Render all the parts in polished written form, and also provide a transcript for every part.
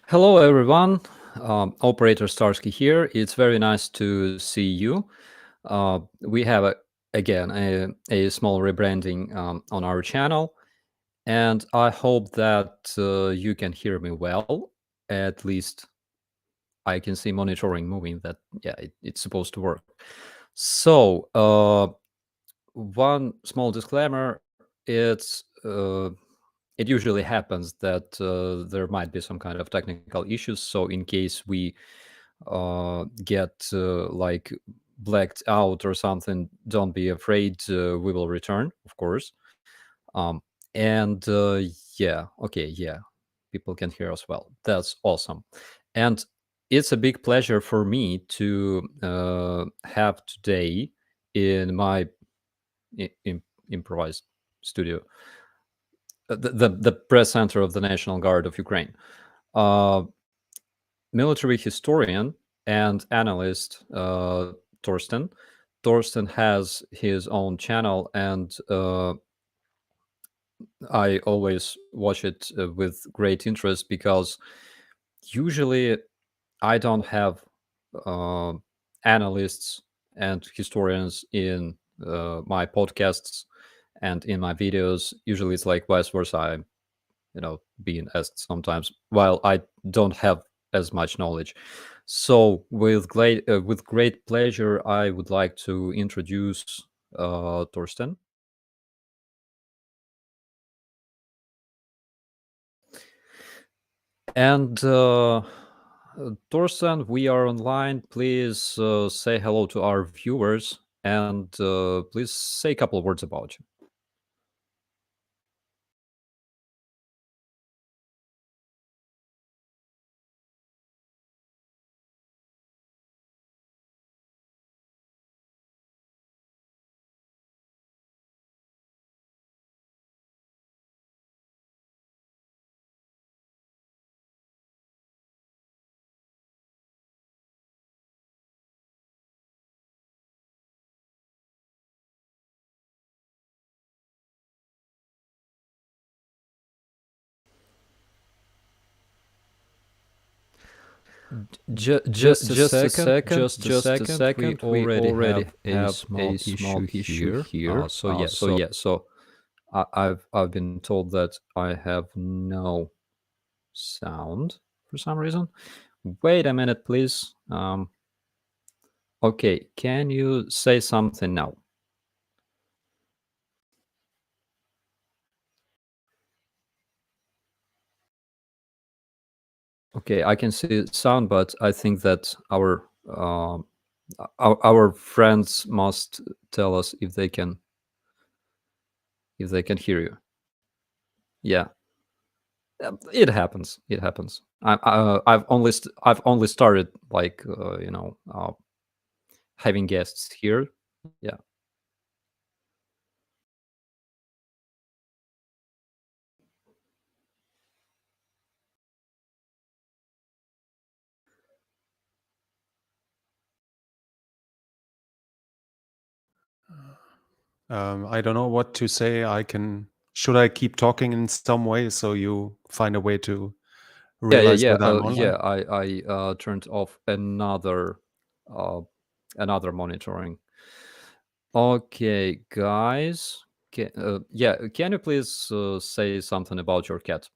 Hello, everyone. Operator Starsky here. It's very nice to see you. We have again a small rebranding on our channel, and I hope that you can hear me well. At least I can see monitoring moving. That it's supposed to work. So one small disclaimer: it usually happens that there might be some kind of technical issues. So in case we get like blacked out or something, don't be afraid. We will return, of course. Um, and yeah, okay, yeah, people can hear us well. That's awesome. And it's a big pleasure for me to have today in my improvised studio the press center of the National Guard of Ukraine. Uh, Military historian and analyst Torsten. Torsten has his own channel, and I always watch it with great interest because usually I don't have uh, analysts and historians in my podcasts and in my videos. Usually it's like vice versa. I'm, being asked sometimes while I don't have as much knowledge. So with great pleasure, I would like to introduce Torsten. And Torsten, we are online. Please say hello to our viewers, and please say a couple of words about you. Just a second. Just a second. We already have a small issue here. So I've been told that I have no sound for some reason. Wait a minute, please. Okay, can you say something now? Okay, I can see sound, but I think that our friends must tell us if they can hear you. Yeah, it happens. It happens. I've only started like having guests here. Yeah. I don't know what to say. Should I keep talking in some way so you find a way to realize that I'm online? Yeah. I turned off uh, another monitoring. Okay, guys. Can you please say something about your cat?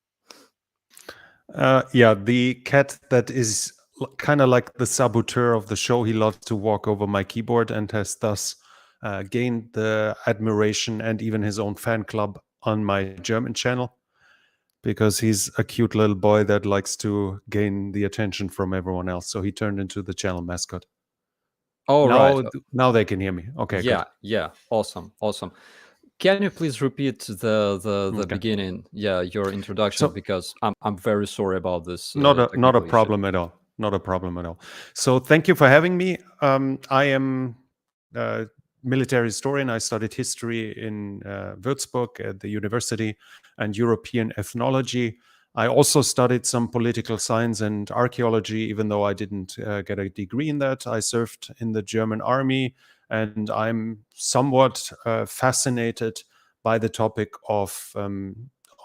Yeah, the cat that is kind of like the saboteur of the show. He loves to walk over my keyboard and has thus gained the admiration and even his own fan club on my German channel, because he's a cute little boy that likes to gain the attention from everyone else. So he turned into the channel mascot. Oh, right. Now they can hear me. Okay, good. Yeah. Awesome. Can you please repeat the Okay. beginning? Yeah, your introduction, So because I'm very sorry about this. not a technical issue. problem at all. Not a problem at all. So thank you for having me. I am a military historian. I studied history in Würzburg at the university and European ethnology. I also studied some political science and archaeology, even though I didn't get a degree in that. I served in the German army, and I'm somewhat fascinated by the topic of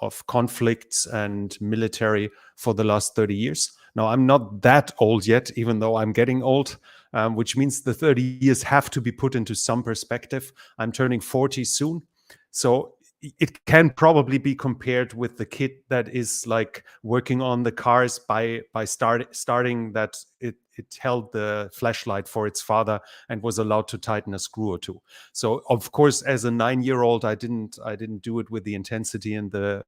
of conflicts and military for the last 30 years. Now, I'm not that old yet, even though I'm getting old, which means the 30 years have to be put into some perspective. I'm turning 40 soon. So it can probably be compared with the kid that is like working on the cars by starting that it held the flashlight for its father and was allowed to tighten a screw or two. So of course, as a 9-year-old, I didn't do it with the intensity and the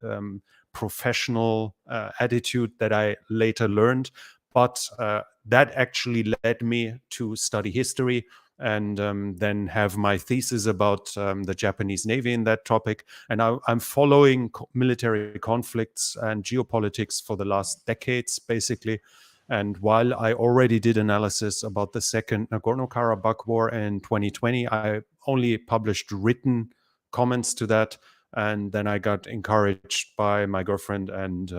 professional attitude that I later learned. But that actually led me to study history and then have my thesis about the Japanese Navy in that topic. And I'm following military conflicts and geopolitics for the last decades, basically. And while I already did analysis about the second Nagorno-Karabakh war in 2020, I only published written comments to that. And then I got encouraged by my girlfriend and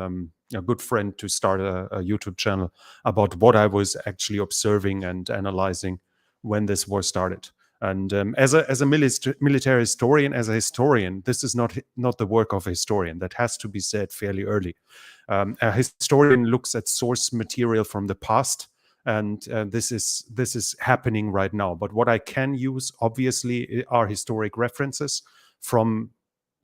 a good friend to start a YouTube channel about what I was actually observing and analyzing when this war started. And as a military historian, as a historian, this is not the work of a historian. That has to be said fairly early. A historian looks at source material from the past, and this is happening right now. But what I can use, obviously, are historic references from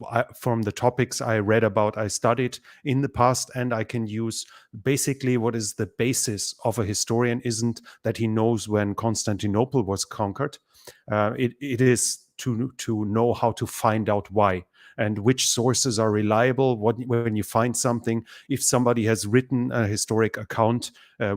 the topics I read about, I studied in the past, and I can use basically what is the basis of a historian isn't that he knows when Constantinople was conquered. It is to know how to find out why and which sources are reliable. When you find something, if somebody has written a historic account,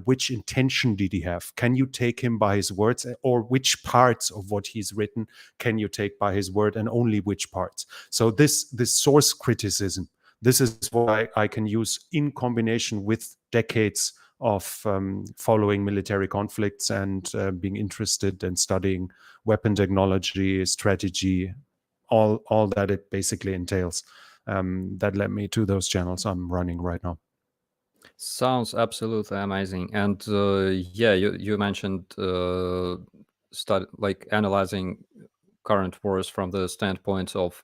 which intention did he have? Can you take him by his words, or which parts of what he's written can you take by his word, and only which parts? So this source criticism, this is what I can use in combination with decades of following military conflicts and being interested in studying weapon technology, strategy, all that it basically entails. That led me to those channels I'm running right now. Sounds absolutely amazing. And yeah, you mentioned like analyzing current wars from the standpoint of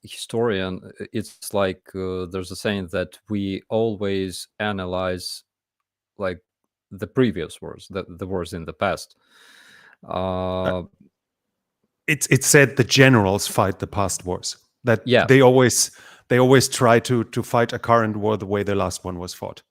historian. It's like there's a saying that we always analyze like the previous wars, the wars in the past. Uh, It's said the generals fight the past wars. That yeah, they always try to fight a current war the way the last one was fought.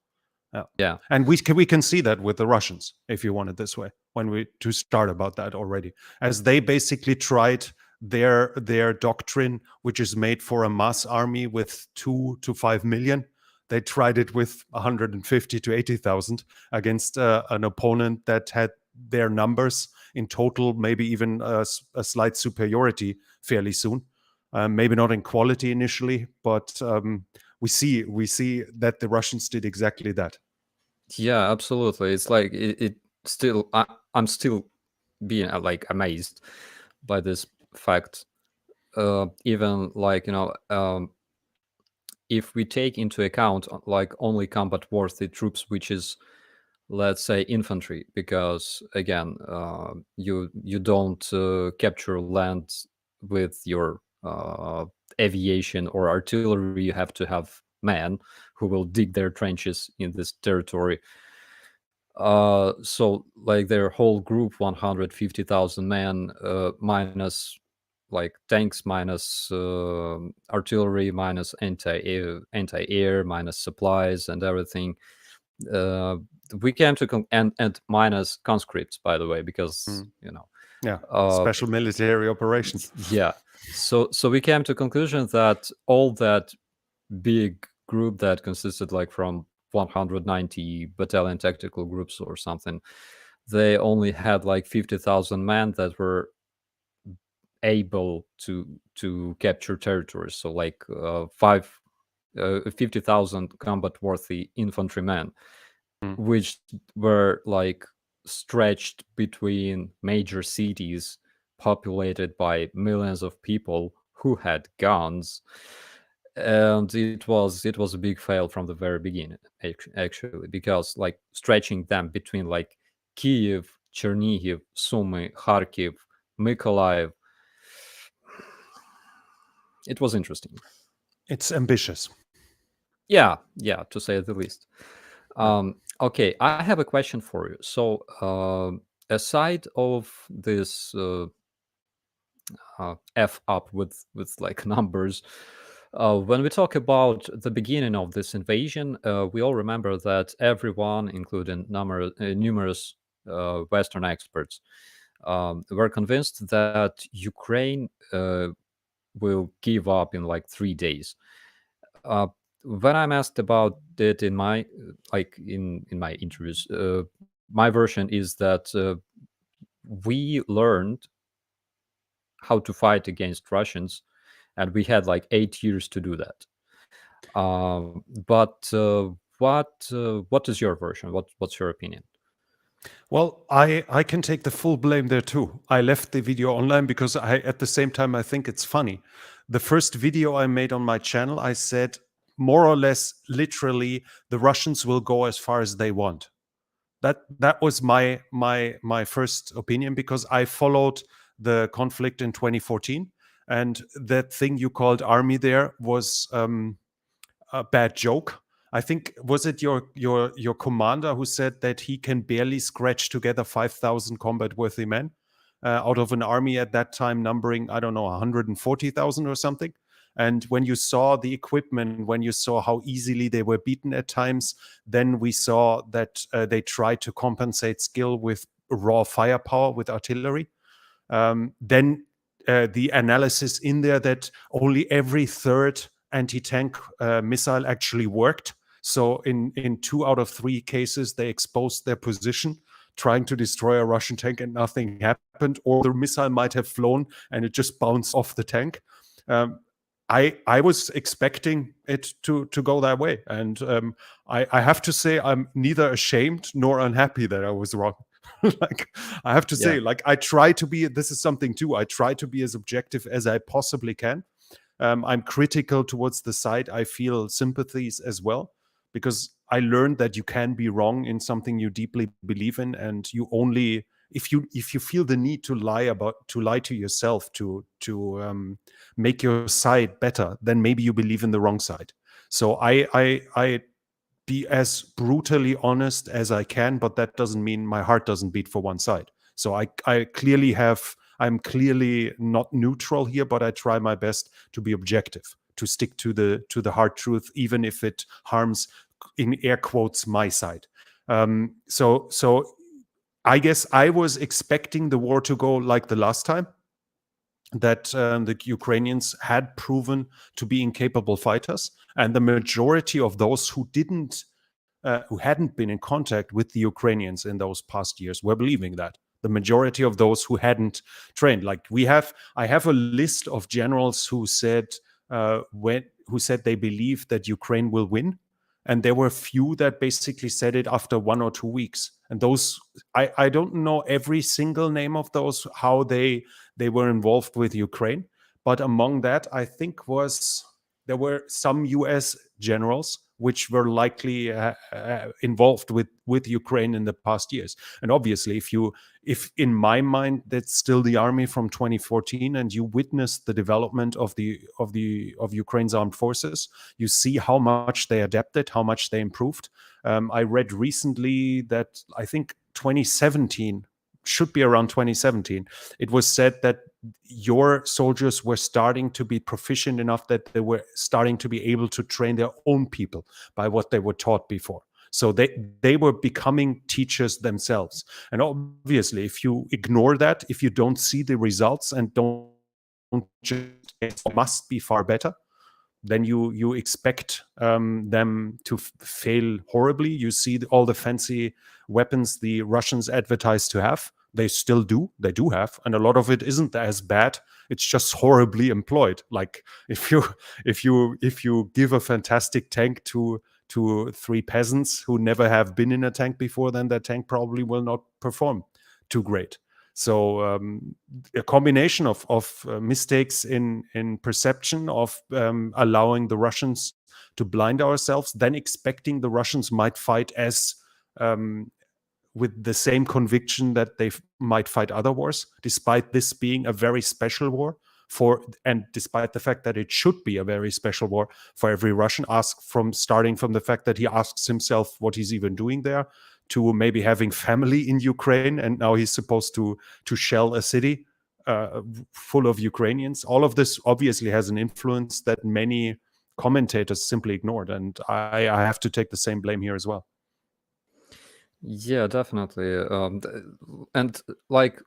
yeah. And we can see that with the Russians, if you want it this way, when we to start about that already, as they basically tried their doctrine, which is made for a mass army with 2 to 5 million. They tried it with 150 to 80,000 against an opponent that had their numbers in total, maybe even a slight superiority fairly soon. Maybe not in quality initially, but we see that the Russians did exactly that. Yeah, absolutely. It's like it still I'm still being like amazed by this fact. Even like if we take into account like only combat worthy troops, which is, let's say, infantry, because again, you don't capture land with your aviation or artillery. You have to have men who will dig their trenches in this territory. So like their whole group, 150,000 men, minus like tanks, minus artillery, minus anti-air, minus supplies and everything. Uh, we came to and minus conscripts, by the way, because Yeah, special military operations. yeah. So we came to conclusion that all that big group that consisted like from 190 battalion tactical groups or something, they only had like 50,000 men that were able to capture territories. So like 50,000 combat worthy infantrymen, which were like stretched between major cities populated by millions of people who had guns. And it was a big fail from the very beginning, actually, because like stretching them between like Kiev, Chernihiv, Sumy, Kharkiv, Mykolaiv, it was interesting. It's ambitious. Yeah, to say the least. Yeah. Okay, I have a question for you. So, aside of this f up with like numbers, when we talk about the beginning of this invasion, we all remember that everyone, including numerous Western experts, were convinced that Ukraine will give up in like 3 days. Uh, when I'm asked about it in my in my interviews, my version is that we learned how to fight against Russians, and we had like 8 years to do that. But what is your version? What's your opinion? Well, I can take the full blame there too. I left the video online because at the same time I think it's funny. The first video I made on my channel, I said more or less literally the Russians will go as far as they want. That was my first opinion, because I followed the conflict in 2014, and that thing you called army there was a bad joke. I think, was it your commander who said that he can barely scratch together 5,000 combat worthy men out of an army at that time numbering, I don't know, 140,000 or something. And when you saw the equipment, when you saw how easily they were beaten at times, then we saw that they tried to compensate skill with raw firepower, with artillery. Then the analysis in there that only every third anti-tank missile actually worked. So in 2 out of 3 cases, they exposed their position trying to destroy a Russian tank and nothing happened, or the missile might have flown and it just bounced off the tank. I was expecting it to go that way, and I have to say I'm neither ashamed nor unhappy that I was wrong. Like, I have to Yeah, say, like, I try to be. This is something too. I try to be as objective as I possibly can. I'm critical towards the side. I feel sympathies as well, because I learned that you can be wrong in something you deeply believe in, and you only, if you feel the need to lie to yourself to make your side better, then maybe you believe in the wrong side. So I be as brutally honest as I can, but that doesn't mean my heart doesn't beat for one side. So I clearly have, I'm clearly not neutral here, but I try my best to be objective, to stick to the hard truth, even if it harms, in air quotes, my side. So I guess I was expecting the war to go like the last time, that the Ukrainians had proven to be incapable fighters, and the majority of those who hadn't been in contact with the Ukrainians in those past years were believing that. The majority of those who hadn't trained, like I have a list of generals who said who said they believe that Ukraine will win, and there were few that basically said it after 1 or 2 weeks. And those, I don't know every single name of those, how they were involved with Ukraine, but among that, I think there were some US generals which were likely involved with Ukraine in the past years. And obviously, if in my mind that's still the army from 2014, and you witness the development of Ukraine's armed forces, you see how much they adapted, how much they improved. I read recently that I think 2017, should be around 2017, it was said that your soldiers were starting to be proficient enough that they were starting to be able to train their own people by what they were taught before. So they were becoming teachers themselves. And obviously, if you ignore that, if you don't see the results and don't just must be far better, then you expect them to fail horribly. You see all the fancy weapons the Russians advertise to have. They still do. They do have, and a lot of it isn't as bad. It's just horribly employed. Like, if you give a fantastic tank to 3 peasants who never have been in a tank before, then that tank probably will not perform too great. So a combination of mistakes in perception, of allowing the Russians to blind ourselves, then expecting the Russians might fight as with the same conviction that they might fight other wars, despite this being a very special war. and despite the fact that it should be a very special war for every Russian, starting from the fact that he asks himself what he's even doing there, to maybe having family in Ukraine, and now he's supposed to shell a city full of Ukrainians. All of this obviously has an influence that many commentators simply ignored, and I have to take the same blame here as well. Yeah, definitely. And like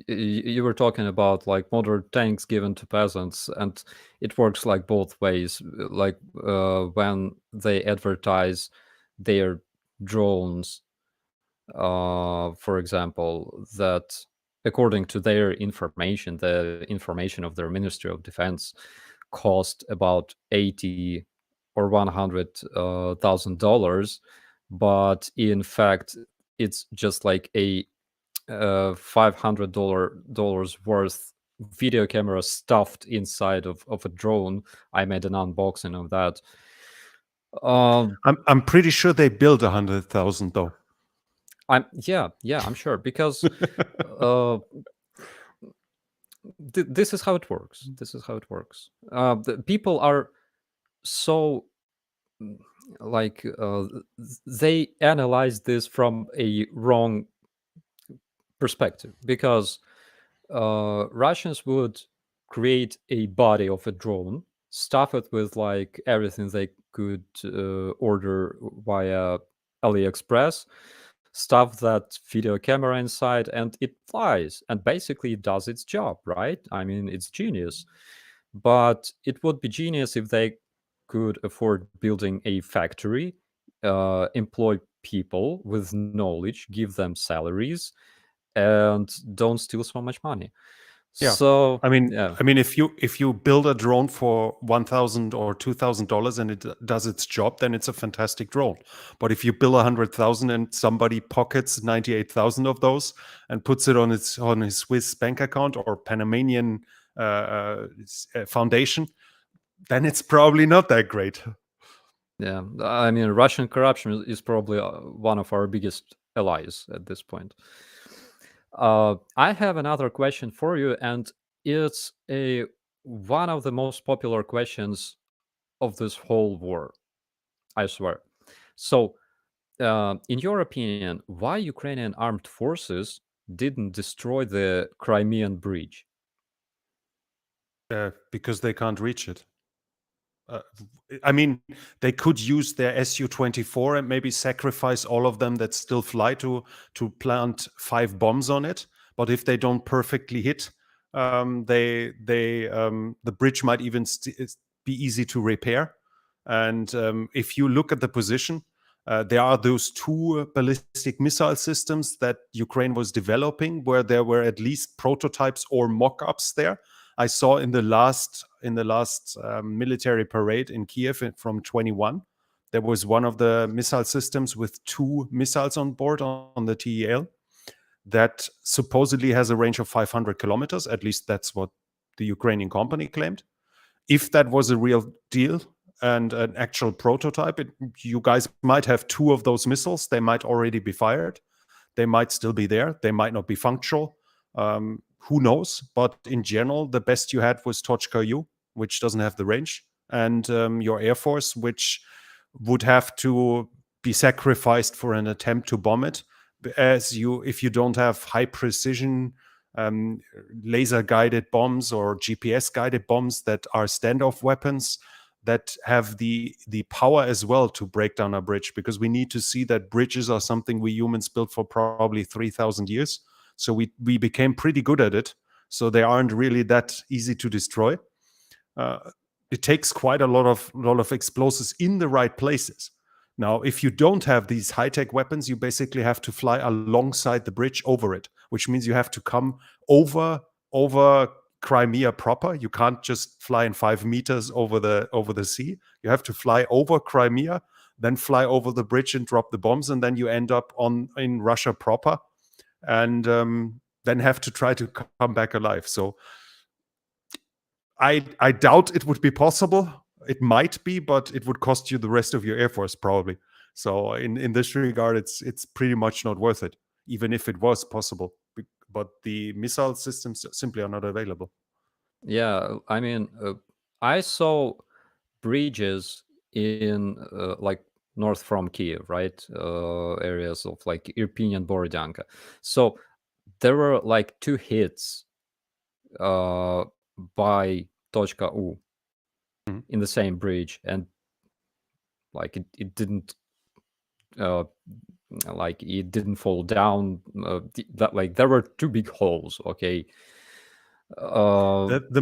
you were talking about like modern tanks given to peasants, and it works like both ways. Like when they advertise their drones, for example, that according to their information, the information of their Ministry of Defense, cost about 80 or $100,000, but in fact, it's just like a $500 worth video camera stuffed inside of a drone. I made an unboxing of that. I'm pretty sure they built 100,000 though. Yeah, I'm sure, because this is how it works. This is how it works. The people are so like they analyze this from a wrong perspective, because Russians would create a body of a drone, stuff it with like everything they could order via AliExpress, stuff that video camera inside, and it flies and basically does its job, right? I mean, it's genius. But it would be genius if they could afford building a factory, employ people with knowledge, give them salaries, and don't steal so much money. Yeah. So I mean, yeah, if you build a drone for $1,000 or $2,000 and it does its job, then it's a fantastic drone. But if you build 100,000 and somebody pockets 98,000 of those and puts it on his Swiss bank account or Panamanian foundation, then it's probably not that great. yeah. I mean, Russian corruption is probably one of our biggest allies at this point. I have another question for you, and it's one of the most popular questions of this whole war, I swear. So, in your opinion, why Ukrainian armed forces didn't destroy the Crimean bridge? Because they can't reach it. I mean, they could use their Su-24 and maybe sacrifice all of them that still fly to plant 5 bombs on it. But if they don't perfectly hit, the bridge might even be easy to repair. And if you look at the position, there are those 2 ballistic missile systems that Ukraine was developing, where there were at least prototypes or mock-ups there. I saw in the last military parade in Kiev from 21, there was one of the missile systems with 2 missiles on board on the TEL that supposedly has a range of 500 kilometers. At least that's what the Ukrainian company claimed. If that was a real deal and an actual prototype, you guys might have 2 of those missiles. They might already be fired. They might still be there. They might not be functional. Who knows? But in general, the best you had was Tochka-U, which doesn't have the range, and your Air Force, which would have to be sacrificed for an attempt to bomb it, if you don't have high precision laser-guided bombs or GPS-guided bombs that are standoff weapons that have the power as well to break down a bridge, because we need to see that bridges are something we humans built for probably 3,000 years. So we became pretty good at it. So they aren't really that easy to destroy. It takes quite a lot of explosives in the right places. Now, if you don't have these high-tech weapons, you basically have to fly alongside the bridge over it, which means you have to come over Crimea proper. You can't just fly in 5 meters over the sea. You have to fly over Crimea, then fly over the bridge and drop the bombs, and then you end up in Russia proper, and then have to try to come back alive. So I doubt it would be possible. It might be, but it would cost you the rest of your Air Force probably. So in this regard, it's pretty much not worth it, even if it was possible. But the missile systems simply are not available. Yeah, I mean, I saw bridges in like north from Kiev, right? Areas of like Irpin and Borodyanka. So there were like two hits uh, by Точка U Mhm. in the same bridge, and like it didn't uh, like it didn't fall down. That like there were two big holes. Okay. Uh, The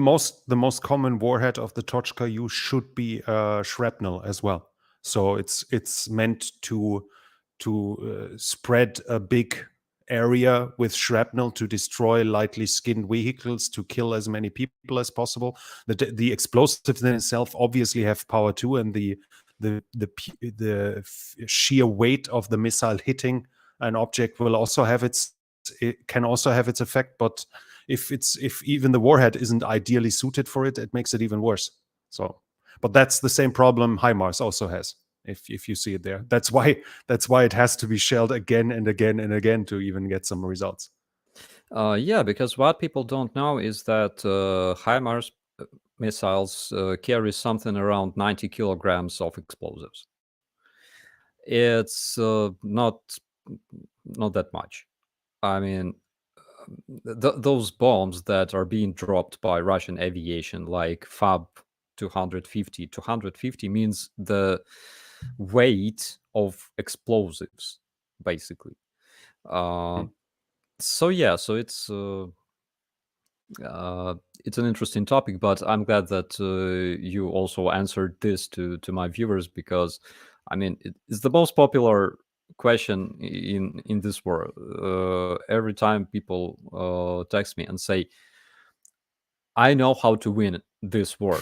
most common warhead of the Tochka U should be shrapnel as well. So it's meant to spread a big area with shrapnel to destroy lightly skinned vehicles, to kill as many people as possible. The explosives in itself obviously have power too, and the sheer weight of the missile hitting an object will also have it can also have its effect. But if even the warhead isn't ideally suited for it, it makes it even worse. So, but that's the same problem HIMARS also has. If you see it there, that's why it has to be shelled again and again and again to even get some results. yeah, because what people don't know is that HIMARS missiles carry something around 90 kilograms of explosives. It's not that much. I mean, those bombs that are being dropped by Russian aviation, like FAB 250 means the weight of explosives, basically. Uh, Mm. so yeah, so uh, it's an interesting topic, but I'm glad that you also answered this to my viewers, because I mean it's the most popular question in this world. Every time people text me and say, "I know how to win this war,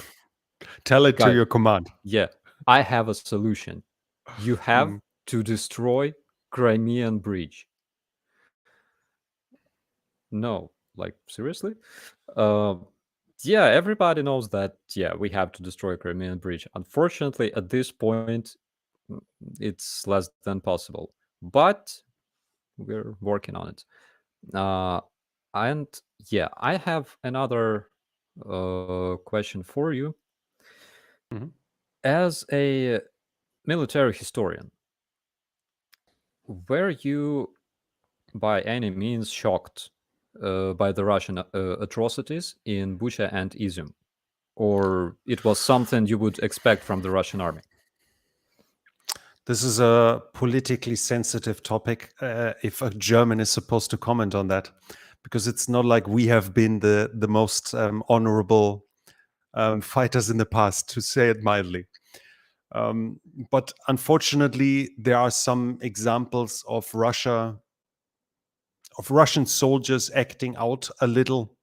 Tell it to guys." your command. Yeah, I have a solution. You have Mm. to destroy Crimean bridge. No, like seriously? Uh, yeah, everybody knows that. Yeah, we have to destroy Crimean bridge. Unfortunately, at this point, mm, it's less than possible. But we're working on it. Uh, and yeah, I have another question for you. Mhm. As a military historian, were you by any means shocked by the Russian atrocities in Bucha and Izium? Or it was something you would expect from the Russian army? This is a politically sensitive topic. If a German is supposed to comment on that, because it's not like we have been the most honorable fighters in the past, to say it mildly. Um, but unfortunately, there are some examples of Russian soldiers acting out a little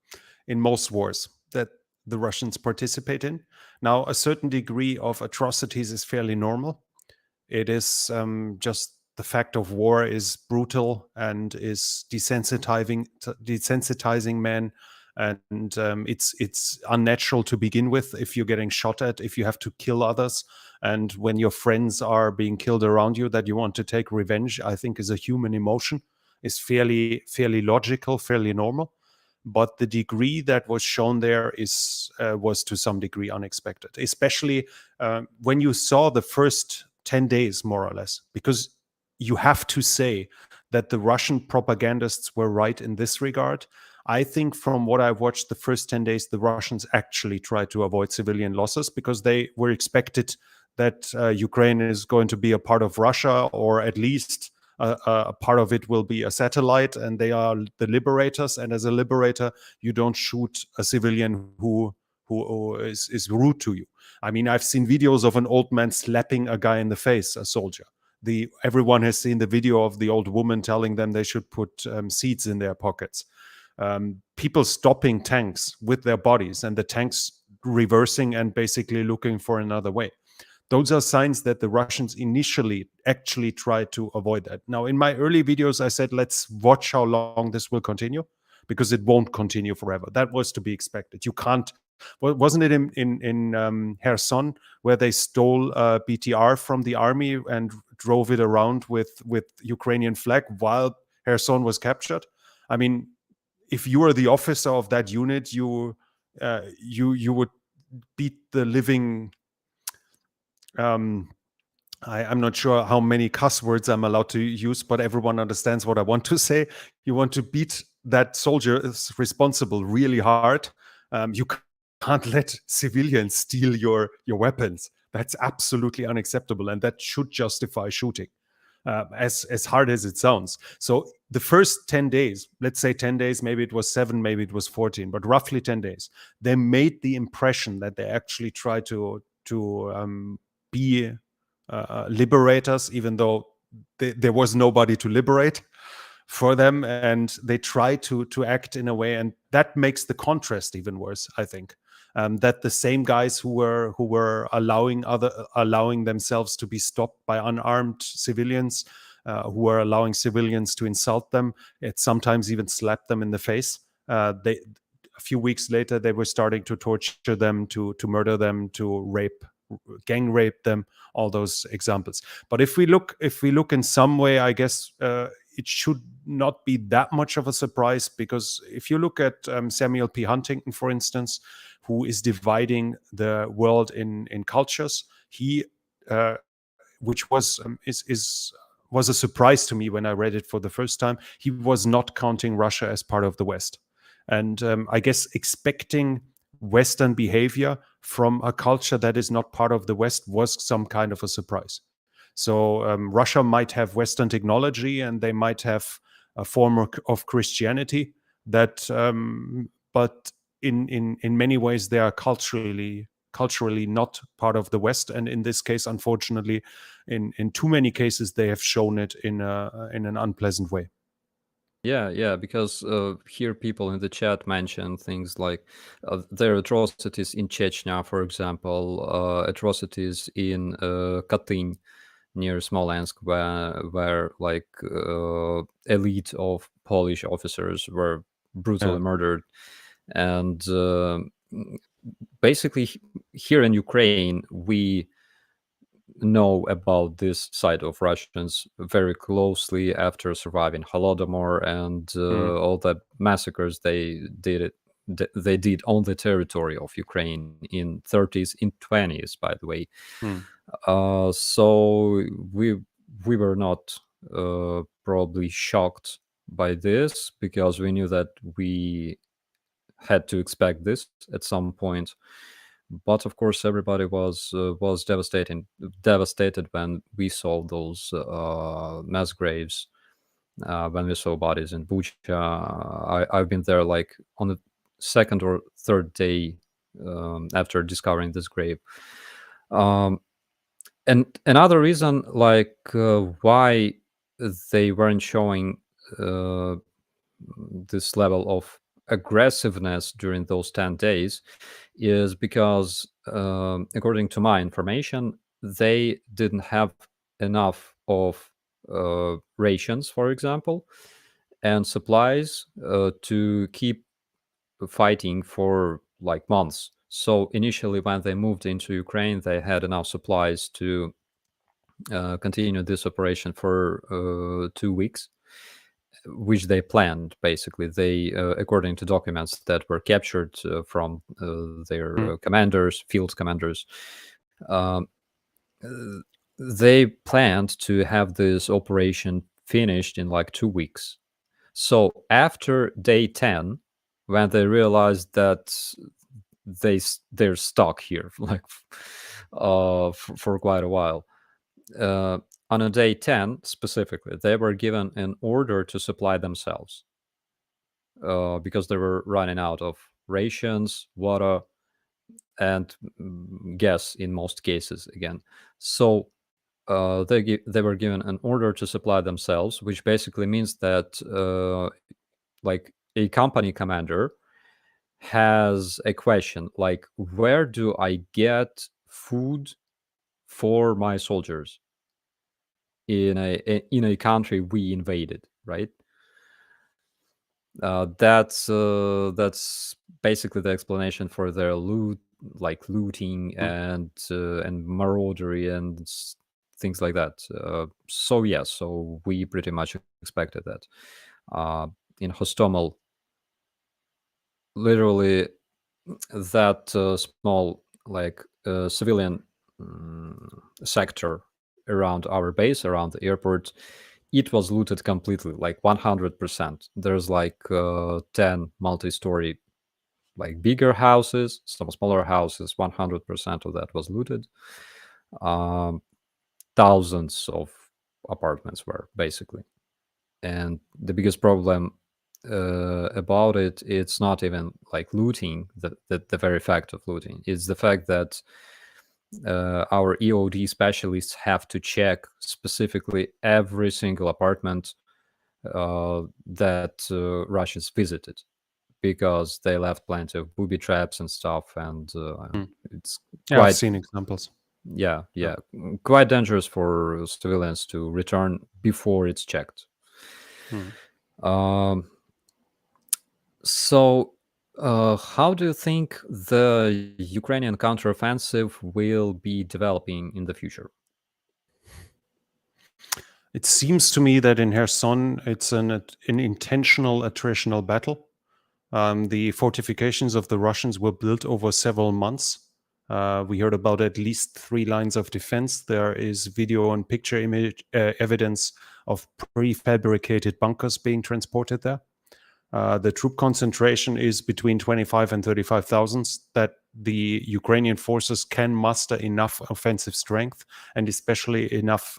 in most wars that the Russians participate in. Now, a certain degree of atrocities is fairly normal. It is just the fact of war is brutal and is desensitizing men, and it's unnatural to begin with. If you're getting shot at, if you have to kill others, and when your friends are being killed around you, that you want to take revenge, I think is a human emotion. Is fairly logical, fairly normal. But the degree that was shown there is was to some degree unexpected, especially when you saw the first 10 days, more or less, because you have to say that the Russian propagandists were right in this regard. I think from what I've watched the first 10 days, the Russians actually tried to avoid civilian losses because they were expected that Ukraine is going to be a part of Russia, or at least a part of it will be a satellite, and they are the liberators. And as a liberator, you don't shoot a civilian who is rude to you. I mean, I've seen videos of an old man slapping a guy in the face, a soldier. Everyone has seen the video of the old woman telling them they should put seeds in their pockets. People stopping tanks with their bodies, and the tanks reversing and basically looking for another way. Those are signs that the Russians initially actually tried to avoid that. Now, in my early videos, I said, let's watch how long this will continue, because it won't continue forever. That was to be expected. You can't. Wasn't it in Kherson where they stole BTR from the army and drove it around with Ukrainian flag while Kherson was captured? I mean, if you are the officer of that unit, you would beat the living. I'm not sure how many cuss words I'm allowed to use, but everyone understands what I want to say. You want to beat that soldier is responsible really hard. You can't let civilians steal your weapons. That's absolutely unacceptable, and that should justify shooting. As hard as it sounds. So the first 10 days, let's say 10 days, maybe it was 7, maybe it was 14, but roughly 10 days, they made the impression that they actually try to be liberators, even though there was nobody to liberate for them, and they try to act in a way, and that makes the contrast even worse, I think. That the same guys who were allowing themselves to be stopped by unarmed civilians, who were allowing civilians to insult them, it sometimes even slapped them in the face. They A few weeks later, they were starting to torture them, to murder them, to gang rape them, all those examples. But if we look in some way, I guess it should not be that much of a surprise, because if you look at Samuel P. Huntington, for instance, who is dividing the world in cultures, he which was a surprise to me when I read it for the first time. He was not counting Russia as part of the West, and I guess expecting Western behavior from a culture that is not part of the West was some kind of a surprise. So Russia might have Western technology, and they might have a form of Christianity that, but in many ways they are culturally not part of the West. And in this case, unfortunately, in too many cases, they have shown it in an unpleasant way. Yeah, because here people in the chat mention things like their atrocities in Chechnya, for example, atrocities in Katyn near Smolensk, where like elite of Polish officers were brutally murdered, and basically here in Ukraine we know about this side of Russians very closely after surviving Holodomor and all the massacres they did on the territory of Ukraine in 30s, in 20s, by the way. So we were not probably shocked by this, because we knew that we had to expect this at some point. But of course, everybody was devastated when we saw those mass graves, when we saw bodies in Bucha. I've been there like on the second or third day after discovering this grave. And another reason, like why they weren't showing this level of aggressiveness during those 10 days is because, according to my information, they didn't have enough of rations, for example, and supplies to keep fighting for like months. So initially, when they moved into Ukraine, they had enough supplies to continue this operation for 2 weeks, which they planned. Basically, they, according to documents that were captured from their commanders, field commanders, um, they planned to have this operation finished in like 2 weeks. So after day 10, when they realized that they're stuck here like for quite a while, on a day 10 specifically, they were given an order to supply themselves because they were running out of rations, water, and gas in most cases again. So they were given an order to supply themselves, which basically means that like a company commander has a question like, where do I get food for my soldiers in a country we invaded, right? That's basically the explanation for their looting and maraudery and things like that. So yeah, so we pretty much expected that. In Hostomel, literally that small like civilian sector around our base, around the airport, it was looted completely, like 100%. There's like 10 multi-story, like bigger houses, some smaller houses. 100% of that was looted. Um, Thousands of apartments were basically, and the biggest problem about it, it's not even like looting, the very fact of looting. It's the fact that our EOD specialists have to check specifically every single apartment that Russians visited, because they left plenty of booby traps and stuff, and Mm. it's Yeah, I've quite, seen examples. yeah, Yeah. yeah, quite dangerous for civilians to return before it's checked. Mm. Um, so, how do you think the Ukrainian counteroffensive will be developing in the future? It seems to me that in Kherson, it's an intentional attritional battle. The fortifications of the Russians were built over several months. We heard about at least 3 lines of defense. There is video and picture image evidence of prefabricated bunkers being transported there. The troop concentration is between 25 and 35,000 that the Ukrainian forces can muster enough offensive strength and especially enough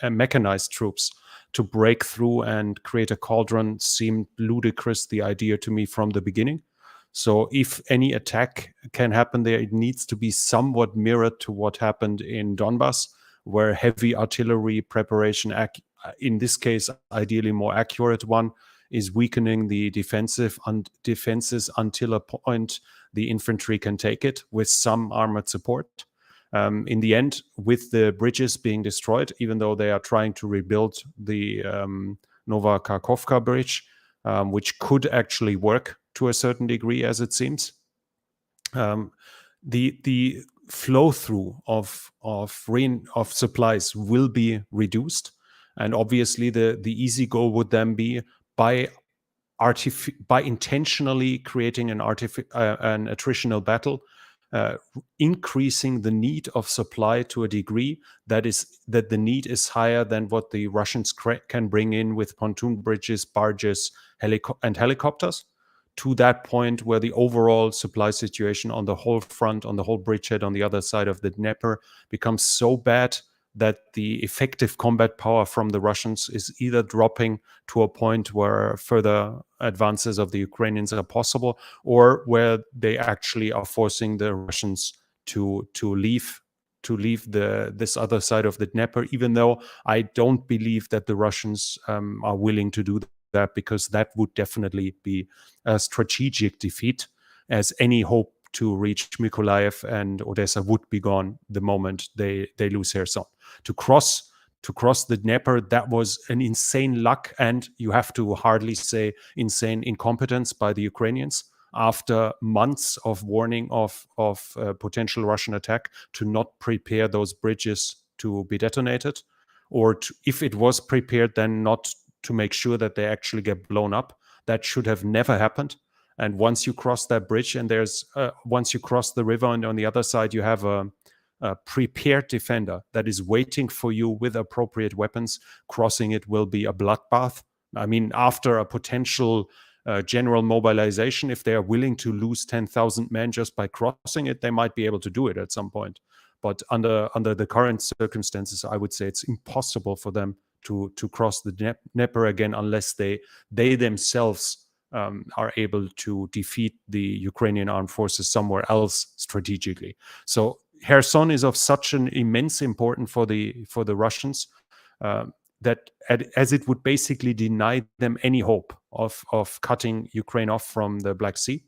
mechanized troops to break through and create a cauldron. Seemed ludicrous, the idea, to me from the beginning. So if any attack can happen there, it needs to be somewhat mirrored to what happened in Donbass, where heavy artillery preparation, in this case, ideally more accurate one, is weakening the defenses until a point the infantry can take it with some armored support. In the end, with the bridges being destroyed, even though they are trying to rebuild the Nova Kharkovka bridge, which could actually work to a certain degree, as it seems. The flow through of supplies will be reduced, and obviously the easy goal would then be by intentionally creating an attritional battle, increasing the need of supply to a degree that the need is higher than what the Russians can bring in with pontoon bridges, barges, and helicopters, to that point where the overall supply situation on the whole front, on the whole bridgehead on the other side of the Dnieper, becomes so bad that the effective combat power from the Russians is either dropping to a point where further advances of the Ukrainians are possible, or where they actually are forcing the Russians to leave this other side of the Dnieper, even though I don't believe that the Russians are willing to do that, because that would definitely be a strategic defeat, as any hope to reach Mykolaiv and Odessa would be gone the moment they lose Kherson. To cross the Dnieper, that was an insane luck, and you have to hardly say insane incompetence by the Ukrainians after months of warning of potential Russian attack, to not prepare those bridges to be detonated, or if it was prepared, then not to make sure that they actually get blown up. That should have never happened. And once you cross that bridge, and once you cross the river, and on the other side you have a prepared defender that is waiting for you with appropriate weapons, crossing it will be a bloodbath. I mean, after a potential general mobilization, if they are willing to lose 10,000 men just by crossing it, they might be able to do it at some point. But under the current circumstances, I would say it's impossible for them to cross the Dnieper again, unless they themselves are able to defeat the Ukrainian armed forces somewhere else strategically. So Kherson is of such an immense importance for the Russians, that as it would basically deny them any hope of cutting Ukraine off from the Black Sea,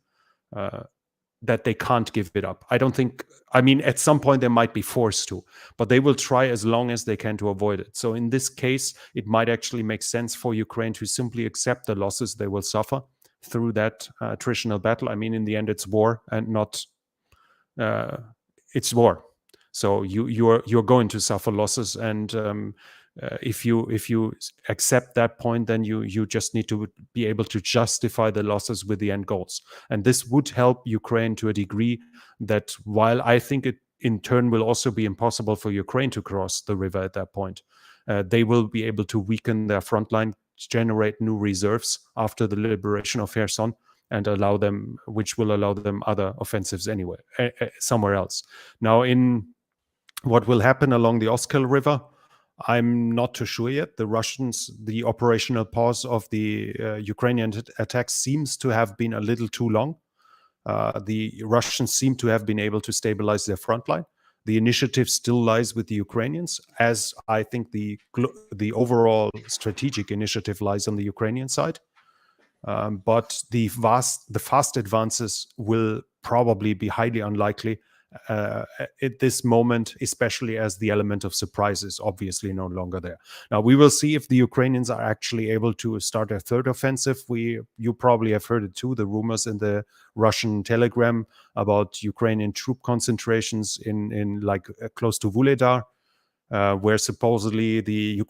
that they can't give it up. I don't think. I mean, at some point they might be forced to, but they will try as long as they can to avoid it. So in this case, it might actually make sense for Ukraine to simply accept the losses they will suffer through that attritional battle. I mean, in the end, it's war and not. It's war, so you're going to suffer losses, and if you accept that point, then you just need to be able to justify the losses with the end goals. And this would help Ukraine to a degree that, while I think it in turn will also be impossible for Ukraine to cross the river at that point, they will be able to weaken their front line, generate new reserves after the liberation of Kherson, and which will allow them other offensives anywhere, somewhere else. Now, in what will happen along the Oskil River, I'm not too sure yet. The operational pause of the Ukrainian attack seems to have been a little too long. The Russians seem to have been able to stabilize their front line. The initiative still lies with the Ukrainians, as I think the overall strategic initiative lies on the Ukrainian side. But the fast advances will probably be highly unlikely at this moment, especially as the element of surprise is obviously no longer there. Now, we will see if the Ukrainians are actually able to start a third offensive. You probably have heard it too, the rumors in the Russian telegram about Ukrainian troop concentrations in like close to Vuhledar, where supposedly the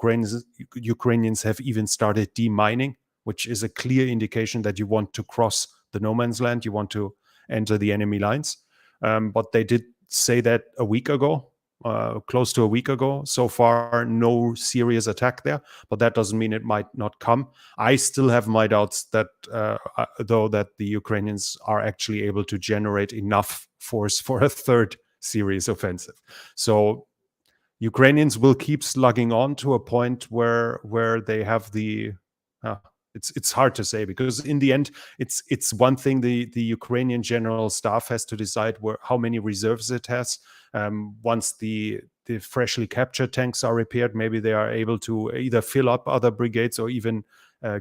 Ukrainians have even started demining, which is a clear indication that you want to cross the no man's land, you want to enter the enemy lines. But they did say that a week ago, close to a week ago. So far, no serious attack there, but that doesn't mean it might not come. I still have my doubts that, though, that the Ukrainians are actually able to generate enough force for a third serious offensive. So Ukrainians will keep slugging on to a point where they have the it's hard to say, because in the end it's one thing the Ukrainian general staff has to decide how many reserves it has. Once the freshly captured tanks are repaired, maybe they are able to either fill up other brigades or even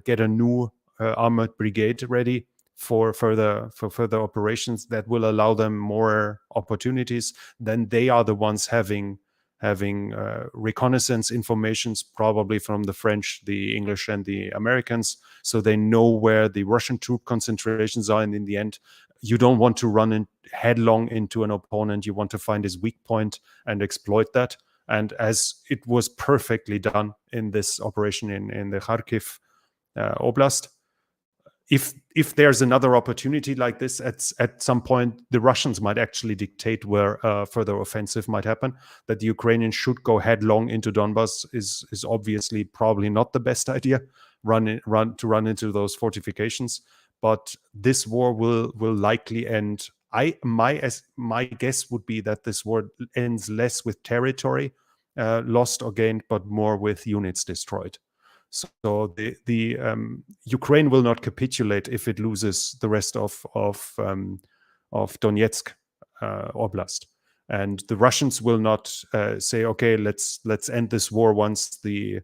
get a new armored brigade ready for further operations that will allow them more opportunities. Then they are the ones having reconnaissance informations, probably from the French, the English, and the Americans, so they know where the Russian troop concentrations are. And in the end, you don't want to run headlong into an opponent. You want to find his weak point and exploit that. And as it was perfectly done in this operation in the Kharkiv Oblast, if there's another opportunity like this at some point, the Russians might actually dictate where further offensive might happen. That the Ukrainians should go headlong into Donbas is obviously probably not the best idea. Run into those fortifications, but this war will likely end. My guess would be that this war ends less with territory lost or gained, but more with units destroyed. So the Ukraine will not capitulate if it loses the rest of Donetsk Oblast, and the Russians will not say, okay, let's end this war once the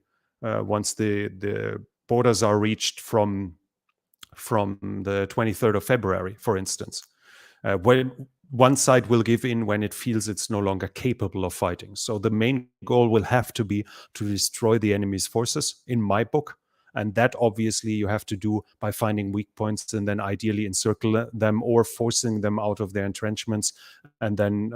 borders are reached from the 23rd of February, for instance. When one side will give in when it feels it's no longer capable of fighting. So the main goal will have to be to destroy the enemy's forces, in my book. And that obviously you have to do by finding weak points and then ideally encircle them or forcing them out of their entrenchments, and then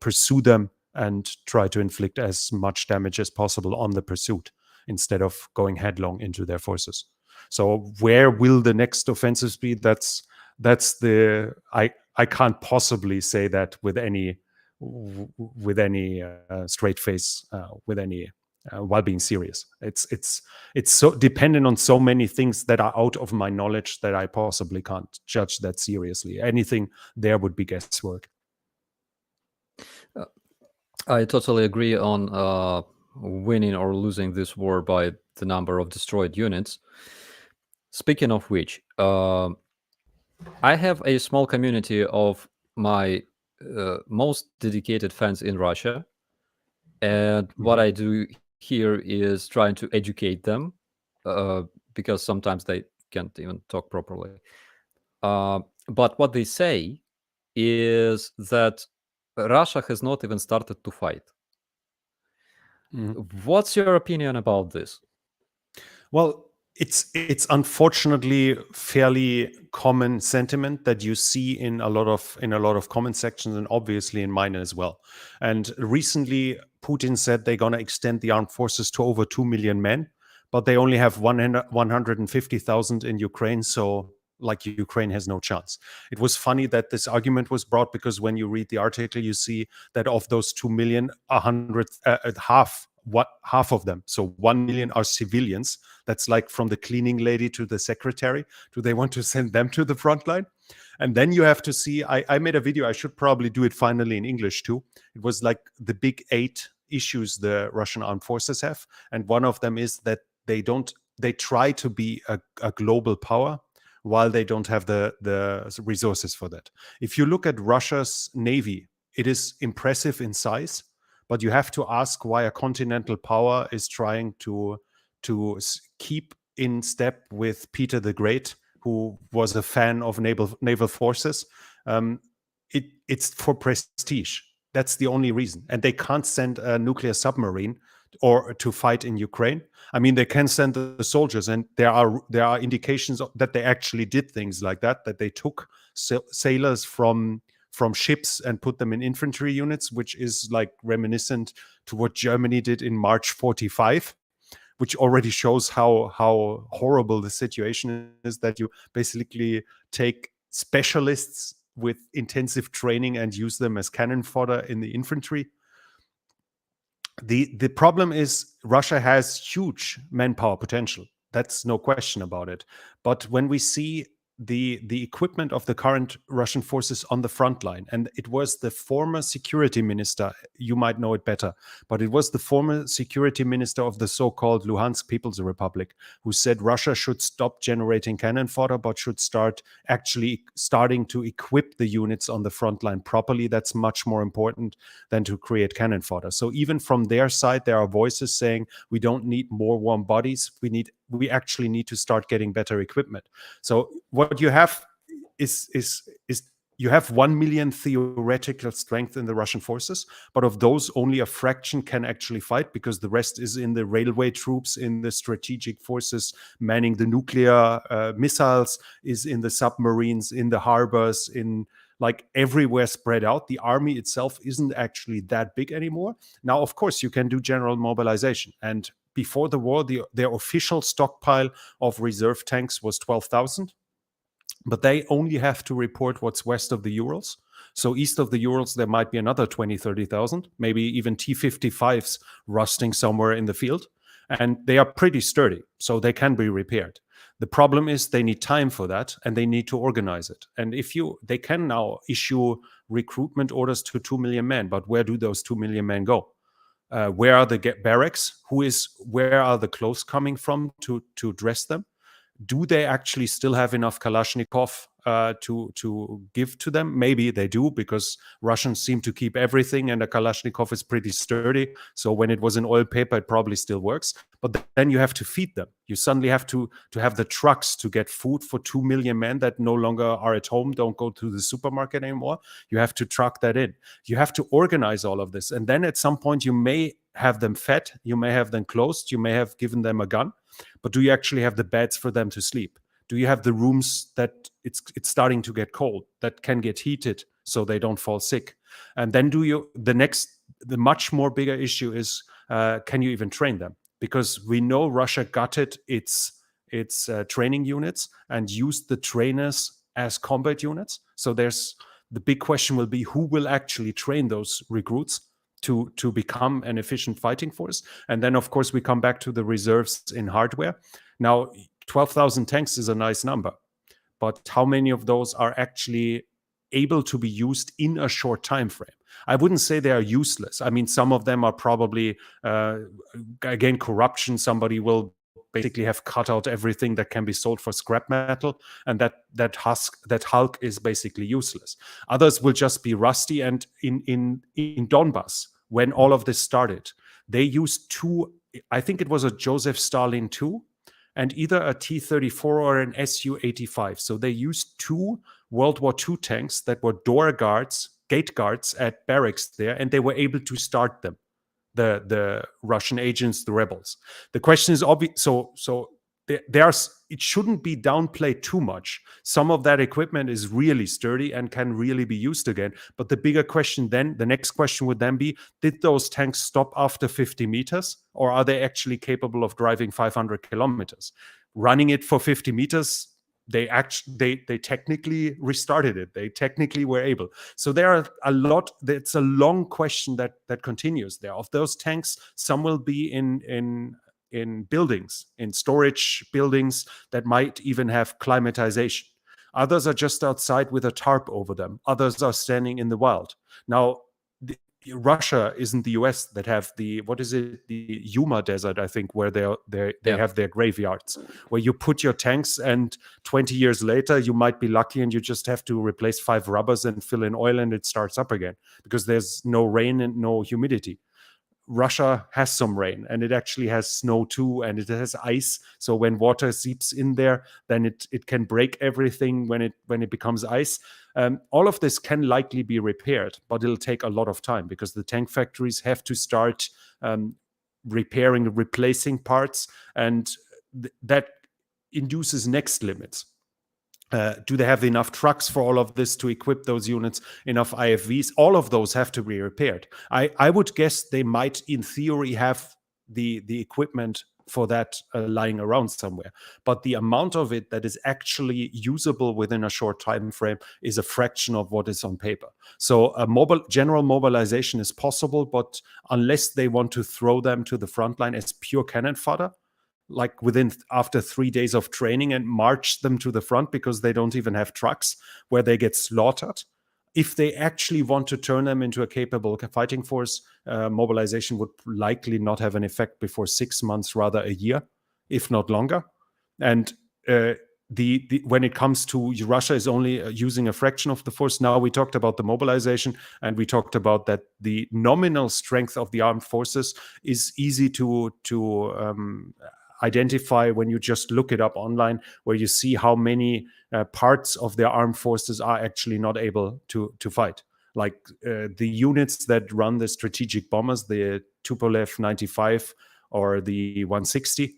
pursue them and try to inflict as much damage as possible on the pursuit instead of going headlong into their forces. So where will the next offensives be? That's the I can't possibly say that with any straight face, while being serious. It's so dependent on so many things that are out of my knowledge that I possibly can't judge that seriously. Anything there would be guesswork. I totally agree on winning or losing this war by the number of destroyed units. Speaking of which, I have a small community of my most dedicated fans in Russia. And what I do here is trying to educate them, because sometimes they can't even talk properly. But what they say is that Russia has not even started to fight. What's your opinion about this? Well, it's unfortunately fairly common sentiment that you see in a lot of comment sections, and obviously in mine as well. And recently, Putin said they're going to extend the armed forces to over 2 million men, but they only have 150,000 in Ukraine. So like Ukraine has no chance. It was funny that this argument was brought because when you read the article, you see that of those 2 million, half of them, so 1 million are civilians. That's like from the cleaning lady to the secretary. Do they want to send them to the front line? And then you have to see, I made a video, I should probably do it finally in English too. It was like the big 8 issues the Russian armed forces have. And one of them is that they try to be a global power while they don't have the resources for that. If you look at Russia's navy, it is impressive in size, but you have to ask why a continental power is trying to keep in step with Peter the Great, who was a fan of naval forces. It's for prestige. That's the only reason. And they can't send a nuclear submarine or to fight in Ukraine. I mean, they can send the soldiers, and there are indications that they actually did things like that they took sailors from ships and put them in infantry units, which is like reminiscent to what Germany did in March 45, which already shows how horrible the situation is, that you basically take specialists with intensive training and use them as cannon fodder in the infantry. The problem is Russia has huge manpower potential. That's no question about it. But when we see the equipment of the current Russian forces on the front line, and it was the former security minister, you might know it better, but it was the former security minister of the so-called Luhansk People's Republic who said Russia should stop generating cannon fodder, but should starting to equip the units on the front line properly. That's much more important than to create cannon fodder. So even from their side, there are voices saying we don't need more warm bodies. We actually need to start getting better equipment. So what you have is you have 1 million theoretical strength in the Russian forces, but of those, only a fraction can actually fight, because the rest is in the railway troops, in the strategic forces manning the nuclear missiles, is in the submarines, in the harbors, in like everywhere spread out. The army itself isn't actually that big anymore. Now, of course, you can do general mobilization. And before the war, their official stockpile of reserve tanks was 12,000. But they only have to report what's west of the Urals. So east of the Urals, there might be another 20, 30,000, maybe even T-55s rusting somewhere in the field. And they are pretty sturdy, so they can be repaired. The problem is they need time for that, and they need to organize it. And they can now issue recruitment orders to 2 million men, but where do those 2 million men go? Where are the barracks? Where are the clothes coming from to dress them? Do they actually still have enough Kalashnikov to give to them? Maybe they do, because Russians seem to keep everything, and a Kalashnikov is pretty sturdy. So when it was in oil paper, it probably still works. But then you have to feed them. You suddenly have to have the trucks to get food for 2 million men that no longer are at home, don't go to the supermarket anymore. You have to truck that in. You have to organize all of this. And then at some point, you may have them fed, you may have them clothed, you may have given them a gun. But do you actually have the beds for them to sleep? Do you have the rooms that it's starting to get cold, that can get heated so they don't fall sick? And then the much more bigger issue is, can you even train them? Because we know Russia gutted its training units and used the trainers as combat units. So the big question will be, who will actually train those recruits to become an efficient fighting force? And then, of course, we come back to the reserves in hardware. Now, 12,000 tanks is a nice number, but how many of those are actually able to be used in a short time frame? I wouldn't say they are useless. I mean, some of them are probably, again, corruption. Somebody will basically have cut out everything that can be sold for scrap metal, and that hulk is basically useless. Others will just be rusty. And in Donbass, when all of this started, they used I think it was a Joseph Stalin II, and either a T-34 or an Su-85. So they used 2 World War II tanks that were gate guards at barracks there, and they were able to start them, the Russian agents, the rebels. The question is obvious. So it shouldn't be downplayed too much. Some of that equipment is really sturdy and can really be used again. But the bigger question then, the next question would then be, did those tanks stop after 50 meters, or are they actually capable of driving 500 kilometers? Running it for 50 meters, they technically restarted it. They technically were able. So there are a lot. It's a long question that continues there. Of those tanks, some will be in buildings, in storage buildings that might even have climatization. Others are just outside with a tarp over them. Others are standing in the wild. Now, Russia isn't the US that have the Yuma Desert, I think, where they have their graveyards, where you put your tanks, and 20 years later you might be lucky and you just have to replace 5 rubbers and fill in oil and it starts up again because there's no rain and no humidity. Russia has some rain, and it actually has snow too, and it has ice. So when water seeps in there, then it can break everything when it becomes ice. All of this can likely be repaired, but it'll take a lot of time because the tank factories have to start repairing, replacing parts, and that induces next limits. Do they have enough trucks for all of this to equip those units, enough IFVs? All of those have to be repaired. I would guess they might, in theory, have the equipment for that lying around somewhere. But the amount of it that is actually usable within a short time frame is a fraction of what is on paper. So a general mobilization is possible, but unless they want to throw them to the front line as pure cannon fodder, like after 3 days of training, and march them to the front because they don't even have trucks, where they get slaughtered. If they actually want to turn them into a capable fighting force, mobilization would likely not have an effect before 6 months, rather a year, if not longer. And when it comes to Russia is only using a fraction of the force. Now we talked about the mobilization, and we talked about that the nominal strength of the armed forces is easy to identify when you just look it up online, where you see how many parts of their armed forces are actually not able to fight. Like the units that run the strategic bombers, the Tupolev 95 or the 160,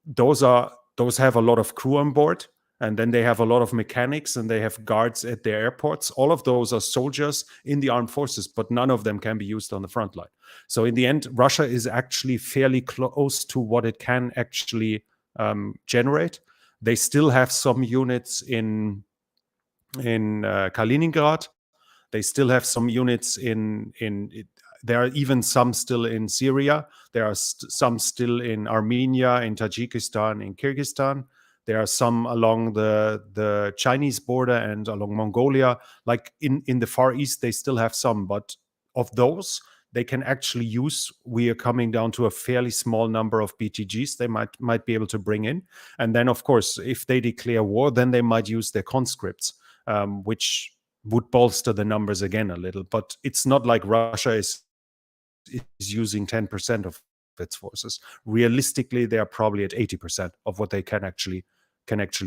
those have a lot of crew on board, and then they have a lot of mechanics, and they have guards at their airports. All of those are soldiers in the armed forces, but none of them can be used on the front line. So in the end, Russia is actually fairly close to what it can actually generate. They still have some units in Kaliningrad. They still have some units there are even some still in Syria. There are some still in Armenia, in Tajikistan, in Kyrgyzstan. There are some along the Chinese border and along Mongolia. Like in the Far East, they still have some, but of those, they can actually use. We are coming down to a fairly small number of BTGs they might be able to bring in. And then, of course, if they declare war, then they might use their conscripts, which would bolster the numbers again a little. But it's not like Russia is using 10% of its forces. Realistically, they are probably at 80% of what they can actually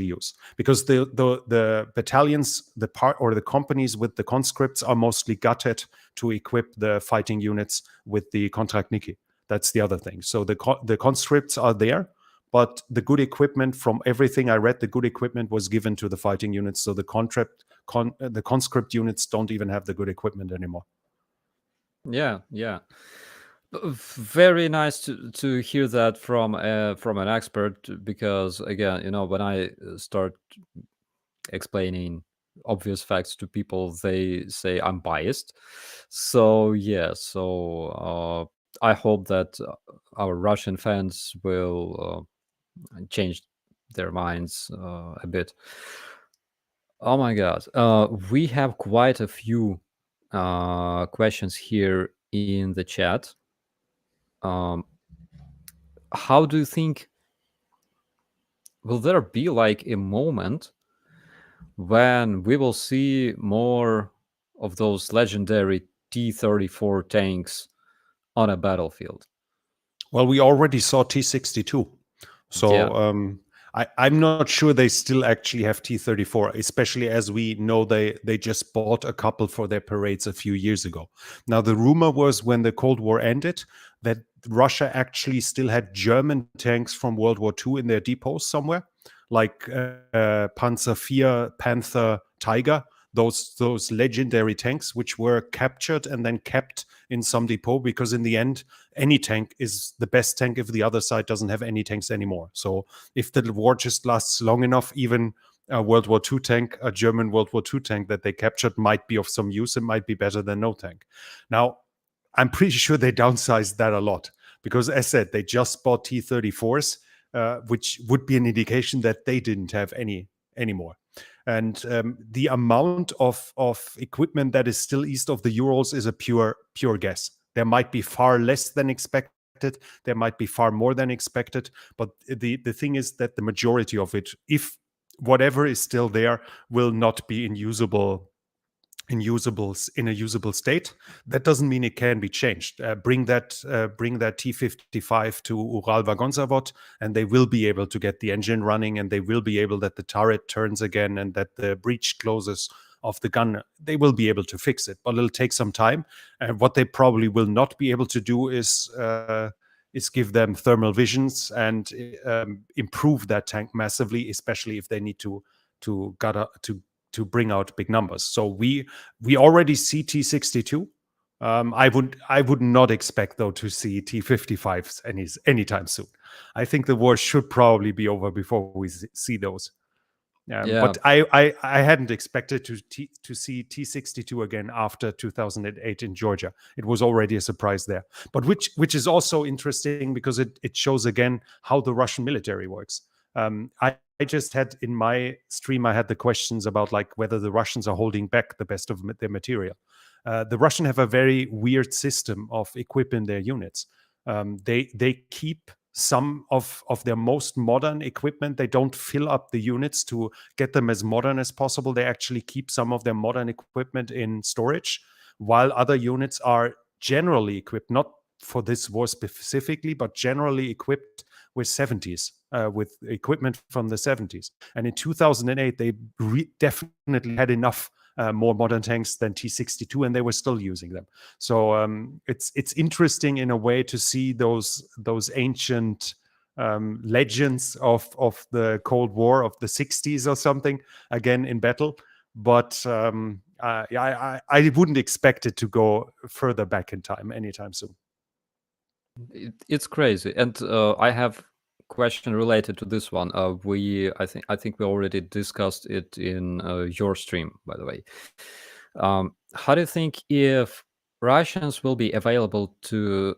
use, because the battalions, the companies with the conscripts are mostly gutted to equip the fighting units with the Kontraktniki. That's the other thing. So the conscripts are there, but the good equipment, from everything I read, the good equipment was given to the fighting units. So the conscript units don't even have the good equipment anymore. Yeah. Very nice to hear that from an expert, because again, when I start explaining obvious facts to people, they say I'm biased. So yeah, I hope that our Russian fans will change their minds a bit. Oh my God, we have quite a few questions here in the chat. How do you think, will there be like a moment when we will see more of those legendary T-34 tanks on a battlefield? Well, we already saw T-62. So Yeah. I'm not sure they still actually have T-34, especially as we know they just bought a couple for their parades a few years ago. Now, the rumor was, when the Cold War ended, that Russia actually still had German tanks from World War II in their depots somewhere. like Panzer IV, Panther, Tiger, those legendary tanks which were captured and then kept in some depot, because in the end, any tank is the best tank if the other side doesn't have any tanks anymore. So if the war just lasts long enough, even a World War II tank, a German World War II tank that they captured might be of some use. It might be better than no tank. Now, I'm pretty sure they downsized that a lot, because as said, they just bought T-34s, which would be an indication that they didn't have any anymore. And the amount of equipment that is still east of the Urals is a pure guess. There might be far less than expected. There might be far more than expected. But the thing is that the majority of it, if whatever is still there, will not be in a usable state. That doesn't mean it can be changed. Bring that T-55 to Ural-Vagonzavod, and they will be able to get the engine running, and they will be able that the turret turns again, and that the breech closes of the gun. They will be able to fix it, but it'll take some time. And what they probably will not be able to do is give them thermal visions and improve that tank massively, especially if they need to bring out big numbers. So we already see T-62. I would not expect, though, to see T-55s anytime soon. I think the war should probably be over before we see those. Yeah. But I hadn't expected to see T-62 again after 2008 in Georgia. It was already a surprise there. But which is also interesting, because it shows again how the Russian military works. I just had in my stream, I had the questions about like whether the Russians are holding back the best of their material. The Russians have a very weird system of equipping their units. They keep some of their most modern equipment. They don't fill up the units to get them as modern as possible. They actually keep some of their modern equipment in storage, while other units are generally equipped, not for this war specifically, but generally equipped with 70s, with equipment from the 70s. And in 2008, they definitely had enough more modern tanks than T-62, and they were still using them. So it's interesting in a way to see those ancient legends of the Cold War of the 60s or something again in battle. But I wouldn't expect it to go further back in time anytime soon. It's crazy, and I have question related to this one. I think we already discussed it in your stream, by the way. How do you think if Russians will be available to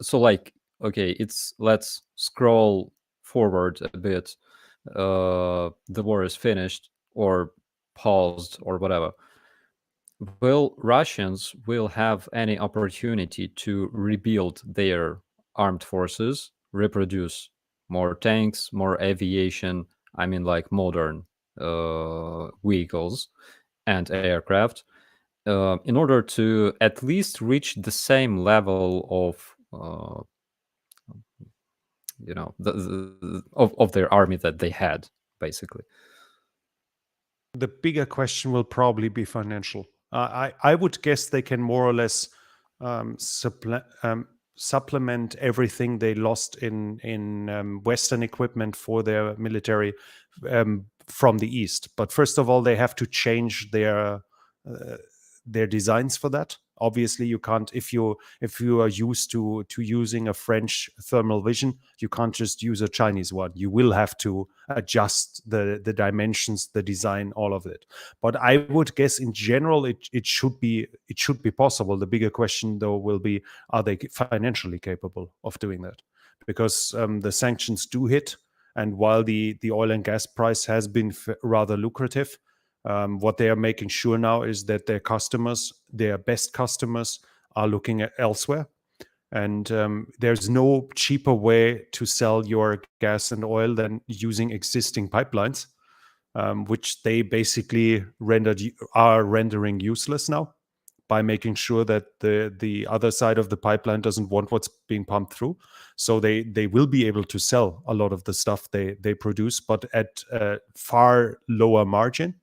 so like, okay, let's scroll forward a bit. The war is finished or paused or whatever. Will Russians will have any opportunity to rebuild their armed forces, reproduce more tanks, more aviation, I mean like modern vehicles and aircraft, in order to at least reach the same level of of their army that they had, basically? The bigger question will probably be financial. I would guess they can more or less supplement everything they lost in Western equipment for their military from the East. But first of all, they have to change their designs for that. Obviously, you can't, if you are used to using a French thermal vision, you can't just use a Chinese one. You will have to adjust the dimensions, the design, all of it. But I would guess in general it should be possible. The bigger question though will be, are they financially capable of doing that? Because the sanctions do hit, and while the oil and gas price has been rather lucrative, what they are making sure now is that their customers, their best customers, are looking at elsewhere. And there's no cheaper way to sell your gas and oil than using existing pipelines, which they basically are rendering useless now by making sure that the other side of the pipeline doesn't want what's being pumped through. So they will be able to sell a lot of the stuff they produce, but at a far lower margin,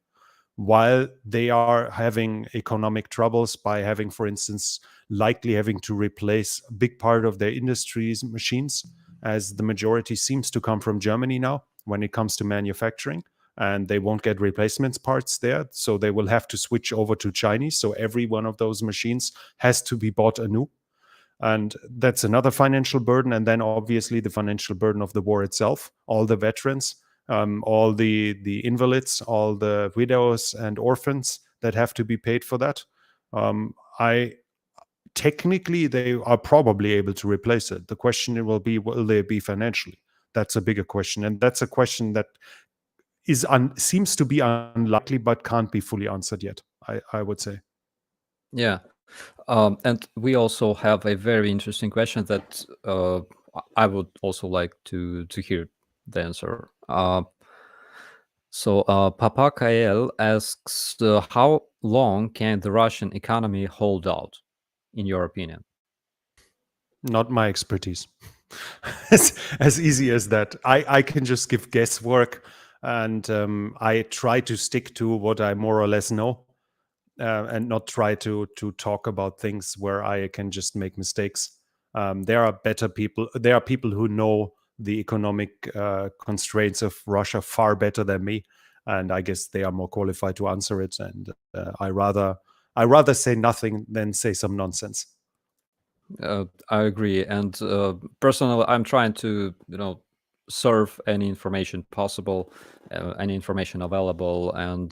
while they are having economic troubles by having, for instance, likely having to replace a big part of their industry's machines, as the majority seems to come from Germany now. when it comes to manufacturing, and they won't get replacement parts there. So they will have to switch over to Chinese. So every one of those machines has to be bought anew. And that's another financial burden. And then obviously the financial burden of the war itself, all the veterans, all the invalids, all the widows and orphans that have to be paid for that. I technically they are probably able to replace it. The question will be, will they be financially? That's a bigger question, and that's a question that seems to be unlikely, but can't be fully answered yet. I would say. Yeah. And we also have a very interesting question that I would also like to hear the answer. So Papa Kael asks, how long can the Russian economy hold out, in your opinion? Not my expertise. as easy as that. I can just give guesswork, and I try to stick to what I more or less know, and not try to talk about things where I can just make mistakes. There are better people. There are people who know the economic constraints of Russia far better than me, and I guess they are more qualified to answer it. And I rather say nothing than say some nonsense. I agree, and personally, I'm trying to serve any information possible, any information available, and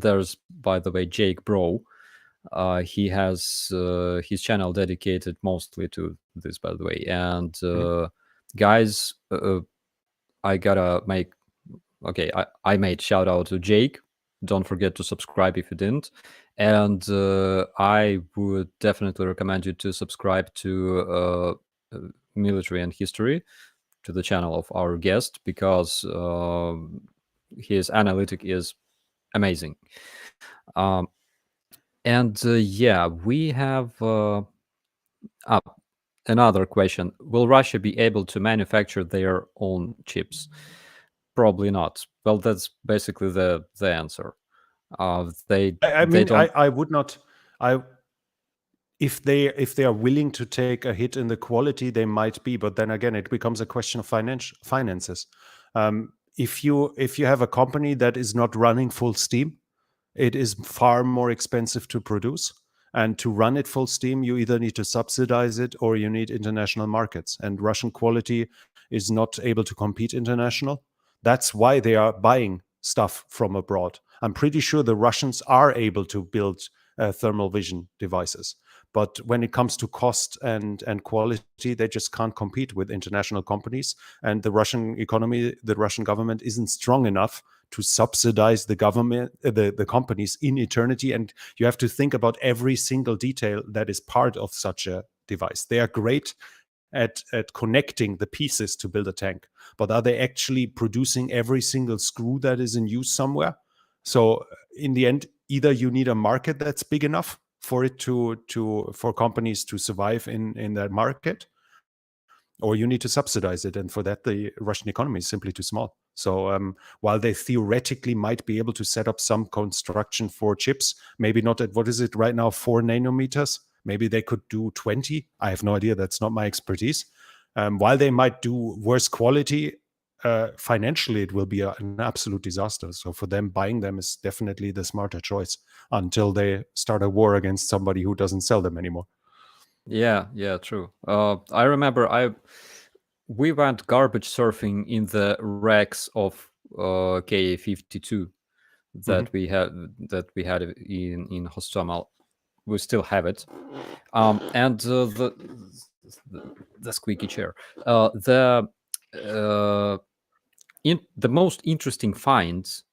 there's, by the way, Jake Bro. He has his channel dedicated mostly to this, by the way. And guys, I gotta make okay. I made shout out to Jake. Don't forget to subscribe if you didn't. And I would definitely recommend you to subscribe to Military and History, to the channel of our guest, because his analytic is amazing. And yeah, we have another question. Will Russia be able to manufacture their own chips? Probably not. Well, that's basically the answer. They I they mean, don't. I would not. I if they are willing to take a hit in the quality, they might be. But then again, it becomes a question of finances. If you have a company that is not running full steam, it is far more expensive to produce. And to run it full steam, you either need to subsidize it or you need international markets. And Russian quality is not able to compete international. That's why they are buying stuff from abroad. I'm pretty sure the Russians are able to build thermal vision devices. But when it comes to cost and quality, they just can't compete with international companies. And the Russian economy, the Russian government isn't strong enough to subsidize the government, the companies in eternity. And you have to think about every single detail that is part of such a device. They are great at connecting the pieces to build a tank, but are they actually producing every single screw that is in use somewhere? So in the end, either you need a market that's big enough for it for companies to survive in that market, or you need to subsidize it. And for that, the Russian economy is simply too small. So while they theoretically might be able to set up some construction for chips, maybe not at, what is it right now, 4 nanometers, maybe they could do 20. I have no idea. That's not my expertise. While they might do worse quality, financially, it will be an absolute disaster. So for them, buying them is definitely the smarter choice until they start a war against somebody who doesn't sell them anymore. Yeah, true. I remember we went garbage surfing in the racks of Ka-52 that we had in Hostomel. We still have it. And the squeaky chair. The most interesting finds.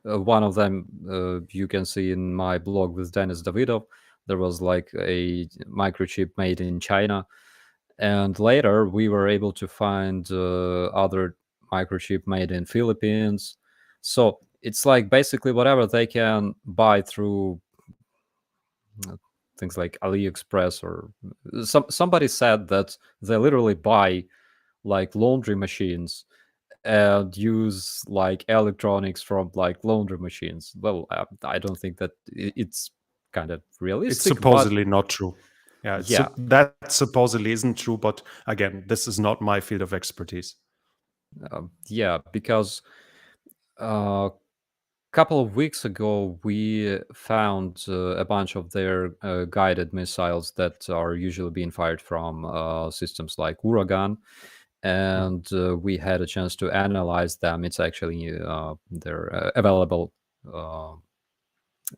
One of them you can see in my blog with Denis Davidov. There was like a microchip made in China, and later we were able to find other microchip made in Philippines. So it's like basically whatever they can buy through things like AliExpress, or somebody said that they literally buy like laundry machines and use like electronics from like laundry machines. Well, I don't think that it's kind of realistic. It's supposedly not true. Yeah, Yeah, that supposedly isn't true. But again, this is not my field of expertise. Yeah, because a couple of weeks ago we found a bunch of their guided missiles that are usually being fired from systems like Uragan, Mhm. and we had a chance to analyze them. It's actually they're available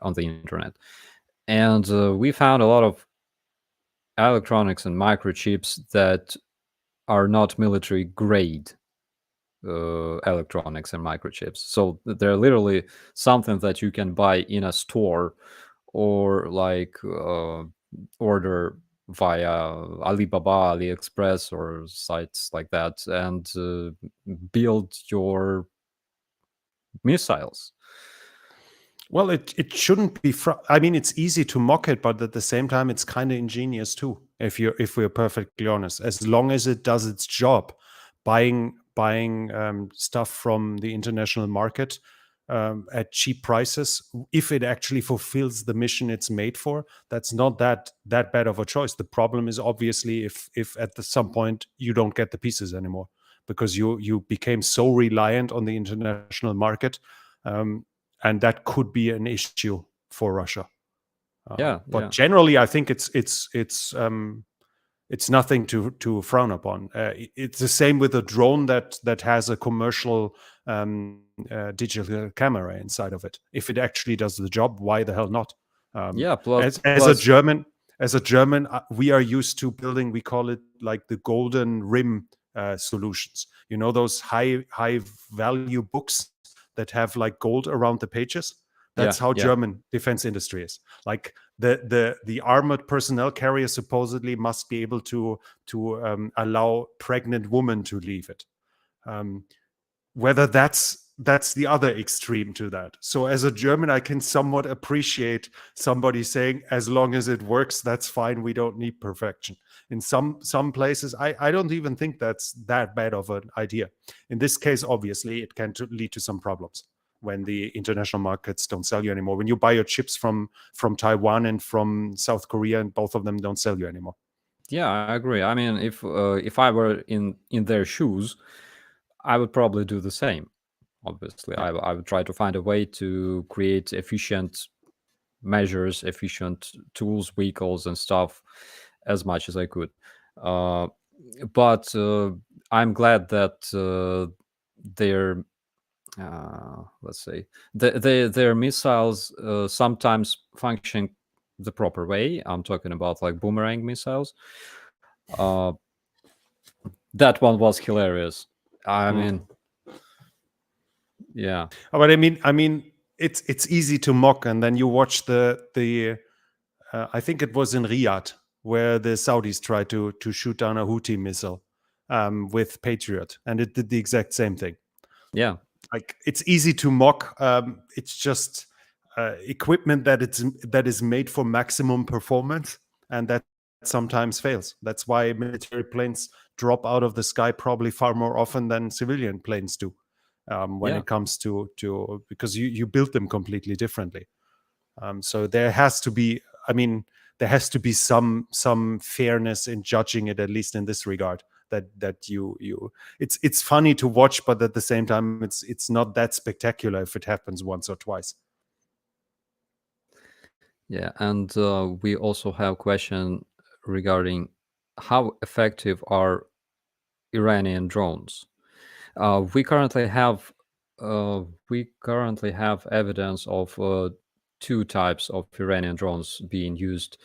on the internet, and we found a lot of electronics and microchips that are not military grade electronics and microchips. So they're literally something that you can buy in a store or like order via Alibaba, AliExpress, or sites like that, and build your missiles. Well, it shouldn't be. I mean, it's easy to mock it, but at the same time, it's kind of ingenious too. If we're perfectly honest, as long as it does its job, buying stuff from the international market at cheap prices, if it actually fulfills the mission it's made for, that's not that bad of a choice. The problem is obviously if at some point you don't get the pieces anymore because you became so reliant on the international market. Um, and that could be an issue for Russia. Yeah, But yeah, generally, I think it's nothing to frown upon. It's the same with a drone that has a commercial digital camera inside of it. If it actually does the job, why the hell not? Um, yeah. as a Plus, German, we are used to building. We call it like the golden rim solutions. You know those high value books that have like gold around the pages. That's yeah, how yeah, German defense industry is. Like the armored personnel carrier supposedly must be able to allow pregnant women to leave it. Um, whether that's the other extreme to that. So as a German, I can somewhat appreciate somebody saying, as long as it works, that's fine. We don't need perfection. In some places, I don't even think that's that bad of an idea. In this case, obviously, it can lead to some problems when the international markets don't sell you anymore. When you buy your chips from Taiwan and from South Korea, and both of them don't sell you anymore. yeah. I agree. I mean, if I were in their shoes, I would probably do the same. Obviously, Yeah. I would try to find a way to create efficient measures, efficient tools, vehicles, and stuff as much as I could. Uh, but I'm glad that their let's say their missiles sometimes function the proper way. I'm talking about like boomerang missiles. Uh, that one was hilarious. I Mm. mean, yeah, But I mean, it's easy to mock, and then you watch the I think it was in Riyadh where the Saudis tried to shoot down a Houthi missile with Patriot, and it did the exact same thing. yeah, Like it's easy to mock. It's just equipment that is made for maximum performance, and that sometimes fails. That's why military planes drop out of the sky probably far more often than civilian planes do. When yeah. it comes to because you build them completely differently. So there has to be, I mean, there has to be some fairness in judging it, at least in this regard. That you it's funny to watch, but at the same time, it's not that spectacular if it happens once or twice. Yeah, and we also have question regarding how effective are Iranian drones. We currently have evidence of two types of Iranian drones being used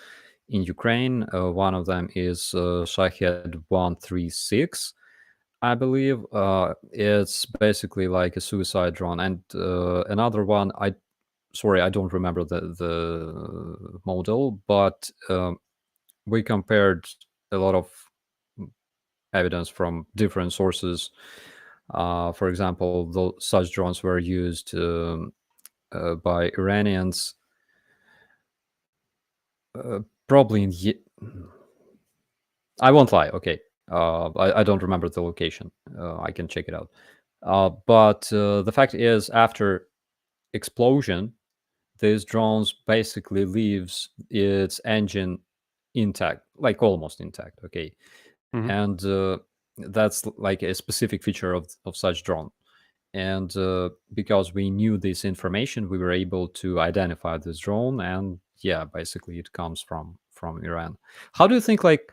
in Ukraine. One of them is Shahed 136, I believe. It's basically like a suicide drone, and another one, I don't remember the model, but we compared a lot of evidence from different sources. For example, such drones were used by Iranians, probably in. I won't lie. Okay, I don't remember the location. I can check it out. But the fact is, after explosion, these drones basically leaves its engine intact, like almost intact. Okay, Mhm. and that's like a specific feature of such drone. And because we knew this information, we were able to identify this drone. And yeah, basically it comes from Iran. How do you think, like,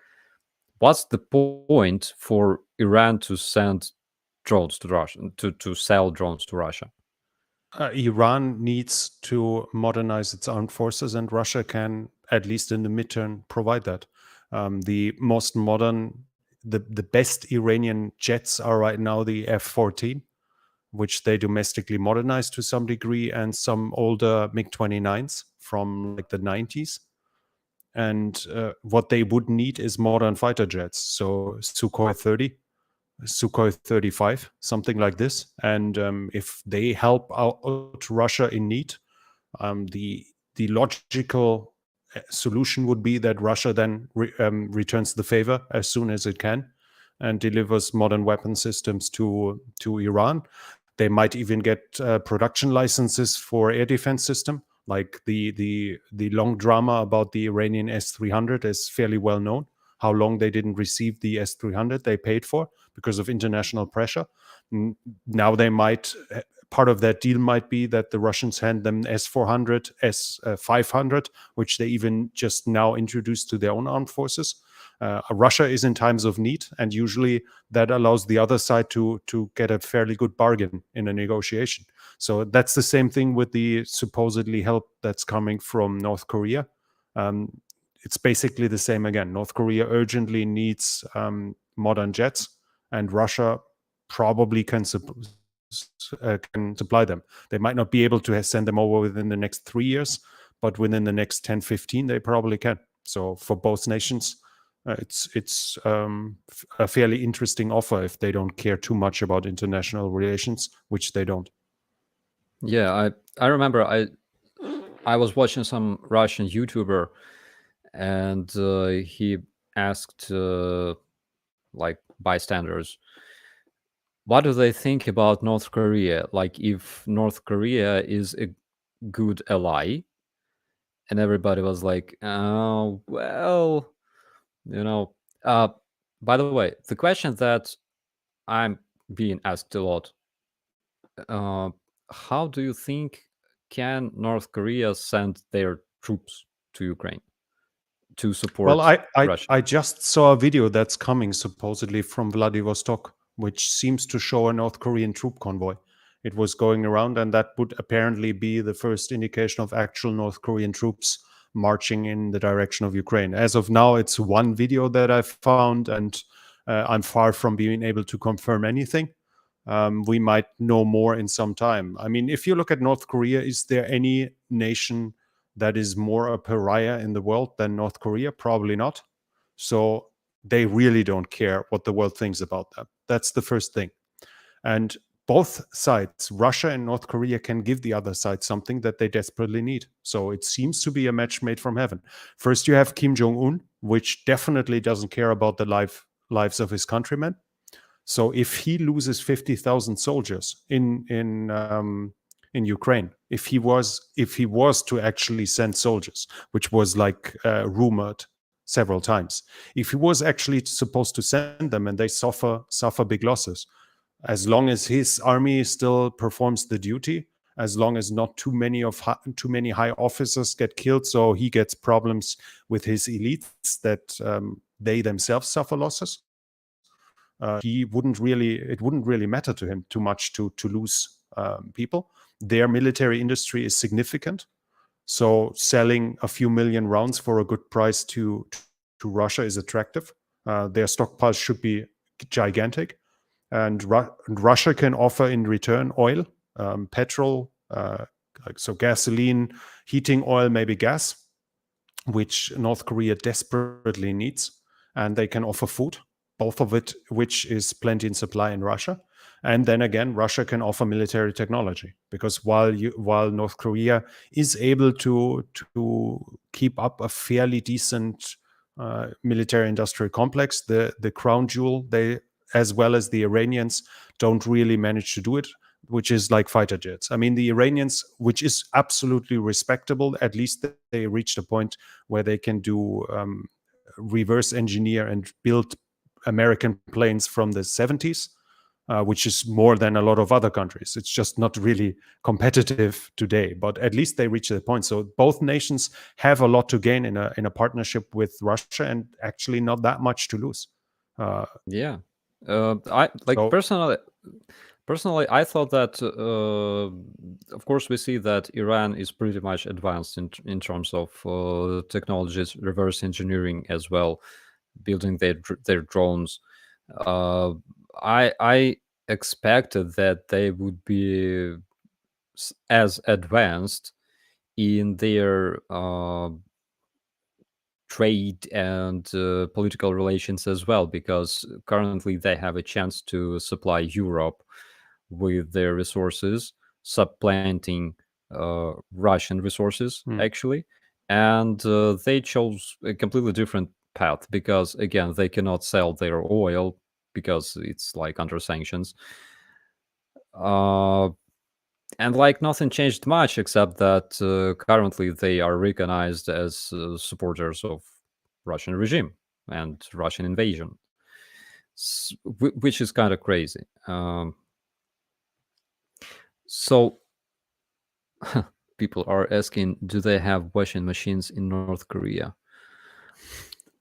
what's the point for Iran to send drones to Russia, to sell drones to Russia? Iran needs to modernize its armed forces, and Russia can, at least in the midterm, provide that. The most modern, the best Iranian jets are right now the F-14, which they domestically modernized to some degree, and some older MiG-29s from like the 90s. And what they would need is modern fighter jets, so Sukhoi 30, Sukhoi 35, something like this. And if they help out Russia in need, the logical solution would be that Russia then returns the favor as soon as it can and delivers modern weapon systems to Iran. They might even get production licenses for air defense system. Like the long drama about the Iranian S-300 is fairly well known. How long they didn't receive the S-300 they paid for because of international pressure. Now they might, part of that deal might be that the Russians hand them S-400, S-500, which they even just now introduced to their own armed forces. Russia is in times of need, and usually that allows the other side to get a fairly good bargain in a negotiation. So that's the same thing with the supposedly help that's coming from North Korea. It's basically the same again. North Korea urgently needs modern jets, and Russia probably can supply them. They might not be able to send them over within the next 3 years, but within the next 10, 15, they probably can. So for both nations, it's a fairly interesting offer if they don't care too much about international relations, which they don't. Yeah, I remember I was watching some Russian YouTuber, and he asked like bystanders, what do they think about North Korea? Like, if North Korea is a good ally, and everybody was like, oh, well, you know. Uh, by the way, the question that I'm being asked a lot, uh, how do you think can North Korea send their troops to Ukraine to Well, support Russia? I just saw a video that's coming supposedly from Vladivostok, which seems to show a North Korean troop convoy. It was going around, and that would apparently be the first indication of actual North Korean troops marching in the direction of Ukraine. As of now, it's one video that I found, and I'm far from being able to confirm anything. We might know more in some time. I mean, if you look at North Korea, is there any nation that is more a pariah in the world than North Korea? Probably not. So they really don't care what the world thinks about them. That's the first thing. And both sides, Russia and North Korea, can give the other side something that they desperately need. So it seems to be a match made from heaven. First, you have Kim Jong-un, which definitely doesn't care about the lives of his countrymen. So if he loses 50,000 soldiers in Ukraine, if he was to actually send soldiers, which was like rumored several times, if he was actually supposed to send them and they suffer big losses, as long as his army still performs the duty, as long as not too many high officers get killed, so he gets problems with his elites that they themselves suffer losses, it wouldn't really matter to him too much to lose people. Their military industry is significant, so selling a few million rounds for a good price to Russia is attractive. Their stockpiles should be gigantic, and Russia can offer in return oil, petrol, so gasoline, heating oil, maybe gas, which North Korea desperately needs, and they can offer food, both of it, which is plenty in supply in Russia. And then again, Russia can offer military technology, because while North Korea is able to keep up a fairly decent military industrial complex, the crown jewel, they, as well as the Iranians, don't really manage to do it, which is like fighter jets. I mean, the Iranians, which is absolutely respectable, at least they reached a point where they can do reverse engineer and build American planes from the 70s, which is more than a lot of other countries. It's just not really competitive today, but at least they reach the point. So both nations have a lot to gain in a partnership with Russia, and actually not that much to lose. Yeah. I like So personally, I thought that, of course, we see that Iran is pretty much advanced in terms of technologies, reverse engineering as well, building their drones. Uh, I expected that they would be as advanced in their trade and political relations as well, because currently they have a chance to supply Europe with their resources, supplanting Russian resources, actually. And they chose a completely different path because, again, they cannot sell their oil because it's like under sanctions. Uh, and like nothing changed much except that currently they are recognized as supporters of Russian regime and Russian invasion, which is kind of crazy. So people are asking, do they have washing machines in North Korea?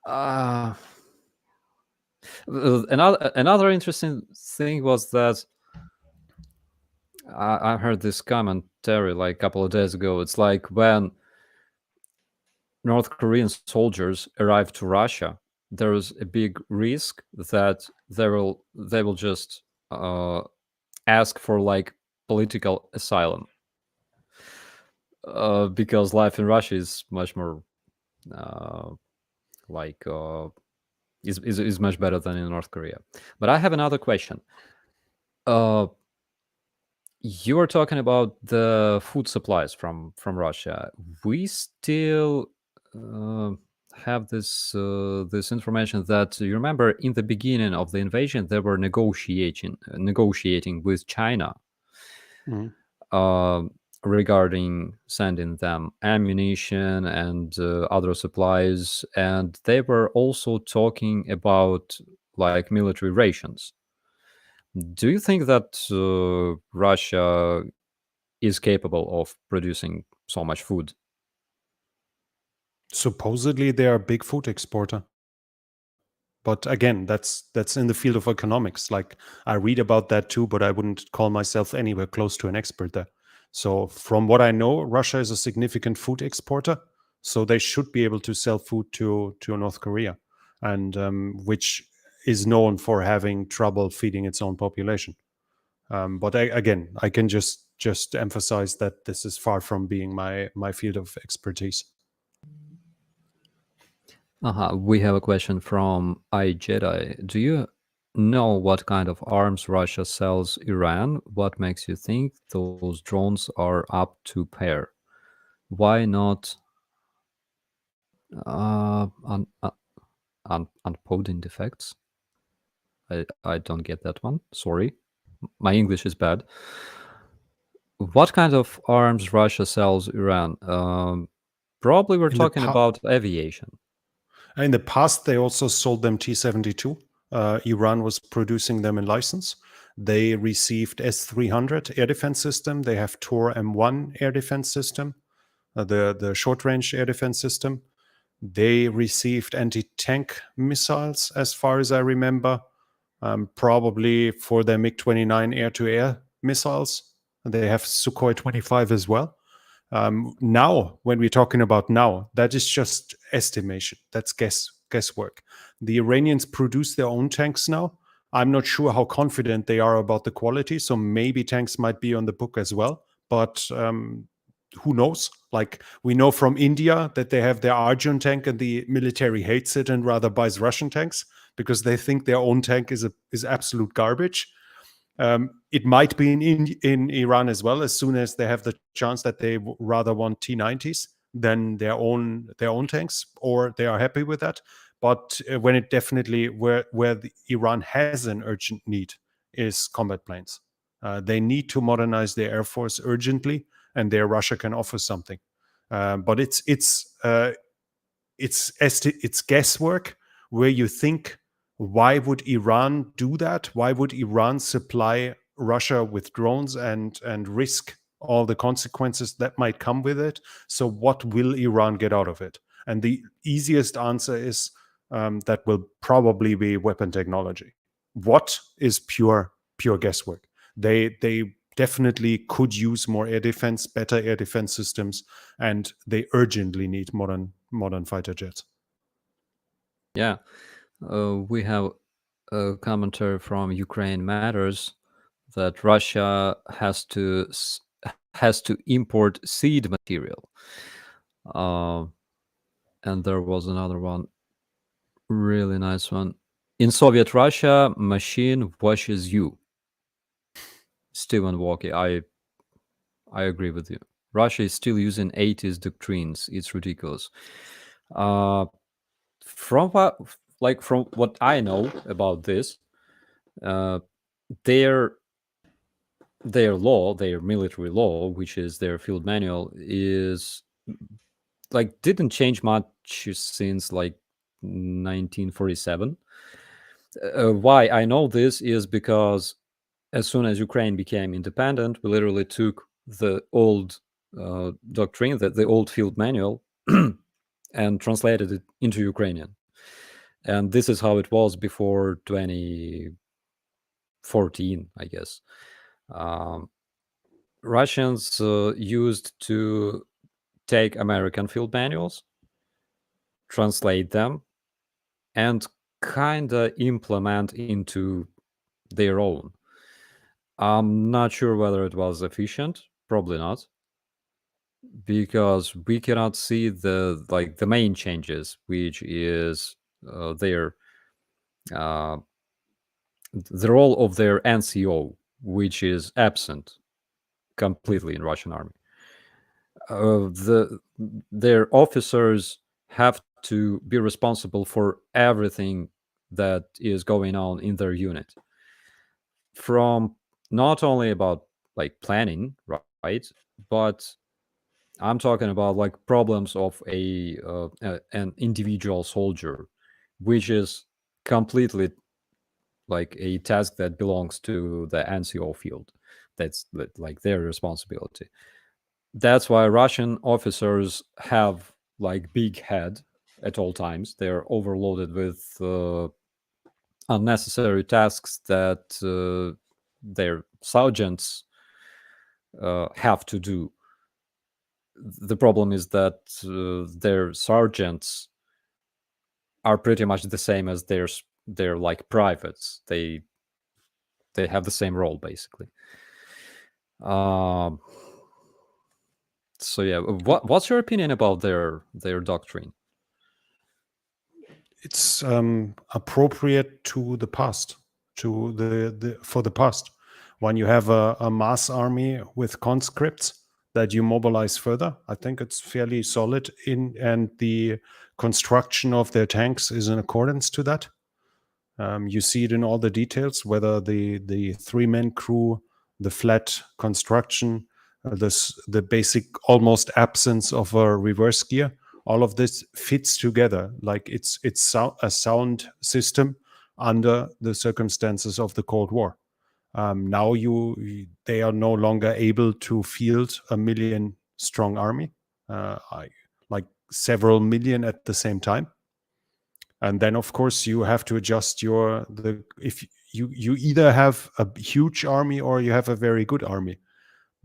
Uh, another interesting thing was that I heard this commentary like a couple of days ago. It's like when North Korean soldiers arrive to Russia, there is a big risk that they will just ask for like political asylum, because life in Russia is much more uh, like is much better than in North Korea. But I have another question. Uh, you were talking about the food supplies from Russia. We still uh, have this information that you remember in the beginning of the invasion they were negotiating with China uh, regarding sending them ammunition and other supplies, and they were also talking about like military rations. Do you think that Russia is capable of producing so much food? supposedly they are a big food exporter. But again, that's in the field of economics. Like, I read about that too, but I wouldn't call myself anywhere close to an expert there. So from what I know, Russia is a significant food exporter. So they should be able to sell food to North Korea, and which is known for having trouble feeding its own population. But again, I can just emphasize that this is far from being my field of expertise. We have a question from iJedi. Do you know what kind of arms Russia sells Iran? What makes you think those drones are up to pair? Why not unpoding defects? I don't get that one. Sorry. My English is bad. What kind of arms Russia sells Iran? Probably we're In the talking about aviation. In the past, they also sold them T-72. Iran was producing them in license. They received S-300 air defense system. They have Tor M1 air defense system, the short-range air defense system. They received anti-tank missiles, as far as I remember, probably for their MiG-29 air-to-air missiles. They have Sukhoi 25 as well. Now, when we're talking about now, that is just estimation. That's guesswork. The Iranians produce their own tanks now. I'm not sure how confident they are about the quality, so maybe tanks might be on the book as well. But who knows? Like, we know from India that they have their Arjun tank, and the military hates it and rather buys Russian tanks because they think their own tank is absolute garbage. It might be in Iran as well, as soon as they have the chance that they rather want T-90s than their own tanks, or they are happy with that. But when it definitely where Iran has an urgent need is combat planes. They need to modernize their air force urgently, and there Russia can offer something. But it's guesswork where you think why would Iran do that? Why would Iran supply Russia with drones and risk all the consequences that might come with it? So what will Iran get out of it? And the easiest answer is that will probably be weapon technology. What is pure guesswork? They definitely could use more air defense, better air defense systems, and they urgently need modern fighter jets. Yeah, we have a commentary from Ukraine Matters that Russia has to import seed material. And there was another one, really nice one. In Soviet Russia, machine washes you. Stephen Walkie, I agree with you. Russia is still using 80s doctrines. It's ridiculous. From what I know about this, their law, their military law, which is their field manual, is like didn't change much since like 1947. Why I know this is because as soon as Ukraine became independent, we literally took the old doctrine, the old field manual, and translated it into Ukrainian. And this is how it was before 2014, I guess. Russians used to take American field manuals, translate them, and kind of implement into their own. I'm not sure whether it was efficient. Probably not, because we cannot see the main changes, which is the role of their NCO, which is absent completely in Russian army. Their officers have to be responsible for everything that is going on in their unit, from not only about like planning, right, but I'm talking about like problems of an individual soldier, which is completely like a task that belongs to the NCO field. That's like their responsibility. That's why Russian officers have like big head at all times. They're overloaded with unnecessary tasks that their sergeants have to do. The problem is that their sergeants are pretty much the same as their like privates. They have the same role basically. So yeah, what's your opinion about their doctrine? It's appropriate to the past, for the past. When you have a mass army with conscripts that you mobilize further, I think it's fairly solid and the construction of their tanks is in accordance to that. You see it in all the details, whether the 3-man crew, the flat construction, the basic almost absence of a reverse gear. All of this fits together like it's a sound system under the circumstances of the Cold War. Now they are no longer able to field a million strong army, like several million at the same time. And then of course you have to adjust if you either have a huge army or you have a very good army.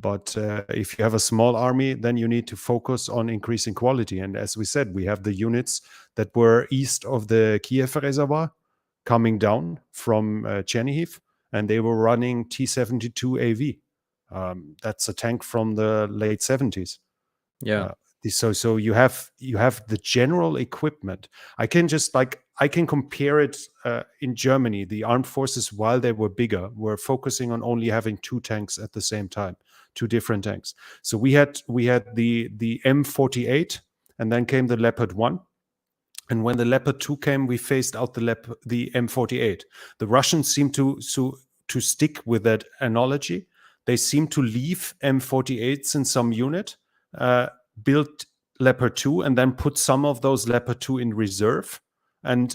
But if you have a small army, then you need to focus on increasing quality. And as we said, we have the units that were east of the Kiev reservoir coming down from Chernihiv, and they were running T-72 AV. That's a tank from the late 70s. Yeah. So you have the general equipment. I can compare it in Germany. The armed forces, while they were bigger, were focusing on only having 2 tanks at the same time, 2 different tanks. So we had the M48, and then came the Leopard 1. And when the Leopard 2 came, we phased out the M48. The Russians seem to stick with that analogy. They seem to leave M48s in some unit, build Leopard 2, and then put some of those Leopard 2 in reserve. And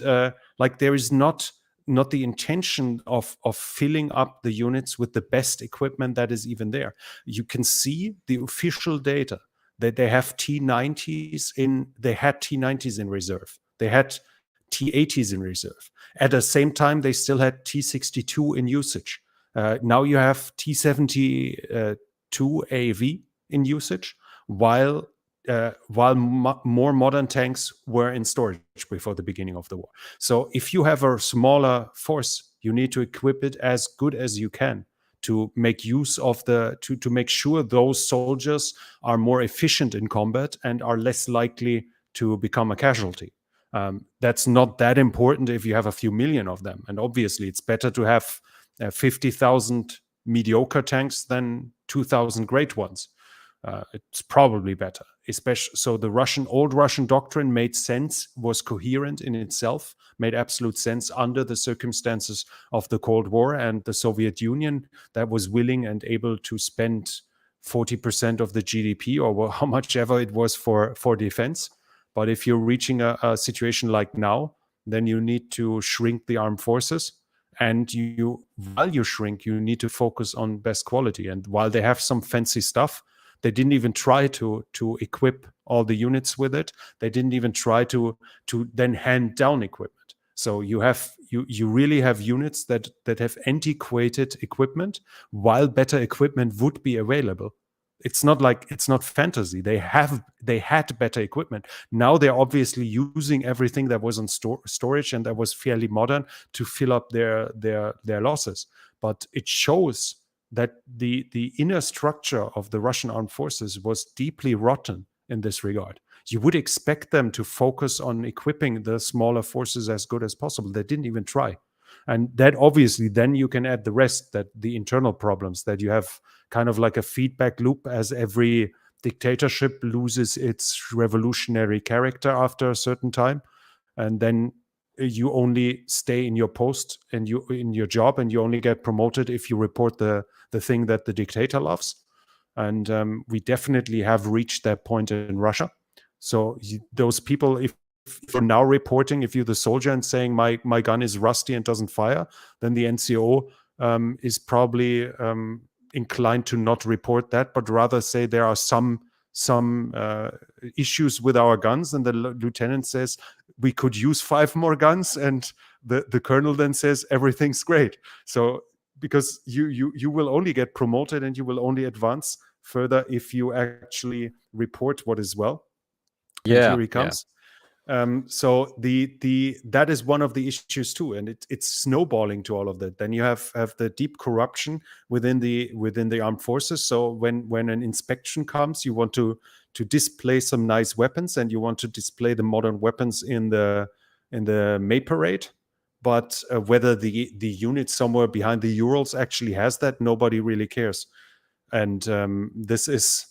like there is not intention of filling up the units with the best equipment that is even there. You can see the official data that they have T90s in. They had T90s in reserve. They had T80s in reserve. At the same time, they still had T62 in usage. Now you have T72 AV in usage, while more modern tanks were in storage before the beginning of the war. So if you have a smaller force, you need to equip it as good as you can to make use of to make sure those soldiers are more efficient in combat and are less likely to become a casualty. That's not that important if you have a few million of them. And obviously, it's better to have 50,000 mediocre tanks than 2,000 great ones. It's probably better, especially. So the old Russian doctrine made sense, was coherent in itself, made absolute sense under the circumstances of the Cold War and the Soviet Union that was willing and able to spend 40% of the GDP or how much ever it was for defense. But if you're reaching a situation like now, then you need to shrink the armed forces. And while you shrink, you need to focus on best quality. And while they have some fancy stuff, they didn't even try to equip all the units with it. They didn't even try to then hand down equipment. So you really have units that have antiquated equipment, while better equipment would be available. It's not fantasy. They had better equipment. Now they're obviously using everything that was on storage and that was fairly modern to fill up their losses. But it shows that the inner structure of the Russian armed forces was deeply rotten in this regard. You would expect them to focus on equipping the smaller forces as good as possible. They didn't even try. And that obviously, then you can add the rest, that the internal problems, that you have kind of like a feedback loop as every dictatorship loses its revolutionary character after a certain time. And then you only stay in your post and you in your job, and you only get promoted if you report the thing that the dictator loves. And we definitely have reached that point in Russia. So those people, if you're now reporting, if you're the soldier and saying my gun is rusty and doesn't fire, then the NCO is probably inclined to not report that, but rather say there are some issues with our guns, and the lieutenant says we could use 5 more guns, and the colonel then says everything's great. So because you will only get promoted and you will only advance further if you actually report what is well. And here he comes. So that is one of the issues too, and it's snowballing to all of that. Then you have the deep corruption within the armed forces. So when an inspection comes, you want to display some nice weapons, and you want to display the modern weapons in the May parade. But whether the unit somewhere behind the Urals actually has that, nobody really cares. And this is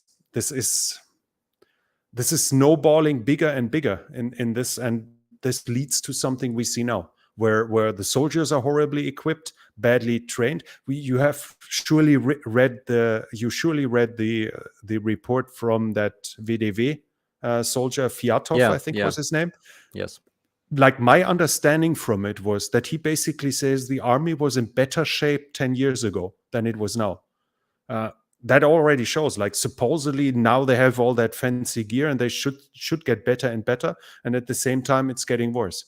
snowballing bigger and bigger in this, and this leads to something we see now, where the soldiers are horribly equipped, badly trained. You surely read the report from that VDV soldier Fiatov, I think was his name. Yes. Like, my understanding from it was that he basically says the army was in better shape 10 years ago than it was now. That already shows, like, supposedly now they have all that fancy gear and they should get better and better, and at the same time it's getting worse.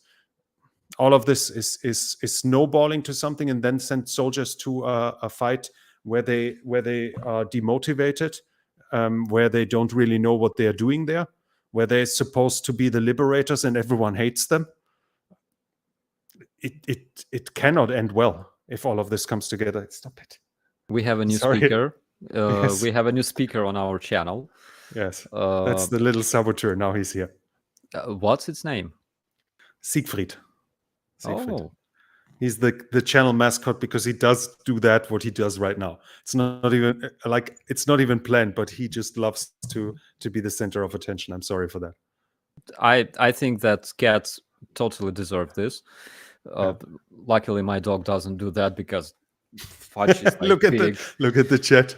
All of this is snowballing to something, and then send soldiers to a fight where they are demotivated, where they don't really know what they are doing there, where they're supposed to be the liberators and everyone hates them. It cannot end well if all of this comes together. Stop it. We have a new speaker. Yes. We have a new speaker on our channel. Yes, that's the little saboteur. Now he's here. What's its name? Siegfried. Oh. He's the channel mascot because he does do what he does right now. It's not even planned, but he just loves to be the center of attention. I'm sorry for that. I think that cats totally deserve this. Luckily, my dog doesn't do that because Fudge is like big. Look at the chat.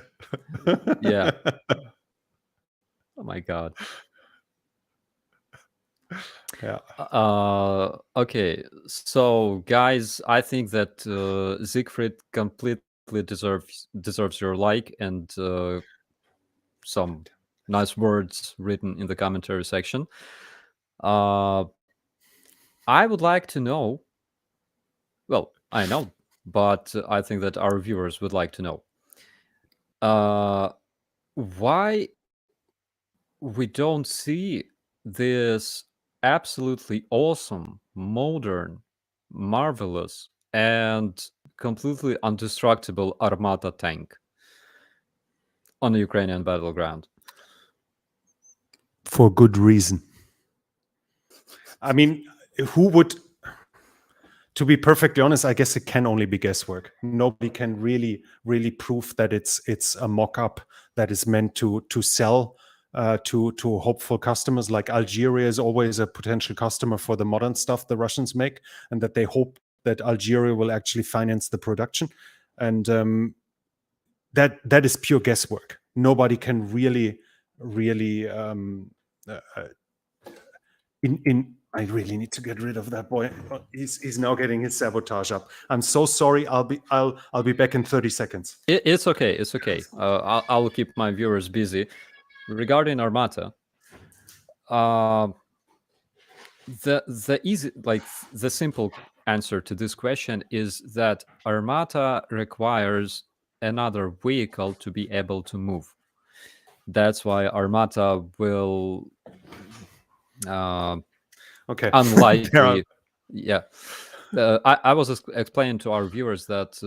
Yeah. Oh my God. Yeah. Okay, so guys, I think that Siegfried completely deserves your like and some nice words written in the commentary section. Uh, I would like to know. Well, I know, but I think that our viewers would like to know why we don't see this absolutely awesome, modern, marvelous, and completely indestructible Armata tank on the Ukrainian battleground. For good reason. I mean, who would, to be perfectly honest, I guess it can only be guesswork. Nobody can really prove that it's a mock-up that is meant to sell to hopeful customers. Like Algeria is always a potential customer for the modern stuff the Russians make, and that they hope that Algeria will actually finance the production. And that is pure guesswork. Nobody can really in I really need to get rid of that boy. He's now getting his sabotage up. I'm so sorry. I'll be back in 30 seconds. It's okay. It's okay. I'll keep my viewers busy. Regarding Armata, uh, the easy, like the simple answer to this question is that Armata requires another vehicle to be able to move. That's why Armata will uh, Okay. unlikely. Yeah, I was explaining to our viewers that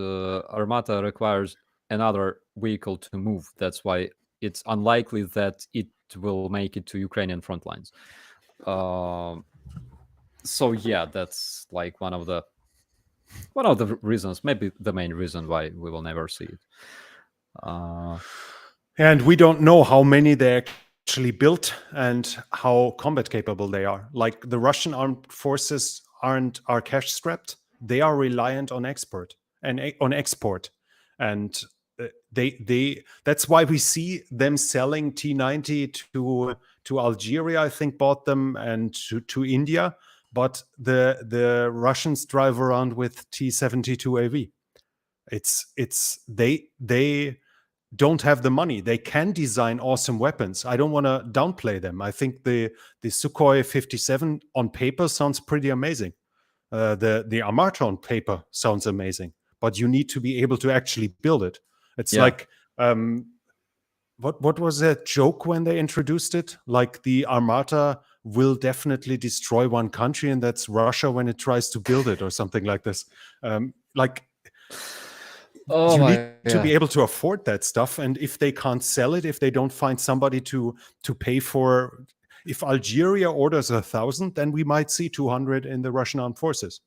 Armata requires another vehicle to move. That's why it's unlikely that it will make it to Ukrainian front lines. So yeah, that's like one of the reasons, maybe the main reason why we will never see it. And we don't know how many they actually built and how combat capable they are. Like the Russian armed forces are cash strapped. They are reliant on export and they that's why we see them selling T-90 to Algeria, I think bought them, and to India, but the Russians drive around with T-72 AV. It's they don't have the money. They can design awesome weapons. I don't want to downplay them. I think the Sukhoi 57 on paper sounds pretty amazing. The Armata on paper sounds amazing, but you need to be able to actually build it. It's like what was that joke when they introduced it? Like the Armata will definitely destroy one country, and that's Russia when it tries to build it, or something like this. Like you need to be able to afford that stuff, and if they can't sell it, if they don't find somebody to pay for, if Algeria orders 1,000, then we might see 200 in the Russian armed forces.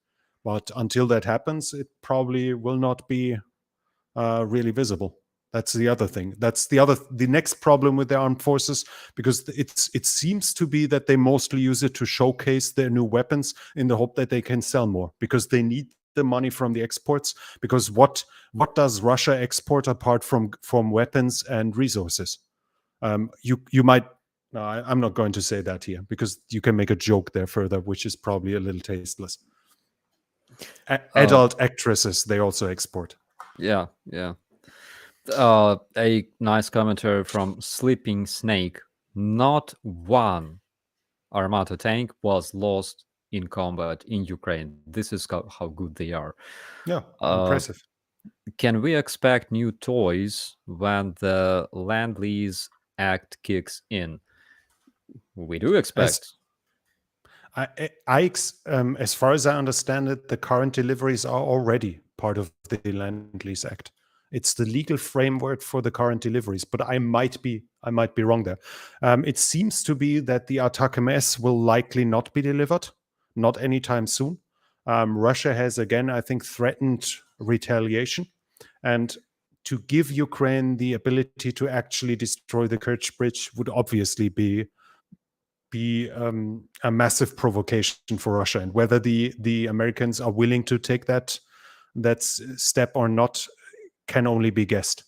But until that happens, it probably will not be really visible. That's the other thing. That's the next problem with the armed forces, because it seems to be that they mostly use it to showcase their new weapons in the hope that they can sell more, because they need the money from the exports. Because what does Russia export apart from weapons and resources? You might. No, I'm not going to say that here, because you can make a joke there further, which is probably a little tasteless. Adult actresses, they also export. Yeah. A nice commentary from Sleeping Snake. Not one Armata tank was lost in combat in Ukraine. This is how good they are. Yeah, impressive. Can we expect new toys when the Land Lease Act kicks in? We do expect. As far as I understand it, the current deliveries are already part of the Land Lease Act. It's the legal framework for the current deliveries, but I might be wrong there. It seems to be that the Attack-MS will likely not be delivered, not anytime soon. Russia has again, I think, threatened retaliation, and to give Ukraine the ability to actually destroy the Kerch Bridge would obviously be a massive provocation for Russia. And whether the Americans are willing to take that step or not can only be guessed.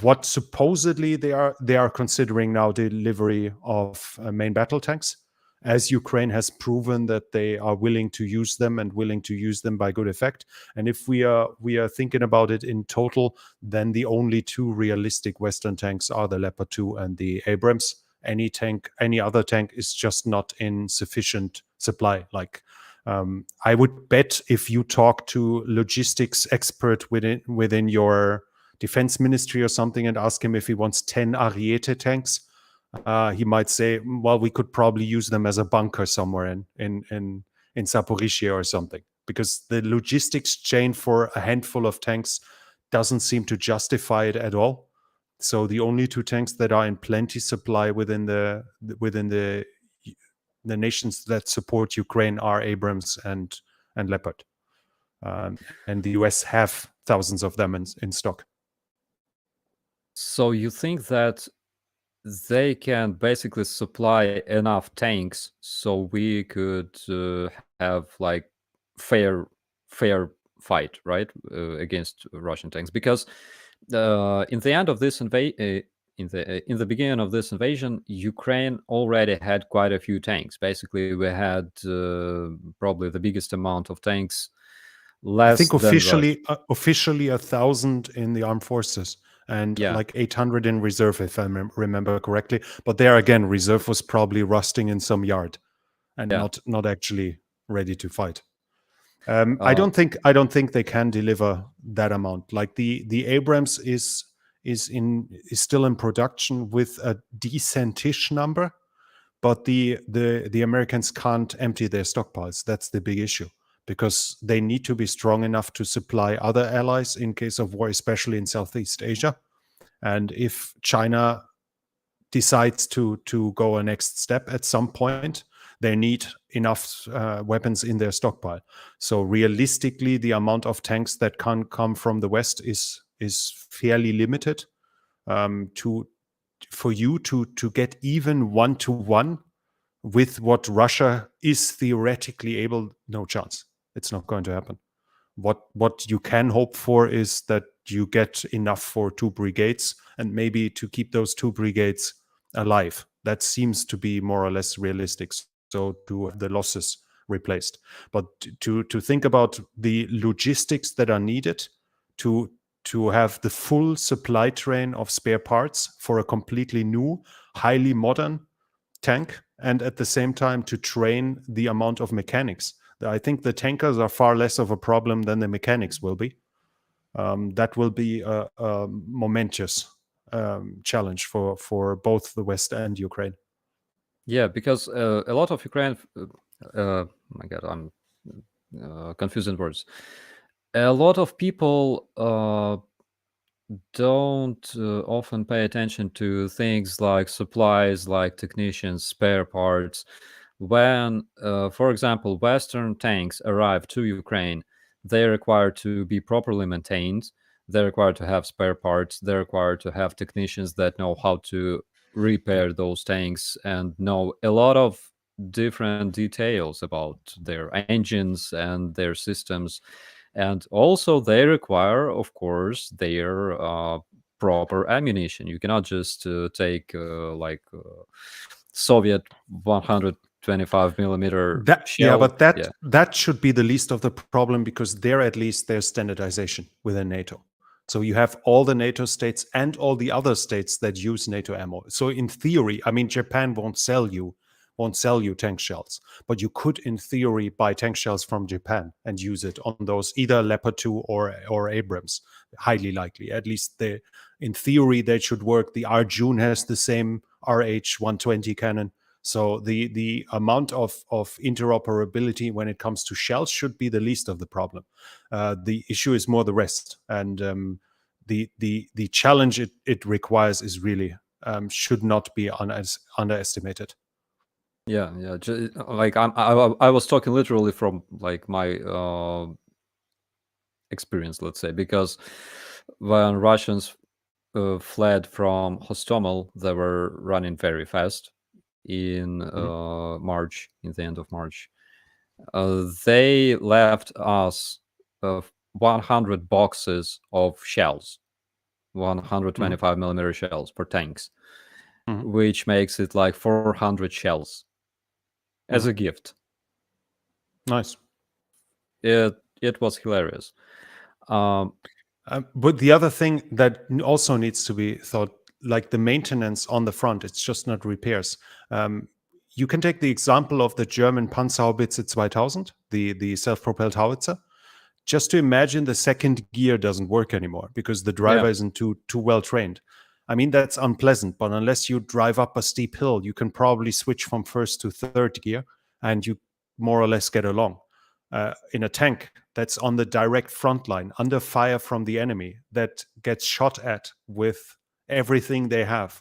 What supposedly they are considering now delivery of main battle tanks, as Ukraine has proven that they are willing to use them and willing to use them by good effect. And if we are thinking about it in total, then the only two realistic Western tanks are the Leopard 2 and the Abrams. Any other tank is just not in sufficient supply. Like I would bet if you talk to logistics expert within your defense ministry or something and ask him if he wants 10 Ariete tanks, he might say, well, we could probably use them as a bunker somewhere in Zaporizhia or something, because the logistics chain for a handful of tanks doesn't seem to justify it at all. So the only two tanks that are in plenty supply within the nations that support Ukraine are Abrams and Leopard, and the US have thousands of them in stock. So you think that they can basically supply enough tanks so we could have like fair fight, right, against Russian tanks? Because in the end of this in the beginning of this invasion, Ukraine already had quite a few tanks. Basically, we had probably the biggest amount of tanks, I less think than Russia. officially 1,000 in the armed forces and Yeah, like 800 in reserve, if I remember correctly. But there again, reserve was probably rusting in some yard and yeah. not actually ready to fight. I Uh, don't think they can deliver that amount. Like the Abrams is still in production with a decentish number, but the Americans can't empty their stockpiles. That's the big issue, because they need to be strong enough to supply other allies in case of war, especially in Southeast Asia. And if China decides to go a next step at some point, they need enough weapons in their stockpile. So realistically, the amount of tanks that can come from the West is fairly limited. For you to get even 1-to-1 with what Russia is theoretically able, no chance. It's not going to happen. What you can hope for is that you get enough for 2 brigades, and maybe to keep those 2 brigades alive. That seems to be more or less realistic. So to have the losses replaced. But to think about the logistics that are needed to have the full supply train of spare parts for a completely new, highly modern tank, and at the same time to train the amount of mechanics. I think the tankers are far less of a problem than the mechanics will be. That will be a momentous challenge for both the West and Ukraine. yeah, because a lot of Ukraine. My God, I'm confusing words. A lot of people don't often pay attention to things like supplies, like technicians, spare parts. When, for example, Western tanks arrive to Ukraine, they're required to be properly maintained. They're required to have spare parts. They're required to have technicians that know how to repair those tanks and know a lot of different details about their engines and their systems. And also, they require, of course, their proper ammunition. You cannot just take Soviet 125 millimeter shell. But Yeah, that should be the least of the problem, because there at least there's standardization within NATO. So you have all the NATO states and all the other states that use NATO ammo. So in theory, I mean, Japan won't sell you tank shells, but you could, in theory, buy tank shells from Japan and use it on those either Leopard 2 or Abrams. Highly likely, at least in theory, that should work. The Arjun has the same RH-120 cannon. So the amount of interoperability when it comes to shells should be the least of the problem. The issue is more the rest, and the challenge it requires is really should not be underestimated. yeah, yeah. Like I was talking literally from like my experience, let's say, because when Russians fled from Hostomel, they were running very fast in Mhm. March, in the end of March. They left us 100 boxes of shells, Mhm. 125 millimeter shells for tanks, Mhm. which makes it like 400 shells. as a gift. Nice. It was hilarious. But the other thing that also needs to be thought, like the maintenance on the front, it's just not repairs. You can take the example of the German Panzerhaubitze 2000, the self-propelled howitzer. Just to imagine the second gear doesn't work anymore because the driver Yeah. isn't too well trained. I mean, that's unpleasant, but unless you drive up a steep hill, you can probably switch from first to third gear and you more or less get along. In a tank that's on the direct front line, under fire from the enemy, that gets shot at with everything they have,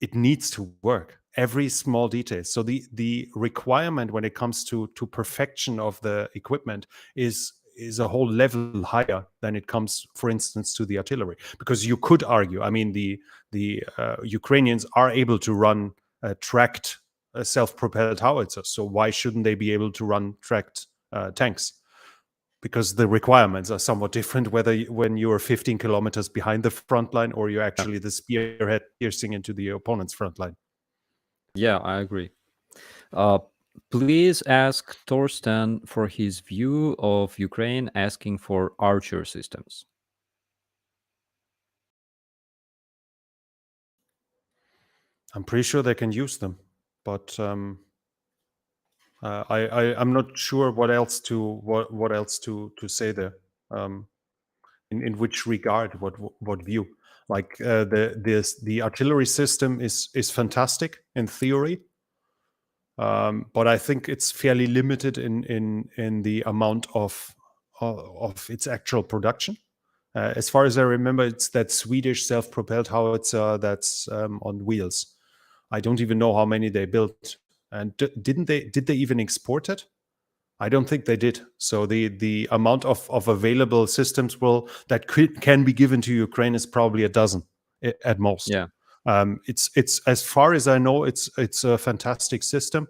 it needs to work. Every small detail. So the requirement when it comes to perfection of the equipment is a whole level higher than it comes, for instance, to the artillery. Because you could argue, I mean, the Ukrainians are able to run tracked self-propelled howitzers. So why shouldn't they be able to run tracked tanks? Because the requirements are somewhat different when you're 15 kilometers behind the front line or you're actually the spearhead piercing into the opponent's front line. Yeah, I agree. Please ask Torsten for his view of Ukraine asking for archer systems. I'm pretty sure they can use them, but I'm not sure what else to say there. In which regard, what view? Like the artillery system is fantastic in theory, but I think it's fairly limited in the amount of its actual production. As far as I remember, it's that Swedish self-propelled howitzer that's on wheels. I don't even know how many they built, and did they even export it? I don't think they did. So the amount of available systems that can be given to Ukraine is probably a dozen at most. Yeah. It's as far as I know, it's a fantastic system.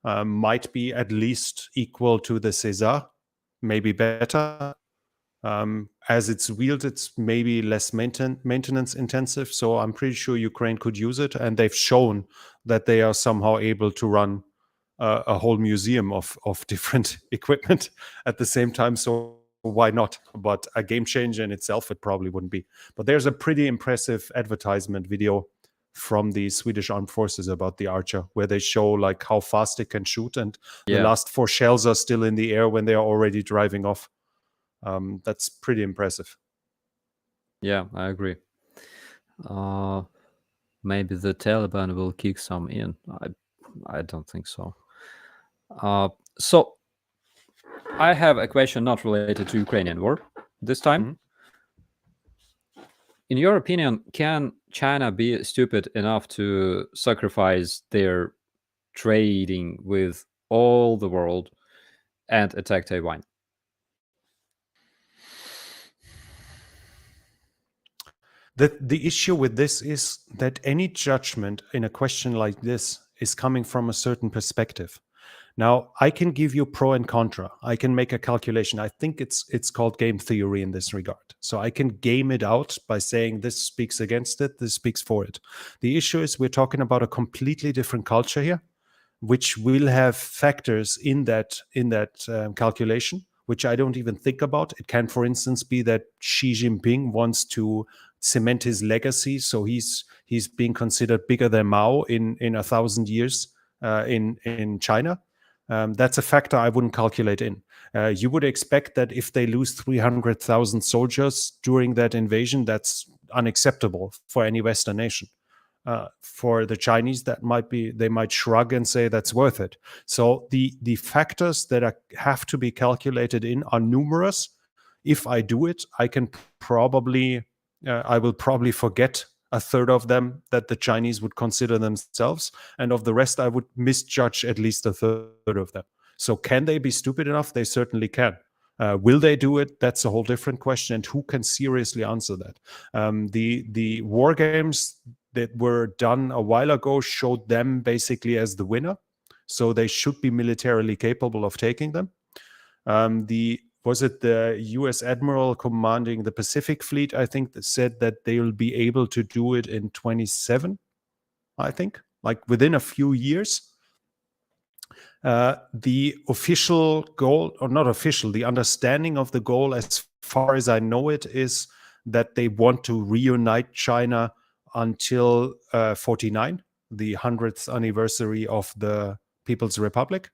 Might be at least equal to the Caesar, maybe better. As it's wheeled, it's maybe less maintenance intensive. So I'm pretty sure Ukraine could use it, and they've shown that they are somehow able to run a whole museum of different equipment at the same time. So why not? But a game changer in itself, it probably wouldn't be. But there's a pretty impressive advertisement video from the Swedish Armed Forces about the Archer, where they show like how fast it can shoot, and the Yeah. last 4 shells are still in the air when they are already driving off. That's pretty impressive. Yeah, I agree. Maybe the Taliban will kick some in. I don't think so. So I have a question not related to Ukrainian war this time. Mhm. In your opinion, can China be stupid enough to sacrifice their trading with all the world and attack Taiwan? The issue with this is that any judgment in a question like this is coming from a certain perspective. Now, I can give you pro and contra. I can make a calculation. I think it's called game theory in this regard. So I can game it out by saying this speaks against it, this speaks for it. The issue is we're talking about a completely different culture here, which will have factors in that calculation, which I don't even think about. It can, for instance, be that Xi Jinping wants to cement his legacy, so he's being considered bigger than Mao in 1,000 years in China. That's a factor I wouldn't calculate in. You would expect that if they lose 300,000 soldiers during that invasion, that's unacceptable for any Western nation. For the Chinese, they might shrug and say that's worth it. So the factors that have to be calculated in are numerous. If I do it, I will probably forget a third of them that the Chinese would consider themselves, and of the rest, I would misjudge at least a third of them. So can they be stupid enough? They certainly can. Will they do it? That's a whole different question, and who can seriously answer that? The war games that were done a while ago showed them basically as the winner, so they should be militarily capable of taking them. Was it the U.S. Admiral commanding the Pacific Fleet, I think, that said that they will be able to do it in 27, I think, like within a few years. The official goal, or not official, the understanding of the goal, as far as I know it, is that they want to reunite China until 49, the 100th anniversary of the People's Republic.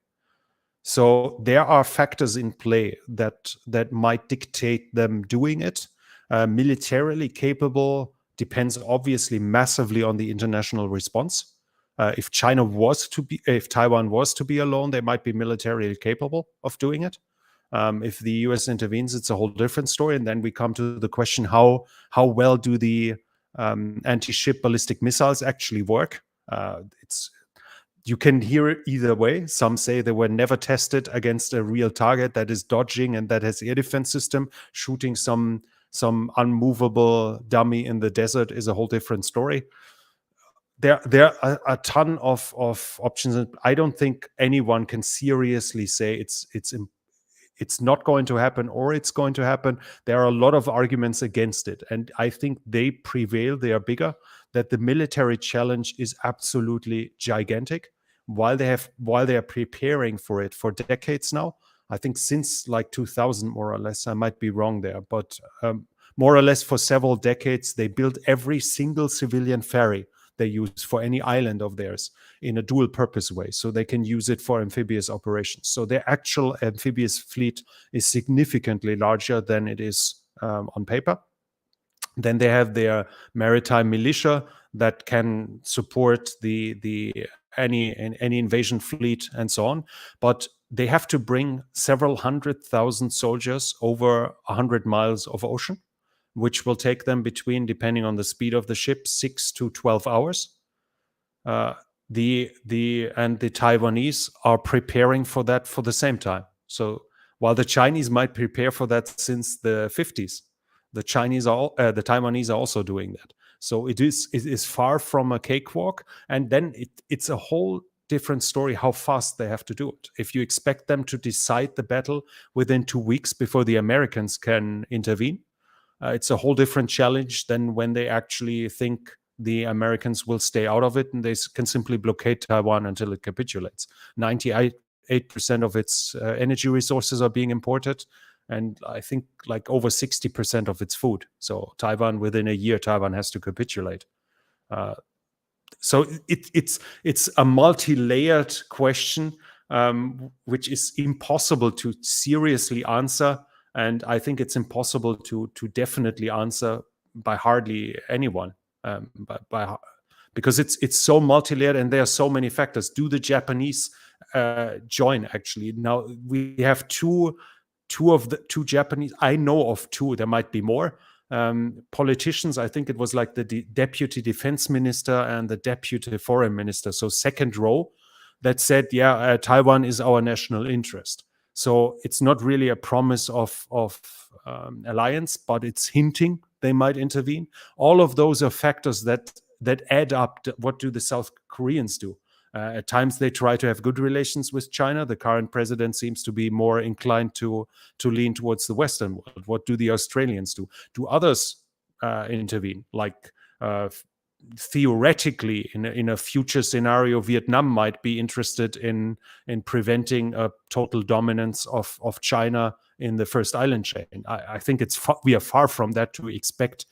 So there are factors in play that might dictate them doing it. Militarily capable depends obviously massively on the international response. If Taiwan was to be alone, they might be militarily capable of doing it. If the U.S. intervenes, it's a whole different story, and then we come to the question: how well do the anti-ship ballistic missiles actually work? You can hear it either way. Some say they were never tested against a real target that is dodging and that has air defense system. Shooting some unmovable dummy in the desert is a whole different story. There are a ton of options. I don't think anyone can seriously say it's not going to happen or it's going to happen. There are a lot of arguments against it, and I think they prevail. They are bigger. That the military challenge is absolutely gigantic. While they are preparing for it for decades now, I think since like 2000, more or less. I might be wrong there, but more or less for several decades, they built every single civilian ferry they use for any island of theirs in a dual purpose way, so they can use it for amphibious operations. So their actual amphibious fleet is significantly larger than it is on paper. Then they have their maritime militia that can support any invasion fleet and so on. But they have to bring several 100,000 soldiers over 100 miles of ocean, which will take them between, depending on the speed of the ship, 6 to 12 hours. The Taiwanese are preparing for that for the same time. So while the Chinese might prepare for that since the 50s, the Taiwanese are also doing that. So it is far from a cakewalk. And then it's a whole different story how fast they have to do it. If you expect them to decide the battle within 2 weeks before the Americans can intervene, it's a whole different challenge than when they actually think the Americans will stay out of it and they can simply blockade Taiwan until it capitulates. 98% of its energy resources are being imported, and I think like over 60% of its food. So Taiwan, within a year, Taiwan has to capitulate. So it's a multi-layered question, which is impossible to seriously answer. And I think it's impossible to definitely answer by hardly anyone, because it's so multi-layered and there are so many factors. Do the Japanese join? Actually, now we have two Japanese. I know of two. There might be more. Politicians. I think it was like the deputy defense minister and the deputy foreign minister. So second row, that said, yeah, Taiwan is our national interest. So it's not really a promise of alliance, but it's hinting they might intervene. All of those are factors that add up. What do the South Koreans do? At times they try to have good relations with China. The current president seems to be more inclined to lean towards the Western world. What do the Australians do? Do others intervene? Like theoretically, in a future scenario, Vietnam might be interested in preventing a total dominance of China in the first island chain. I think we are far from that to expect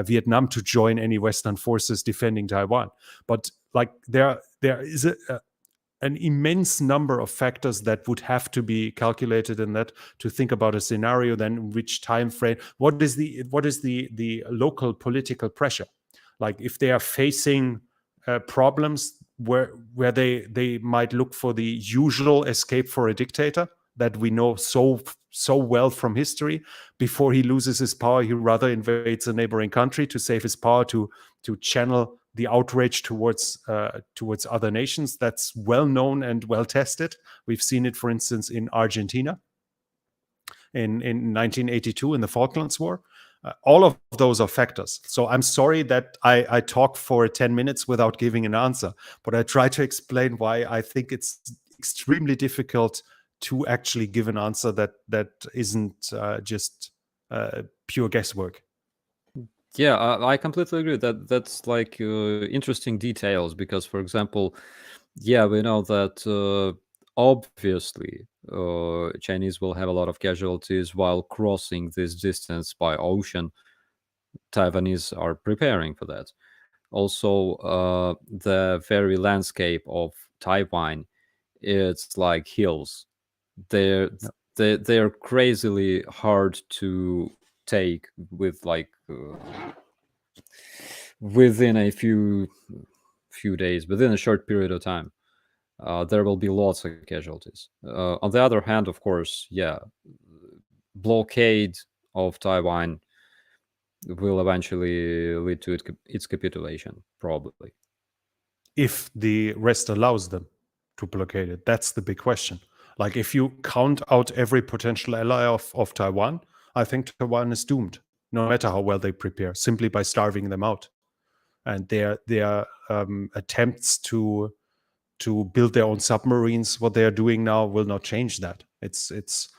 Vietnam to join any Western forces defending Taiwan. But like there is an immense number of factors that would have to be calculated in that to think about a scenario. Then which time frame? What is the local political pressure? Like if they are facing problems where they might look for the usual escape for a dictator that we know so well from history. Before he loses his power, he rather invades a neighboring country to save his power, to channel the outrage towards other nations. That's well known and well tested. We've seen it, for instance, in Argentina in 1982 in the Falklands War. All of those are factors. So I'm sorry that I talk for 10 minutes without giving an answer, but I try to explain why I think it's extremely difficult to actually give an answer that isn't just pure guesswork. Yeah, I completely agree. That's like interesting details because, for example, yeah, we know that obviously, Chinese will have a lot of casualties while crossing this distance by ocean. Taiwanese are preparing for that. Also, the very landscape of Taiwan, it's like hills. They're Yeah. they're crazily hard to take with like within a few days, within a short period of time. There will be lots of casualties. On the other hand, of course, yeah, blockade of Taiwan will eventually lead to its capitulation, probably. If the rest allows them to blockade it, that's the big question. Like, if you count out every potential ally of Taiwan, I think Taiwan is doomed, no matter how well they prepare, simply by starving them out. And their attempts to build their own submarines, what they are doing now, will not change that. It's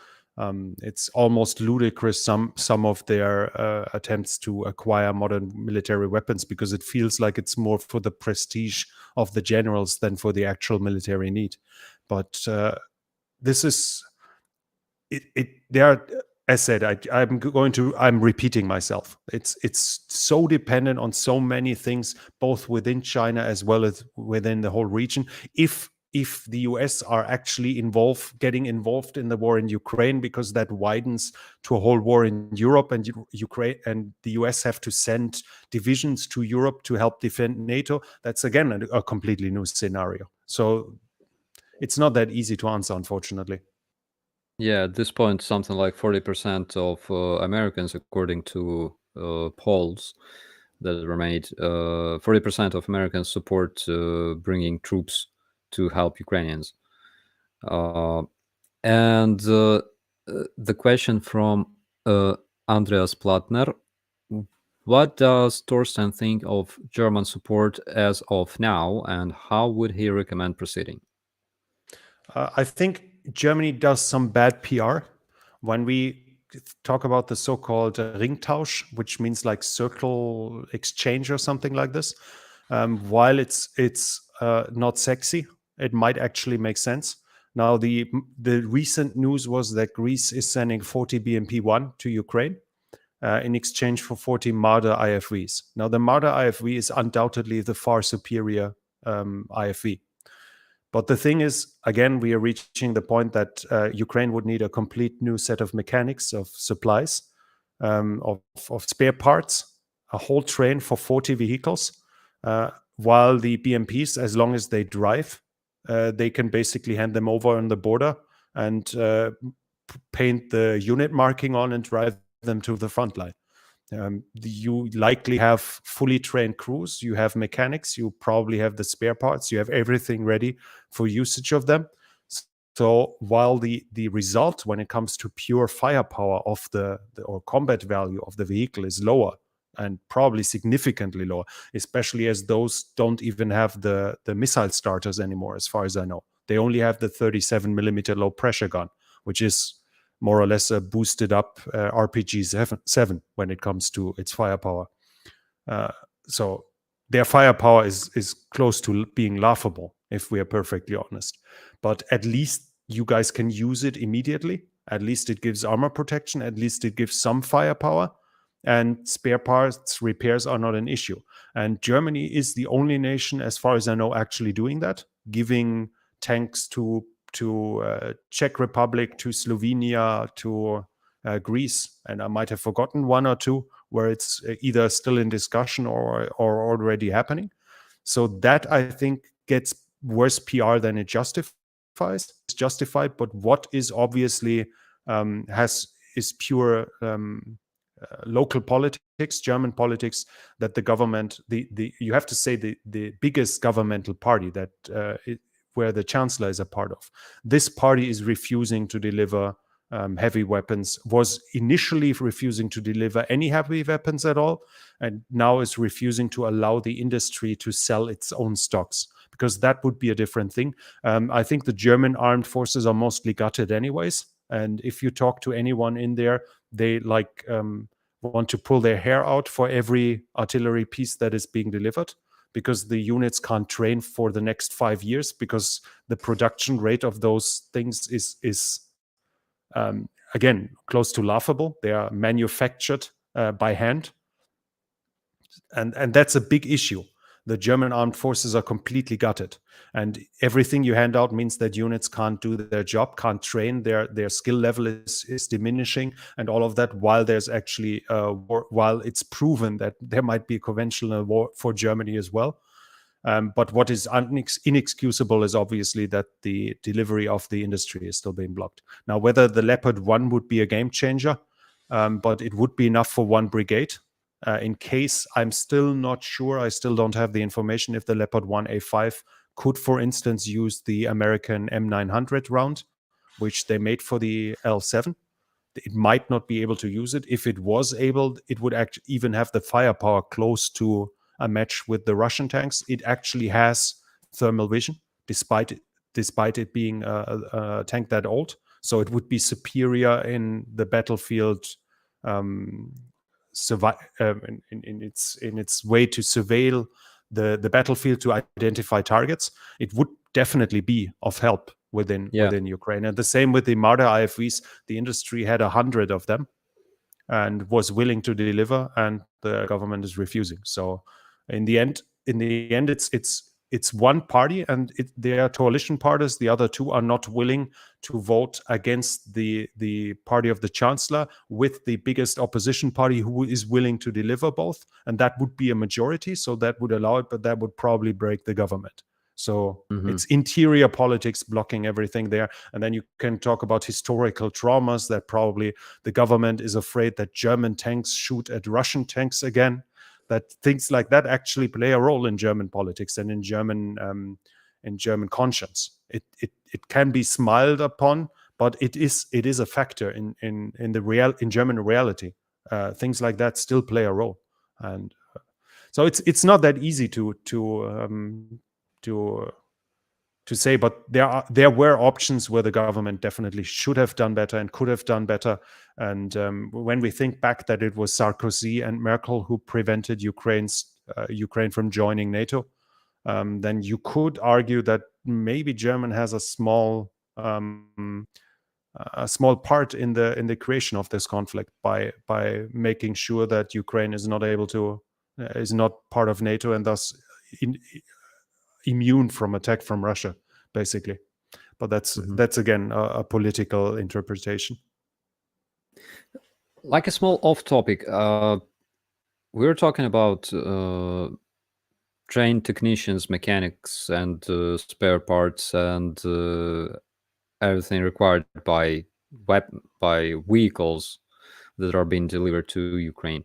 almost ludicrous, some of their attempts to acquire modern military weapons, because it feels like it's more for the prestige of the generals than for the actual military need. But this is it. There are, as said, I'm repeating myself. It's so dependent on so many things, both within China as well as within the whole region. If the US are actually getting involved in the war in Ukraine, because that widens to a whole war in Europe, and Ukraine and the US have to send divisions to Europe to help defend NATO, that's again a completely new scenario. So it's not that easy to answer, unfortunately. Yeah, at this point, something like 40% of Americans, according to polls that were made, 40% of Americans support bringing troops to help Ukrainians. And the question from Andreas Plattner: what does Torsten think of German support as of now, and how would he recommend proceeding? I think Germany does some bad PR when we talk about the so-called Ringtausch, which means like circle exchange or something like this. While it's not sexy, it might actually make sense. Now, the recent news was that Greece is sending 40 BMP-1 to Ukraine in exchange for 40 Marder IFVs. Now, the Marder IFV is undoubtedly the far superior IFV. But the thing is, again, we are reaching the point that Ukraine would need a complete new set of mechanics, of supplies, of spare parts, a whole train for 40 vehicles, while the BMPs, as long as they drive, they can basically hand them over on the border and paint the unit marking on and drive them to the front line. You likely have fully trained crews, you have mechanics, you probably have the spare parts, you have everything ready for usage of them. So while the result when it comes to pure firepower of the or combat value of the vehicle is lower, and probably significantly lower, especially as those don't even have the missile starters anymore, as far as I know. They only have the 37 millimeter low pressure gun, which is more or less a boosted up RPG-7 when it comes to its firepower. So their firepower is close to being laughable, if we are perfectly honest. But at least you guys can use it immediately. At least it gives armor protection. At least it gives some firepower. And spare parts repairs are not an issue. And Germany is the only nation, as far as I know, actually doing that, giving tanks to Czech Republic, to Slovenia, to Greece, and I might have forgotten one or two where it's either still in discussion or already happening. So that, I think, gets worse PR than it justifies. It's justified, but what is obviously is pure local politics, German politics, that the government, you have to say the biggest governmental party that where the chancellor is a part of. This party is refusing to deliver heavy weapons, was initially refusing to deliver any heavy weapons at all, and now is refusing to allow the industry to sell its own stocks, because that would be a different thing. I think the German armed forces are mostly gutted anyways, and if you talk to anyone in there, they want to pull their hair out for every artillery piece that is being delivered. because the units can't train for the next 5 years, because the production rate of those things is again close to laughable. They are manufactured by hand, and that's a big issue. The German armed forces are completely gutted, and everything you hand out means that units can't do their job, can't train. Their skill level is diminishing, and all of that while there's actually war, while it's proven that there might be a conventional war for Germany as well. But what is inexcusable is obviously that the delivery of the industry is still being blocked. Now, whether the Leopard 1 would be a game changer, but it would be enough for one brigade. In case, I'm still not sure, I still don't have the information if the Leopard 1A5 could, for instance, use the American M900 round, which they made for the L7. It might not be able to use it. If it was able, it would even have the firepower close to a match with the Russian tanks. It actually has thermal vision, despite it being a tank that old. So it would be superior in the battlefield, in its way to surveil the battlefield, to identify targets. It would definitely be of help within Ukraine. And the same with the Marder IFVs. The industry had 100 of them and was willing to deliver, and the government is refusing. So in the end, it's one party, and they are coalition parties. The other two are not willing to vote against the party of the chancellor with the biggest opposition party who is willing to deliver both, and that would be a majority. So that would allow it, but that would probably break the government. So it's interior politics blocking everything there. And then you can talk about historical traumas, that probably the government is afraid that German tanks shoot at Russian tanks again, that things like that actually play a role in German politics and in German conscience. It can be smiled upon, but it is a factor in German reality. Things like that still play a role. And so it's not that easy to say, but there were options where the government definitely should have done better and could have done better. And when we think back that it was Sarkozy and Merkel who prevented Ukraine from joining NATO, then you could argue that maybe Germany has a small part in the creation of this conflict by making sure that Ukraine is not part of NATO, and thus immune from attack from Russia, basically. But that's again a political interpretation. Like a small off topic, we're talking about trained technicians, mechanics, and spare parts, and everything required by vehicles that are being delivered to Ukraine.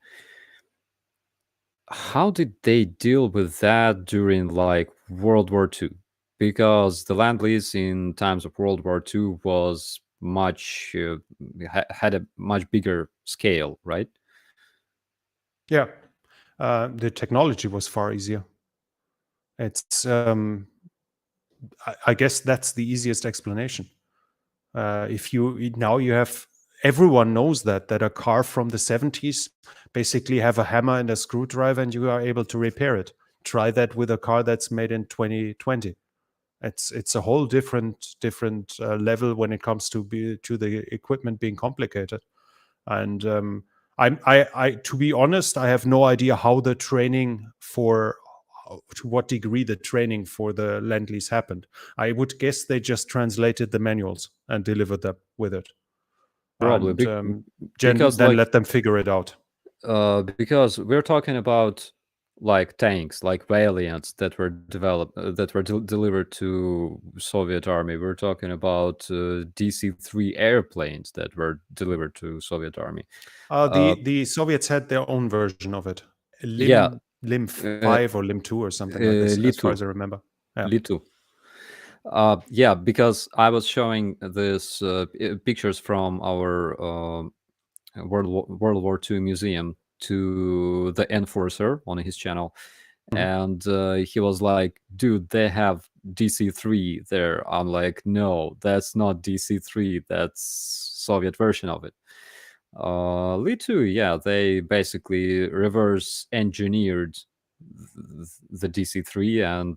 How did they deal with that during like World War II? Because the land lease in times of World War II was much had a much bigger scale, right? Yeah, the technology was far easier. It's I guess that's the easiest explanation. If you have, everyone knows that a car from the 70s basically have a hammer and a screwdriver, and you are able to repair it. Try that with a car that's made in 2020. It's a whole different level when it comes to the equipment being complicated. And I to be honest, I have no idea how the training to what degree the training for the Lend-Lease happened. I would guess they just translated the manuals and delivered them with it. Probably and because then let them figure it out. Because we're talking about like tanks, like Valiants that were developed, that were delivered to Soviet army. We're talking about DC-3 airplanes that were delivered to Soviet army. The Soviets had their own version of it. Lim 5 or Lim 2 or something like this, as far as I remember. Litu. Yeah, because I was showing this pictures from our World War II museum to the Enforcer on his channel, and he was like, "Dude, they have DC-3 there." I'm like, "No, that's not DC-3. That's Soviet version of it." Li-2, yeah, they basically reverse engineered the DC-3 and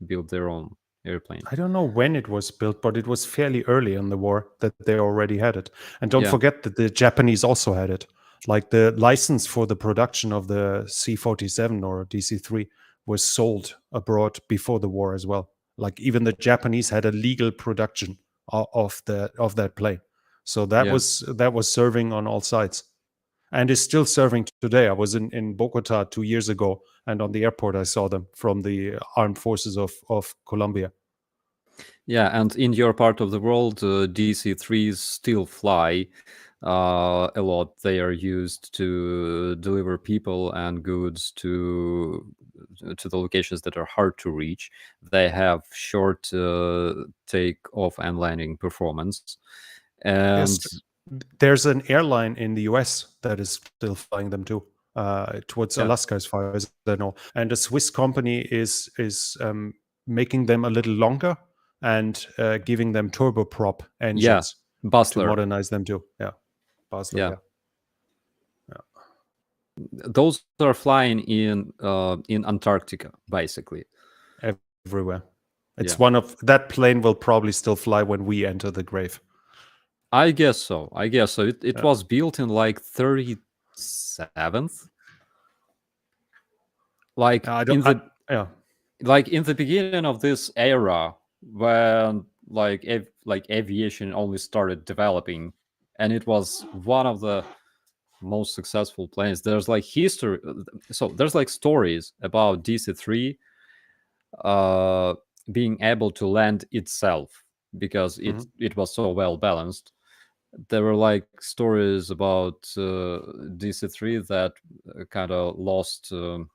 build their own airplane. I don't know when it was built, but it was fairly early in the war that they already had it. And don't Yeah. forget that the Japanese also had it. Like the license for the production of the C-47 or DC-3 was sold abroad before the war as well. Like even the Japanese had a legal production of that plane. So that Yeah. was serving on all sides, and is still serving today. I was in Bogota 2 years ago, and on the airport I saw them from the armed forces of Colombia. Yeah, and in your part of the world, DC-3s still fly a lot. They are used to deliver people and goods to the locations that are hard to reach. They have short take-off and landing performance. And There's an airline in the US that is still flying them too, towards yeah, Alaska, as far as I know. And a Swiss company is making them a little longer and giving them turboprop yeah, engines to Bustler. modernize them too. Yeah, Basler. Yeah. Yeah. Those are flying in Antarctica, basically. Everywhere. It's Yeah. one of that plane will probably still fly when we enter the grave. I guess so. It Yeah. was built in like 37th. Like Yeah. like in the beginning of this era, when like aviation only started developing, and it was one of the most successful planes. There's like history, so there's like stories about DC-3 being able to land itself because it was so well balanced. There were like stories about DC-3 that kind of lost. The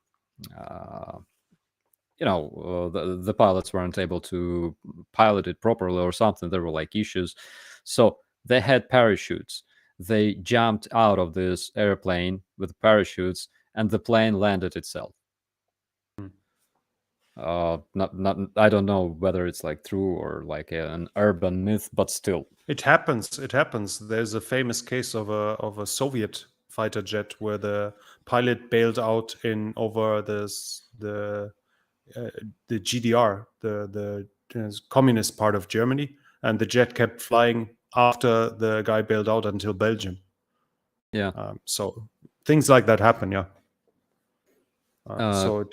pilots weren't able to pilot it properly or something. There were like issues, so they had parachutes. They jumped out of this airplane with parachutes, and the plane landed itself. Not I don't know whether it's like true or like an urban myth, but still. It happens. It happens. There's a famous case of a Soviet fighter jet where the pilot bailed out in over the GDR, the communist part of Germany, and the jet kept flying after the guy bailed out until Belgium. Yeah. So things like that happen. Yeah.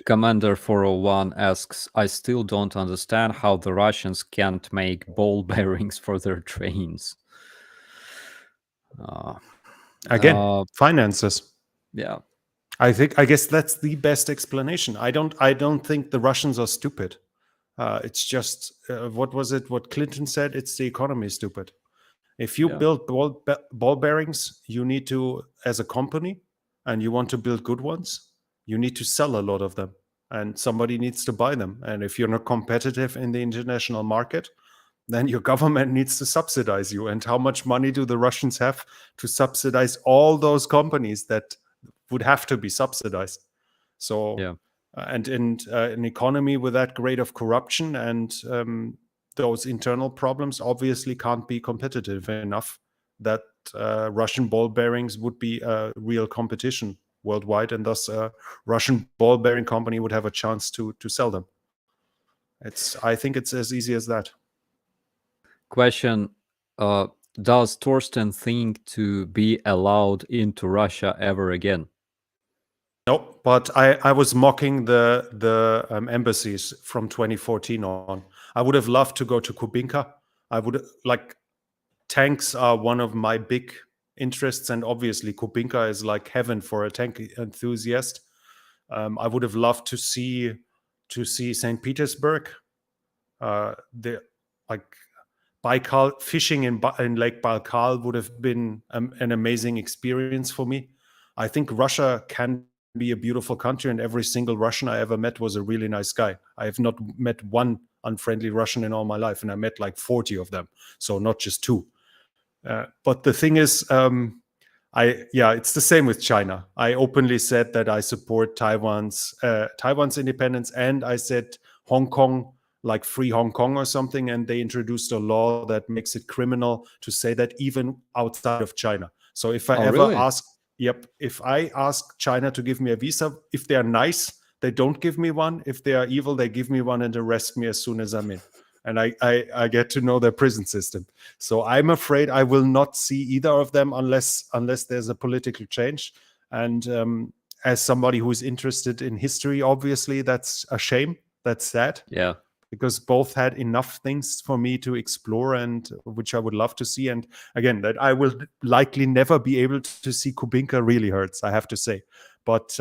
Commander 401 asks, I still don't understand how the Russians can't make ball bearings for their trains. Again, finances. Yeah. I guess that's the best explanation. I don't think the Russians are stupid. It's just what was it? What Clinton said? It's the economy is stupid. If you build ball bearings, you need to, as a company, and you want to build good ones, you need to sell a lot of them, and somebody needs to buy them. And if you're not competitive in the international market, then your government needs to subsidize you. And how much money do the Russians have to subsidize all those companies that would have to be subsidized? So, and in an economy with that grade of corruption and those internal problems, obviously can't be competitive enough that Russian ball bearings would be a real competition worldwide, and thus a Russian ball bearing company would have a chance to sell them. I think it's as easy as that. Question: does Torsten think to be allowed into Russia ever again? No, but I was mocking the embassies from 2014 on. I would have loved to go to Kubinka. I would like tanks are one of my big interests, and obviously Kubinka is like heaven for a tank enthusiast. I would have loved to see St. Petersburg. The like Baikal fishing in Lake Baikal would have been an amazing experience for me. I think Russia can be a beautiful country, and every single Russian I ever met was a really nice guy. I have not met one unfriendly Russian in all my life, and I met like 40 of them, so not just two. But the thing is, it's the same with China. I openly said that I support Taiwan's independence, and I said Hong Kong, like free Hong Kong or something, and they introduced a law that makes it criminal to say that even outside of China. So if I if I ask China to give me a visa, if they're nice, They don't give me one. If they are evil, they give me one and arrest me as soon as I'm in. And I get to know their prison system. So I'm afraid I will not see either of them unless there's a political change. And as somebody who is interested in history, obviously that's a shame. That's sad. Yeah. Because both had enough things for me to explore and which I would love to see. And again, that I will likely never be able to see Kubinka really hurts, I have to say. But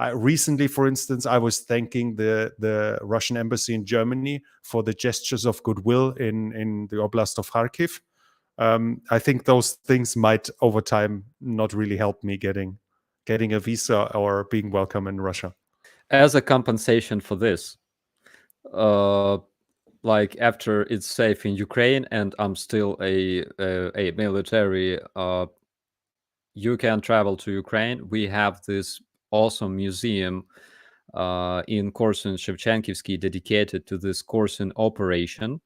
I recently, for instance, I was thanking the Russian embassy in Germany for the gestures of goodwill in the Oblast of Kharkiv. I think those things might over time not really help me getting a visa or being welcome in Russia. As a compensation for this, like after it's safe in Ukraine and I'm still a military, you can travel to Ukraine. We have this awesome museum in Korsun Shevchenkivsky dedicated to this Korsun operation.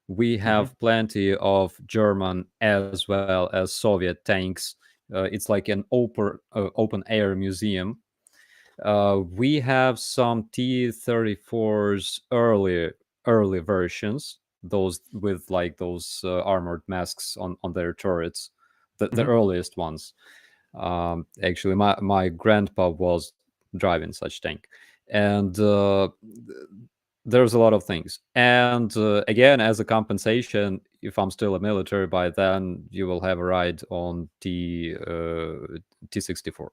We have plenty of German as well as Soviet tanks. It's like an open air museum. We have some T-34's early versions, those with like those armored masks on their turrets, the earliest ones. Actually, my grandpa was driving such tank, and there's a lot of things. And again, as a compensation, if I'm still a military by then, you will have a ride on T-64.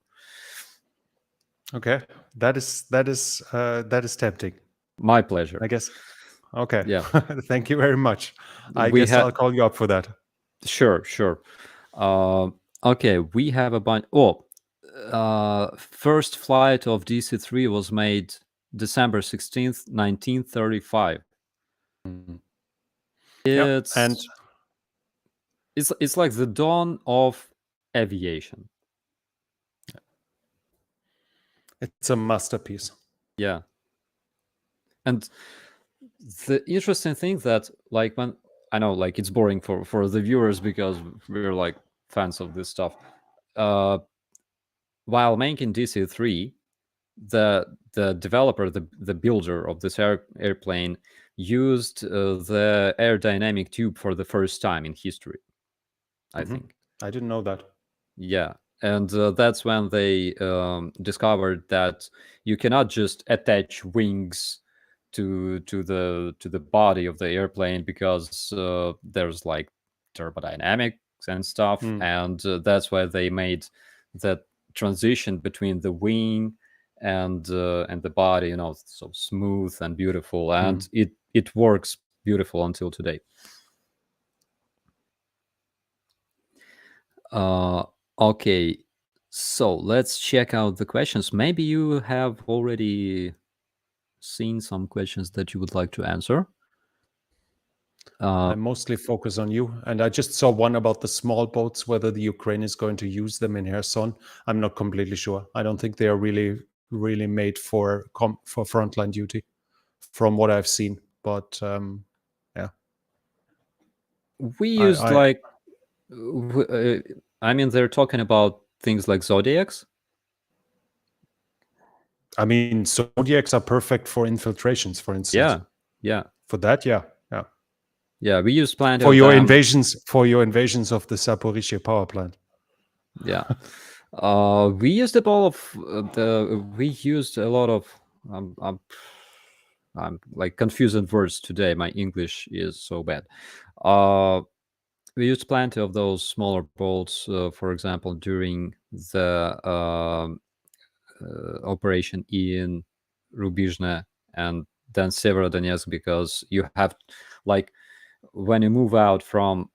Okay, that is tempting. My pleasure. I guess. Okay. Yeah. Thank you very much. I We guess I'll call you up for that. Sure. Okay, we have a bunch. First flight of DC-3 was made December 16th, 1935. It's and it's like the dawn of aviation. It's a masterpiece. Yeah. And the interesting thing that, like, when I know, like, it's boring for the viewers because we're like fans of this stuff. While making DC-3, the developer, the builder of this airplane, used the aerodynamic tube for the first time in history, I think. I didn't know that. Yeah. And that's when they discovered that you cannot just attach wings to the body of the airplane because there's like turbodynamics and stuff, and that's why they made that transition between the wing and the body, you know, so smooth and beautiful, and it works beautiful until today. Okay, so let's check out the questions. Maybe you have already seen some questions that you would like to answer. I mostly focus on you, and I just saw one about the small boats, whether the Ukraine is going to use them in Kherson. I'm not completely sure. I don't think they are really made for frontline duty, from what I've seen. But yeah, we used I mean, they're talking about things like Zodiacs. I mean, Zodiacs are perfect for infiltrations, for instance. Yeah. For that, yeah. We use plenty for of your them. invasions of the Zaporizhia power plant. Yeah. We used a lot of I'm like confusing words today. My English is so bad. We used plenty of those smaller bolts, for example, during the operation in Rubizhne and then Severodonetsk, because you have, like, when you move out from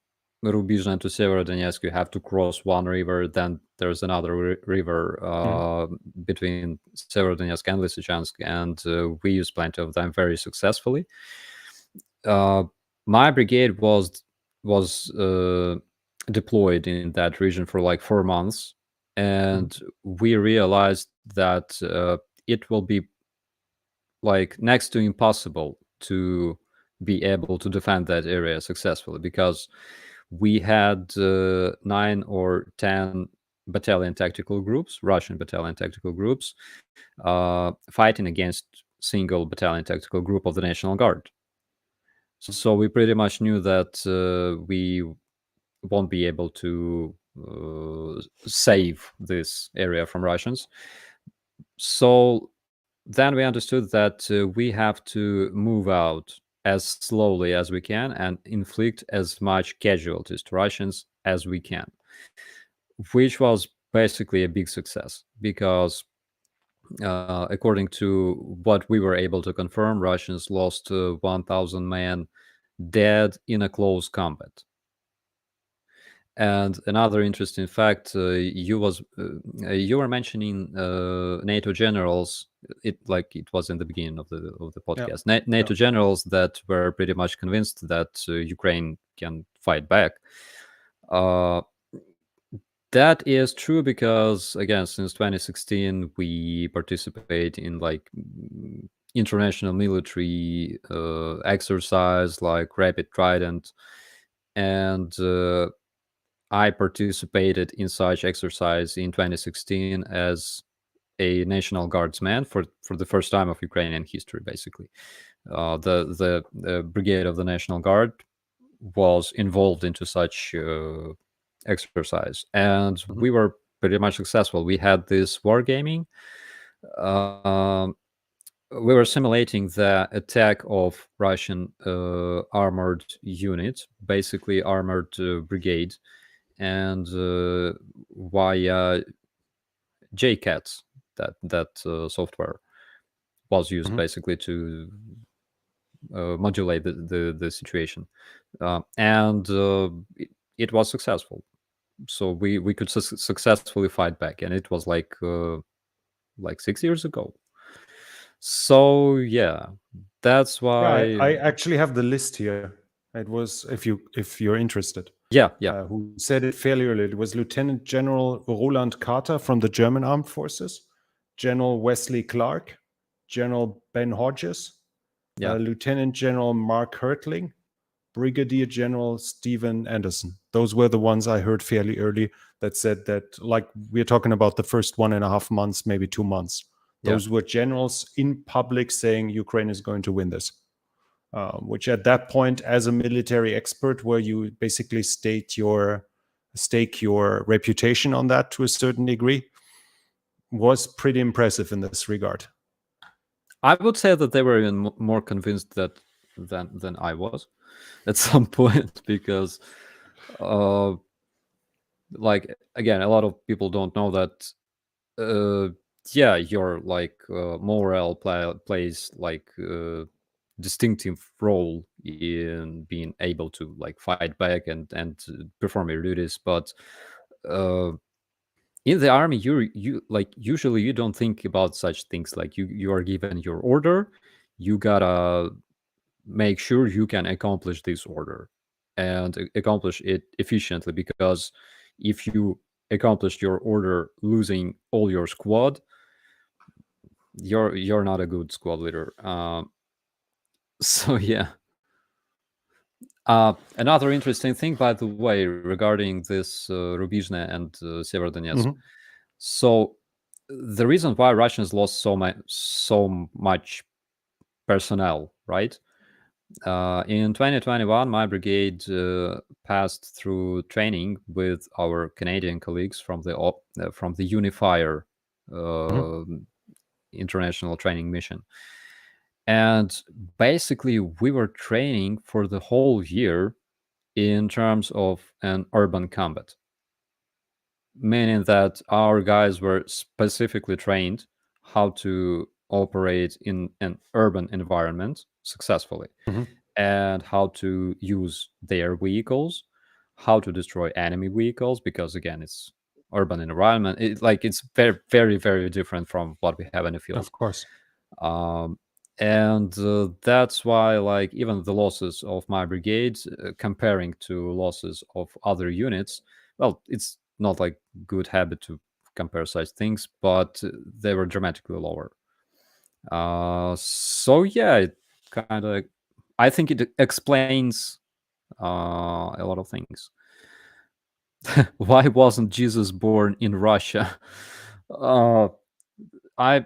Rubizhne to Severodonetsk, you have to cross one river, then there's another river between Severodonetsk and Lysychansk, and we used plenty of them very successfully. My brigade was deployed in that region for like 4 months, and we realized that it will be like next to impossible to be able to defend that area successfully, because we had 9 or 10 battalion tactical groups, Russian battalion tactical groups, fighting against single battalion tactical group of the National Guard. So we pretty much knew that we won't be able to save this area from Russians. So then we understood that we have to move out as slowly as we can and inflict as much casualties to Russians as we can, which was basically a big success because according to what we were able to confirm, Russians lost 1,000 men dead in a close combat. And another interesting fact, you were mentioning NATO generals. It was in the beginning of the podcast. Yeah. NATO generals that were pretty much convinced that Ukraine can fight back. That is true because, again, since 2016, we participate in international military exercise like Rapid Trident, and I participated in such exercise in 2016 as a National Guardsman for the first time of Ukrainian history, basically. The Brigade of the National Guard was involved into such exercise, and we were pretty much successful. We had this wargaming. We were simulating the attack of Russian armored unit, basically armored brigade, and via JCATS, that software was used basically to modulate the situation, and it was successful. So we could successfully fight back, and it was like 6 years ago. So yeah, that's why. Yeah, I actually have the list here. It was, if you're interested. Yeah. Who said it fairly early? It was Lieutenant General Roland Carter from the German Armed Forces, General Wesley Clark, General Ben Hodges, Lieutenant General Mark Hertling, Brigadier General Stephen Anderson. Those were the ones I heard fairly early that said that, like, we're talking about the first 1.5 months, maybe 2 months. Those were generals in public saying Ukraine is going to win this. Which at that point, as a military expert, where you basically stake your reputation on that to a certain degree, was pretty impressive in this regard. I would say that they were even more convinced than I was at some point, because again, a lot of people don't know that your morale plays distinctive role in being able to fight back and perform your duties. But in the army, you usually you don't think about such things. Like you are given your order, you gotta make sure you can accomplish this order and accomplish it efficiently, because if you accomplish your order losing all your squad, you're not a good squad leader. So yeah. Another interesting thing, by the way, regarding this Rubizhne and Severodonetsk. So the reason why Russians lost so much personnel, right? In 2021, my brigade passed through training with our Canadian colleagues from the Unifier international training mission. And basically, we were training for the whole year in terms of an urban combat, meaning that our guys were specifically trained how to operate in an urban environment successfully, and how to use their vehicles, how to destroy enemy vehicles, because again, it's urban environment. It's very, very, very different from what we have in the field. Of course. And that's why, even the losses of my brigade, comparing to losses of other units, well, it's not good habit to compare such things, but they were dramatically lower. So yeah, it kind of, I think it explains a lot of things. Why wasn't Jesus born in Russia? Uh, I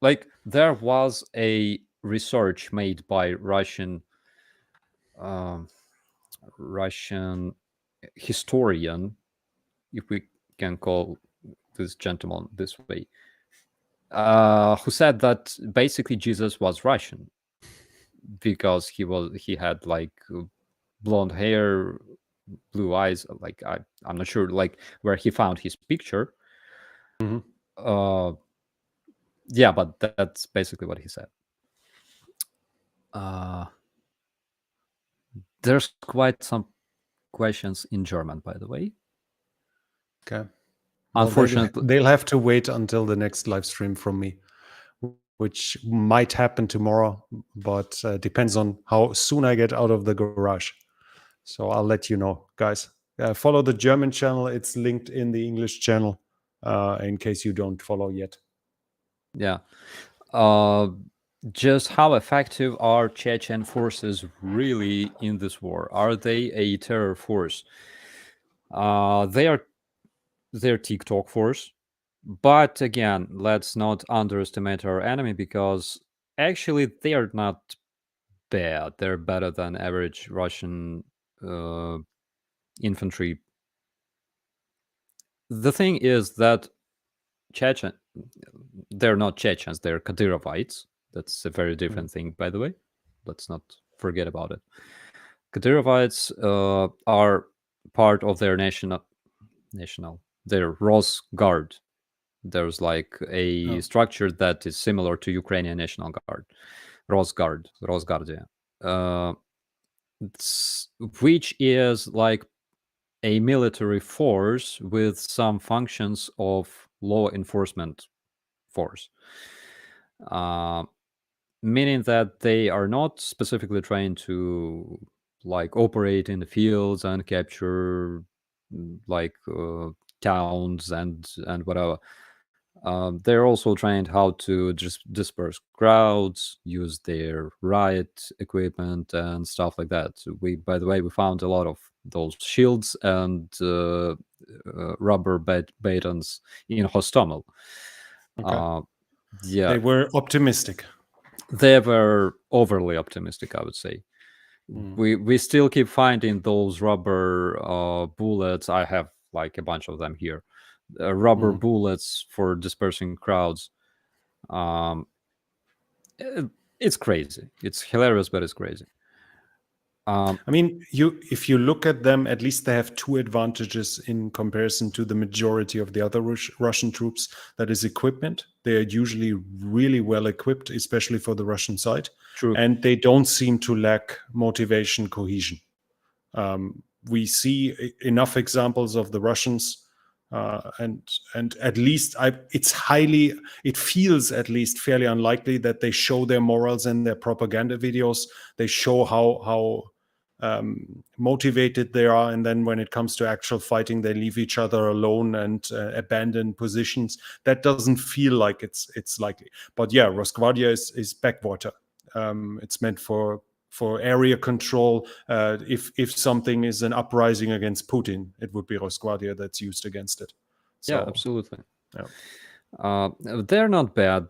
like there was a research made by um, Russian historian, if we can call this gentleman this way, who said that basically Jesus was Russian because he had like blonde hair, blue eyes. Like I'm not sure like where he found his picture. Mhm. Uh, yeah, but that's basically what he said. Uh, there's quite some questions in German, by the way. Okay. Well, Unfortunately, they'll have to wait until the next live stream from me, which might happen tomorrow, but depends on how soon I get out of the garage. So I'll let you know, guys. Follow the German channel. It's linked in the English channel in case you don't follow yet. yeah. Uh, just how effective are Chechen forces really in this war? Are they a terror force? They're TikTok force, but again, let's not underestimate our enemy because actually they are not bad. They're better than average Russian uh, infantry. The thing is that Chechen, they're not Chechens, they're Kadyrovites. That's a very different thing, by the way. Let's not forget about it. Kadyrovites are part of their their Rose Guard. There's like a structure that is similar to Ukrainian National Guard, Rosguardia, uh, which is like a military force with some functions of law enforcement force, uh, meaning that they are not specifically trained to like operate in the fields and capture like towns and whatever. They're also trained how to just disperse crowds, use their riot equipment and stuff like that. By the way, we found a lot of those shields and rubber batons in Hostomel. Okay. Yeah, They were optimistic. they were overly optimistic, I would say. We still keep finding those rubber bullets. I have like a bunch of them here. Rubber bullets for dispersing crowds. Um, it's crazy. It's hilarious, but it's crazy. I mean, if you look at them, at least they have two advantages in comparison to the majority of the other Russian troops. That is equipment. They are usually really well equipped, especially for the Russian side. True. And they don't seem to lack motivation, cohesion. We see enough examples of the Russians, and at least it feels at least fairly unlikely that they show their morals in their propaganda videos. They show how motivated they are, and then when it comes to actual fighting, they leave each other alone and abandon positions. That doesn't feel like it's likely. But yeah, Rosgvardia is backwater. It's meant for area control. If something is an uprising against Putin, it would be Rosgvardia that's used against it. So, Yeah, absolutely. Yeah. They're not bad.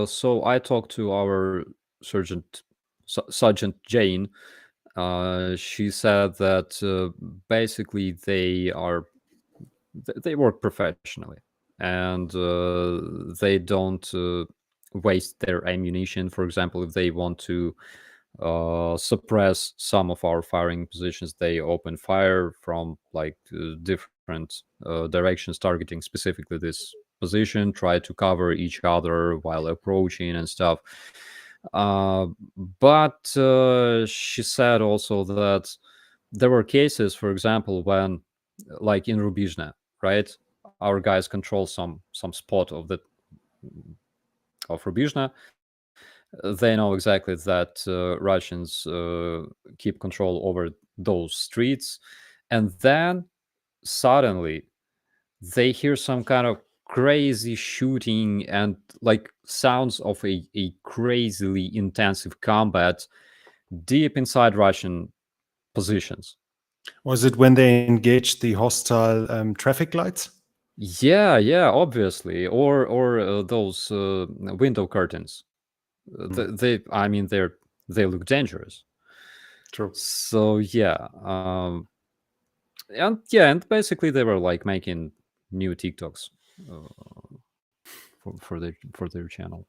So I talked to our Sergeant Jane. She said that basically they work professionally and they don't waste their ammunition. For example, if they want to suppress some of our firing positions, they open fire from like different directions, targeting specifically this position, try to cover each other while approaching and stuff. But she said also that there were cases, for example, when like in Rubizhne, right, our guys control some spot of Rubizhne. They know exactly that Russians keep control over those streets, and then suddenly they hear some kind of crazy shooting and like sounds of a crazily intensive combat deep inside Russian positions. Was it when they engaged the hostile traffic lights? Yeah, obviously, or those window curtains. I mean, they look dangerous. True. So yeah, and basically they were like making new TikToks for their channel.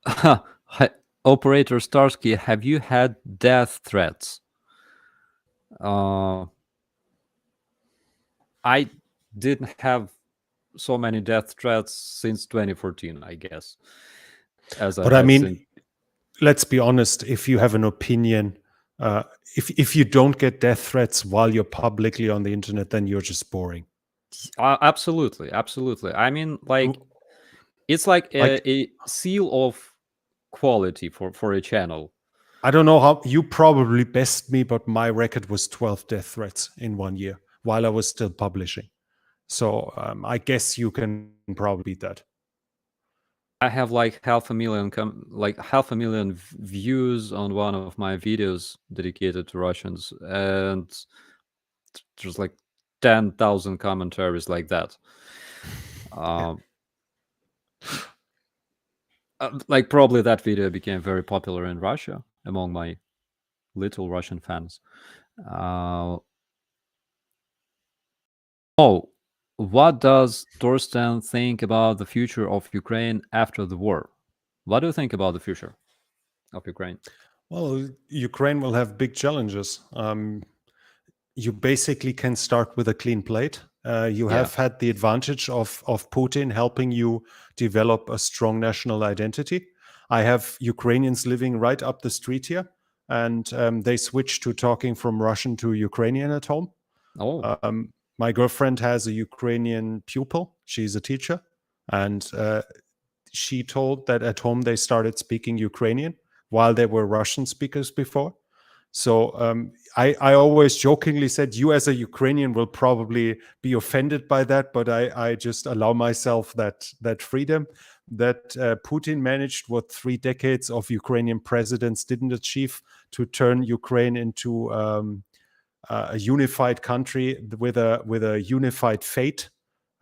Hi, Operator Starsky, have you had death threats? Uh, I didn't have so many death threats since 2014, I guess, as I But I had mean, since. let's be honest. If you have an opinion, uh, if you don't get death threats while you're publicly on the internet, then you're just boring. Absolutely. I mean, like, it's like Like, a seal of quality for a channel. I don't know how you probably best me, but my record was 12 death threats in 1 year while I was still publishing. So I guess you can probably beat that. I have like half a million views on one of my videos dedicated to Russians, and there's like 10,000 commentaries like that. Um, like probably that video became very popular in Russia among my little Russian fans. Uh, oh, what does Torsten think about the future of Ukraine after the war? What do you think about the future of Ukraine? Well, Ukraine will have big challenges. You basically can start with a clean plate. You Yeah. have had the advantage of Putin helping you develop a strong national identity. I have Ukrainians living right up the street here, and they switched to talking from Russian to Ukrainian at home. Oh, My girlfriend has a Ukrainian pupil. She's a teacher, and she told that at home they started speaking Ukrainian while they were Russian speakers before. So I always jokingly said, you as a Ukrainian will probably be offended by that, but I just allow myself that freedom that Putin managed what 3 decades of Ukrainian presidents didn't achieve, to turn Ukraine into a unified country with a unified fate,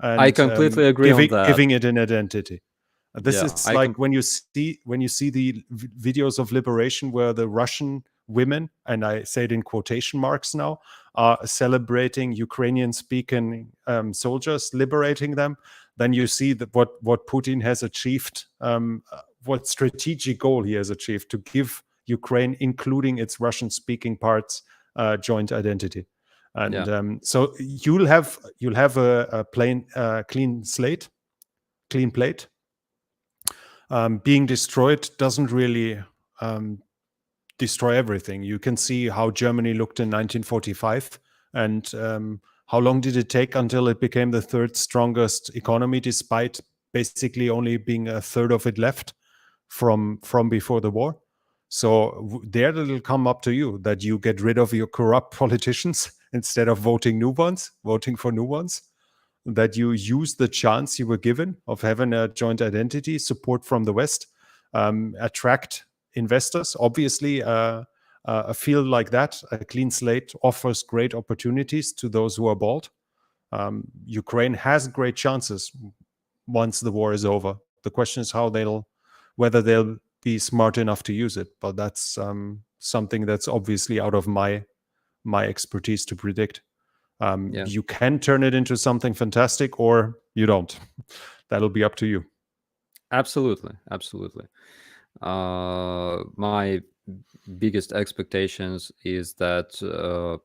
I and completely agree on that. giving it an identity. This Yeah, is like when you see the videos of liberation where the Russian women, and I say it in quotation marks now, are celebrating Ukrainian speaking soldiers, liberating them. Then you see that what Putin has achieved, what strategic goal he has achieved to give Ukraine, including its Russian speaking parts, joint identity. And yeah, so you'll have a plain clean slate, clean plate. Being destroyed doesn't really destroy everything. You can see how Germany looked in 1945, and how long did it take until it became the third strongest economy, despite basically only being a third of it left from before the war. So there it'll come up to you that you get rid of your corrupt politicians instead of voting for new ones, that you use the chance you were given of having a joint identity, support from the West, attract investors. Obviously, a field like that, a clean slate, offers great opportunities to those who are bold. Ukraine has great chances once the war is over. The question is whether they'll be smart enough to use it. But that's something that's obviously out of my expertise to predict. yeah. You can turn it into something fantastic, or you don't. That'll be up to you. Absolutely. My biggest expectations is that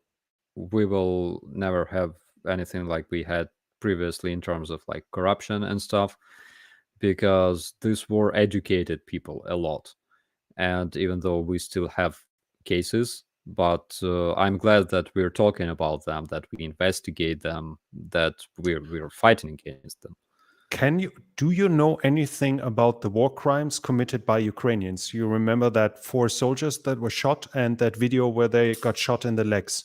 we will never have anything like we had previously in terms of like corruption and stuff, because this war educated people a lot. And even though we still have cases, but I'm glad that we're talking about them, that we investigate them, that we're fighting against them. Do you know anything about the war crimes committed by Ukrainians? You remember that 4 soldiers that were shot, and that video where they got shot in the legs.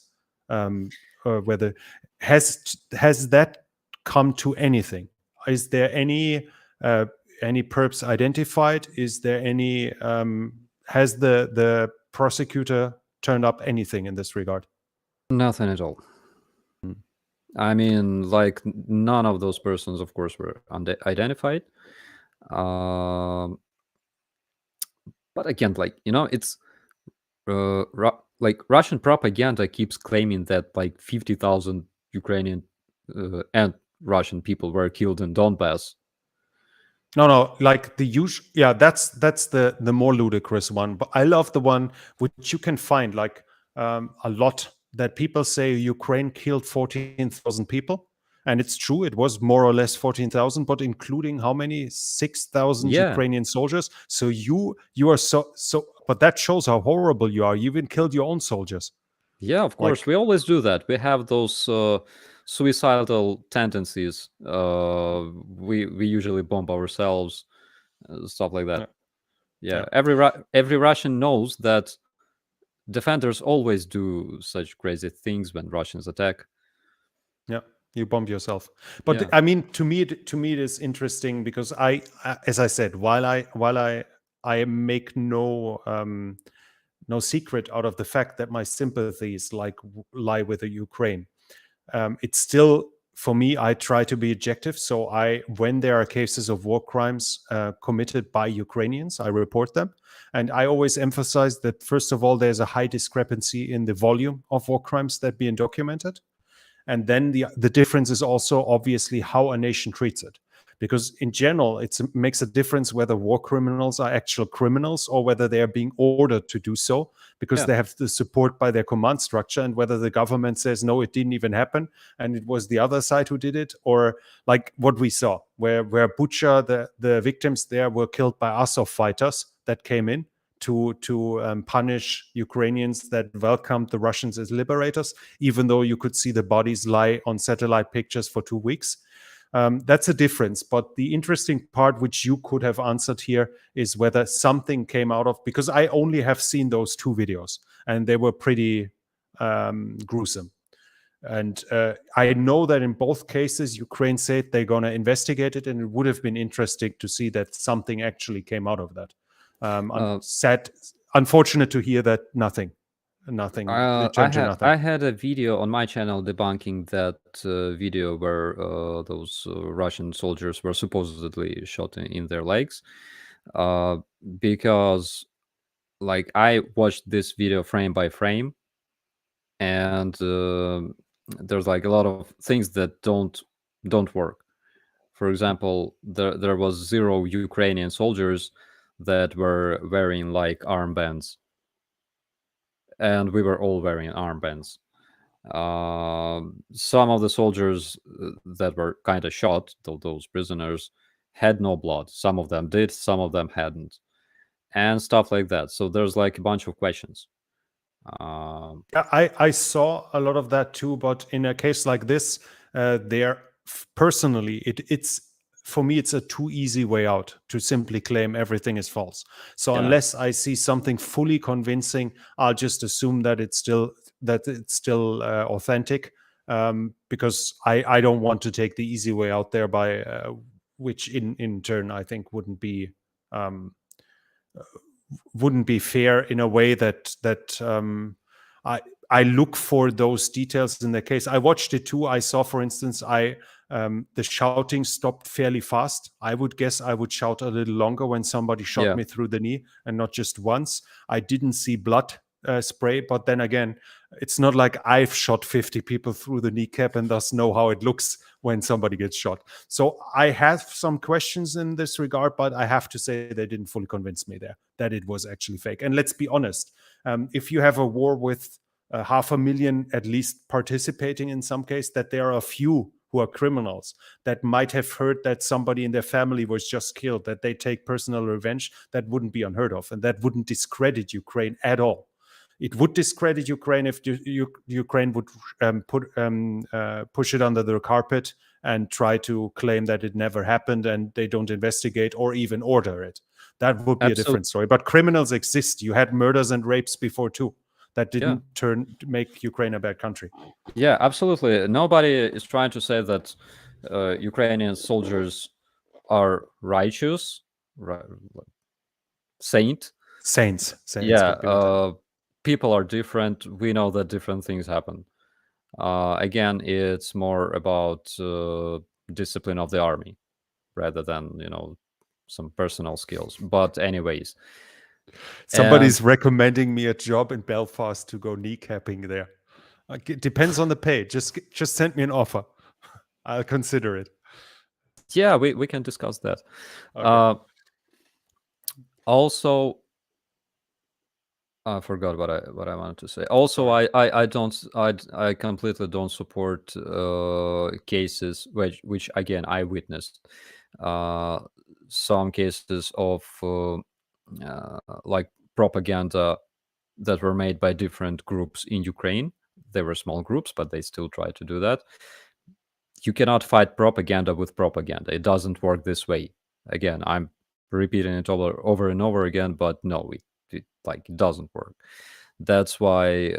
Whether has that come to anything? Is there any perps identified? Is there any has the prosecutor turned up anything in this regard? Nothing at all. Hmm. I mean, like, none of those persons, of course, were identified. Um, but again, like, it's like Russian propaganda keeps claiming that like 50,000 Ukrainian and Russian people were killed in Donbass. No, like the usual. Yeah, that's the more ludicrous one. But I love the one which you can find like a lot, that people say Ukraine killed 14,000 people, and it's true. It was more or less 14,000, but including how many? 6,000 Yeah, Ukrainian soldiers. So you are so. But that shows how horrible you are. You even killed your own soldiers. yeah, of course. Like, We always do that. We have those suicidal tendencies. We usually bomb ourselves, stuff like that. yeah, Yeah, yeah. every Russian knows that defenders always do such crazy things when Russians attack. Yeah, you bomb yourself. But Yeah, I mean, to me, it is interesting because as I said, while I make no secret out of the fact that my sympathies lie with the Ukraine. It's still, for me, I try to be objective. So when there are cases of war crimes committed by Ukrainians, I report them. And I always emphasize that, first of all, there's a high discrepancy in the volume of war crimes that being documented. And then the difference is also obviously how a nation treats it. Because in general, it makes a difference whether war criminals are actual criminals or whether they are being ordered to do so because yeah, they have the support by their command structure, and whether the government says, no, it didn't even happen, and it was the other side who did it, or like what we saw, where Bucha, the victims there were killed by Azov fighters that came in to punish Ukrainians that welcomed the Russians as liberators, even though you could see the bodies lie on satellite pictures for 2 weeks. That's a difference. But the interesting part, which you could have answered here, is whether something came out of, because I only have seen those 2 videos and they were pretty gruesome. And I know that in both cases, Ukraine said they're going to investigate it, and it would have been interesting to see that something actually came out of that. Unfortunate to hear that nothing, it turned to nothing. I had a video on my channel debunking that video where those Russian soldiers were supposedly shot in their legs, because like I watched this video frame by frame, and there's like a lot of things that don't work. For example, there was 0 Ukrainian soldiers that were wearing like armbands, and we were all wearing armbands. Some of the soldiers that were kind of shot, those prisoners, had no blood. Some of them did, some of them hadn't, and stuff like that. So there's like a bunch of questions. I saw a lot of that too, but in a case like this, personally, it's for me, it's a too easy way out to simply claim everything is false. So Yeah. unless I see something fully convincing, I'll just assume that it's still authentic, because I don't want to take the easy way out there by which in turn I think wouldn't be fair in a way that I look for those details in the case. I watched it too. I saw, for instance, the shouting stopped fairly fast. I would guess I would shout a little longer when somebody shot Yeah. me through the knee, and not just once. I didn't see blood spray, but then again, it's not like I've shot 50 people through the kneecap and thus know how it looks when somebody gets shot. So I have some questions in this regard, but I have to say they didn't fully convince me there that it was actually fake. And let's be honest, if you have a war with 500,000 at least participating in some case, that there are a few who are criminals that might have heard that somebody in their family was just killed, that they take personal revenge, that wouldn't be unheard of, and that wouldn't discredit Ukraine at all. It would discredit Ukraine if Ukraine would push it under the carpet and try to claim that it never happened and they don't investigate or even order it. That would be a different story. But criminals exist. You had murders and rapes before too. That didn't make Ukraine a bad country. Yeah, absolutely. Nobody is trying to say that Ukrainian soldiers are righteous, saint. Saints Yeah, would be better. people are different. We know that different things happen. Again, it's more about discipline of the army rather than some personal skills. But anyways, and Somebody's recommending me a job in Belfast to go kneecapping there. It depends on the pay. Just send me an offer. I'll consider it. yeah, we can discuss that. Okay. Also, I forgot what I wanted to say. Also, Sorry. I completely don't support cases which again I witnessed uh, some cases of like propaganda that were made by different groups in Ukraine. They were small groups, but they still try to do that. You cannot fight propaganda with propaganda. It doesn't work this way. Again, I'm repeating it over and over again, but no, it doesn't work. That's why,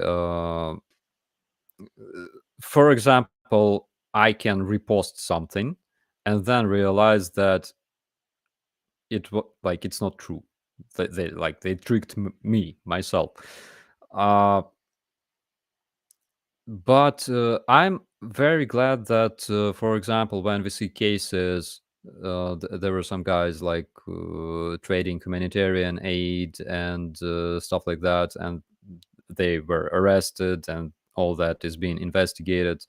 for example, I can repost something and then realize that it's not true. They tricked me myself. Uh, But I'm very glad that, for example, when we see cases, there were some guys like trading humanitarian aid and stuff like that, and they were arrested, and all that is being investigated.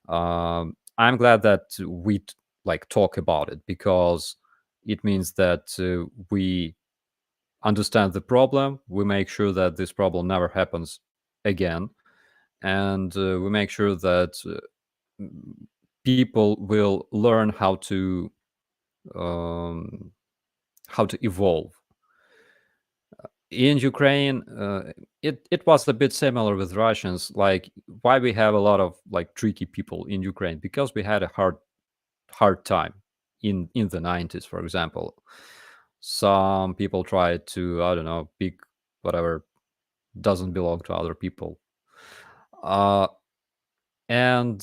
I'm glad that we talk about it because it means that we understand the problem. We make sure that this problem never happens again, and we make sure that people will learn um, how to evolve. In Ukraine, it was a bit similar with Russians. Like, why we have a lot of tricky people in Ukraine? Because we had a hard time in the 90s, for example. Some people tried to, I don't know, pick whatever doesn't belong to other people. And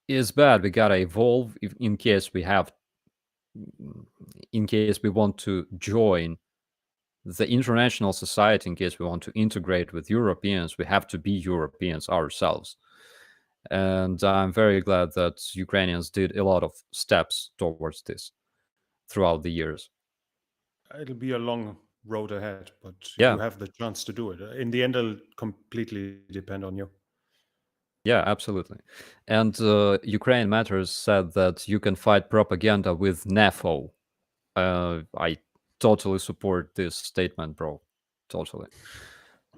it's bad. We gotta evolve in case in case we want to join the international society, in case we want to integrate with Europeans. We have to be Europeans ourselves. And I'm very glad that Ukrainians did a lot of steps towards this throughout the years. It'll be a long road ahead, but you Yeah, have the chance to do it. In the end, it'll completely depend on you. yeah, absolutely. And Ukraine Matters said that you can fight propaganda with NAFO. I totally support this statement, bro. Totally.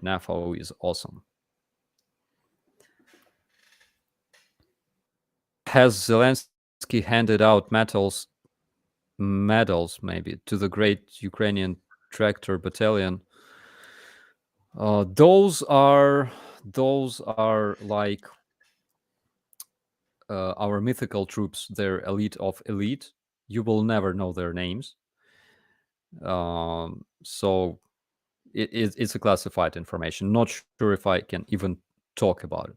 NAFO is awesome. Has Zelensky handed out medals maybe to the great Ukrainian tractor battalion? Those are like our mythical troops. They're elite of elite. You will never know their names. So it's a classified information. Not sure if I can even talk about it.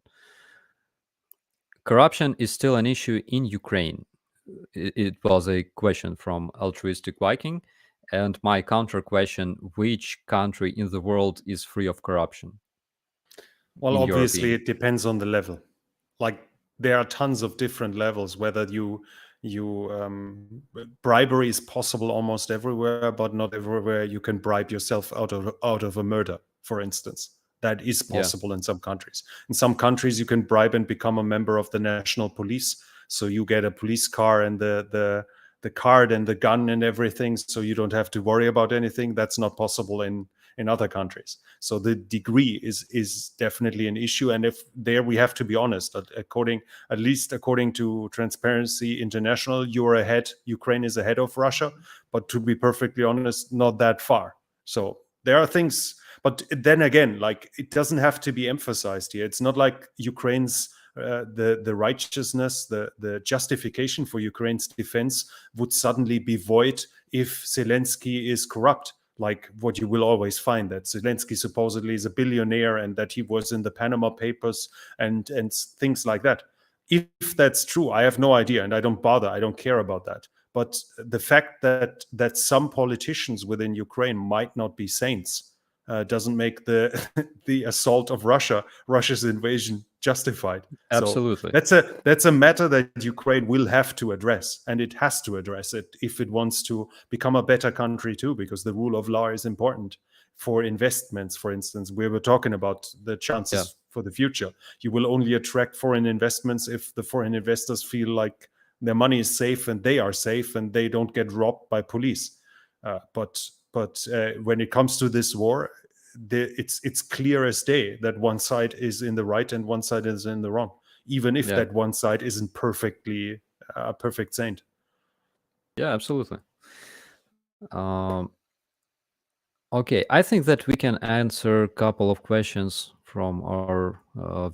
Corruption is still an issue in Ukraine. It was a question from Altruistic Viking. And my counter question: which country in the world is free of corruption, Well, in your obviously, opinion? it depends on the level. Like there are tons of different levels. Whether bribery is possible almost everywhere, but not everywhere you can bribe yourself out of a murder, for instance. That is Yeah, possible in some countries. In some countries, you can bribe and become a member of the national police. So you get a police car and the card and the gun and everything, so you don't have to worry about anything. That's not possible in other countries. So the degree is definitely an issue, and if there we have to be honest. At least according to Transparency International, you're ahead. Ukraine is ahead of Russia, but to be perfectly honest, not that far. So there are things, but then again, like it doesn't have to be emphasized here. It's not like Ukraine's the righteousness, the justification for Ukraine's defense would suddenly be void if Zelensky is corrupt. Like what you will always find, that Zelensky supposedly is a billionaire and that he was in the Panama Papers and things like that. If that's true, I have no idea and I don't bother. I don't care about that. But the fact that some politicians within Ukraine might not be saints doesn't make the assault of Russia's invasion justified. Absolutely. So that's a matter that Ukraine will have to address, and it has to address it if it wants to become a better country too, because the rule of law is important for investments. For instance, we were talking about the chances for the future. You will only attract foreign investments if the foreign investors feel like their money is safe and they are safe and they don't get robbed by police. But when it comes to this war, it's clear as day that one side is in the right and one side is in the wrong, even if that one side isn't perfectly a perfect saint. Yeah, absolutely. Okay, I think that we can answer a couple of questions from our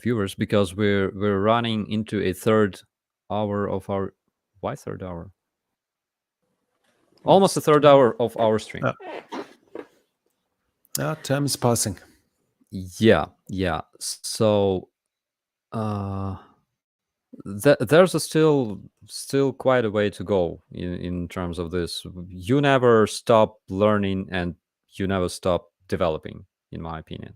viewers, because we're running into a third hour of our... Why third hour? Almost a third hour of our stream. Time is passing. Yeah. So there's still quite a way to go in terms of this. You never stop learning and you never stop developing, in my opinion.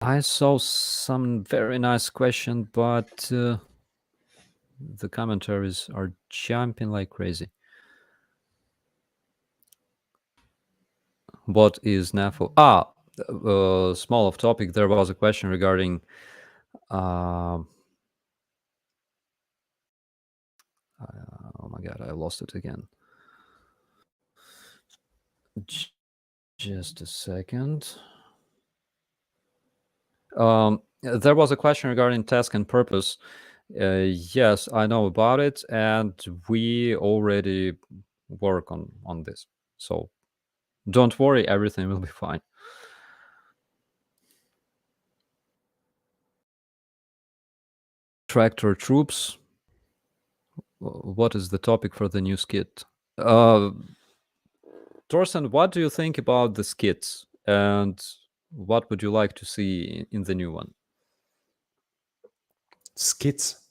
I saw some very nice question, but the commentaries are jumping like crazy. What is NAFO? Small off topic. There was a question regarding oh my god, I lost it again. Just a second. There was a question regarding task and purpose. Yes, I know about it, and we already work on this. So don't worry, everything will be fine. Tractor troops. What is the topic for the new skit? Torsten, what do you think about the skits, and what would you like to see in the new one? Skits?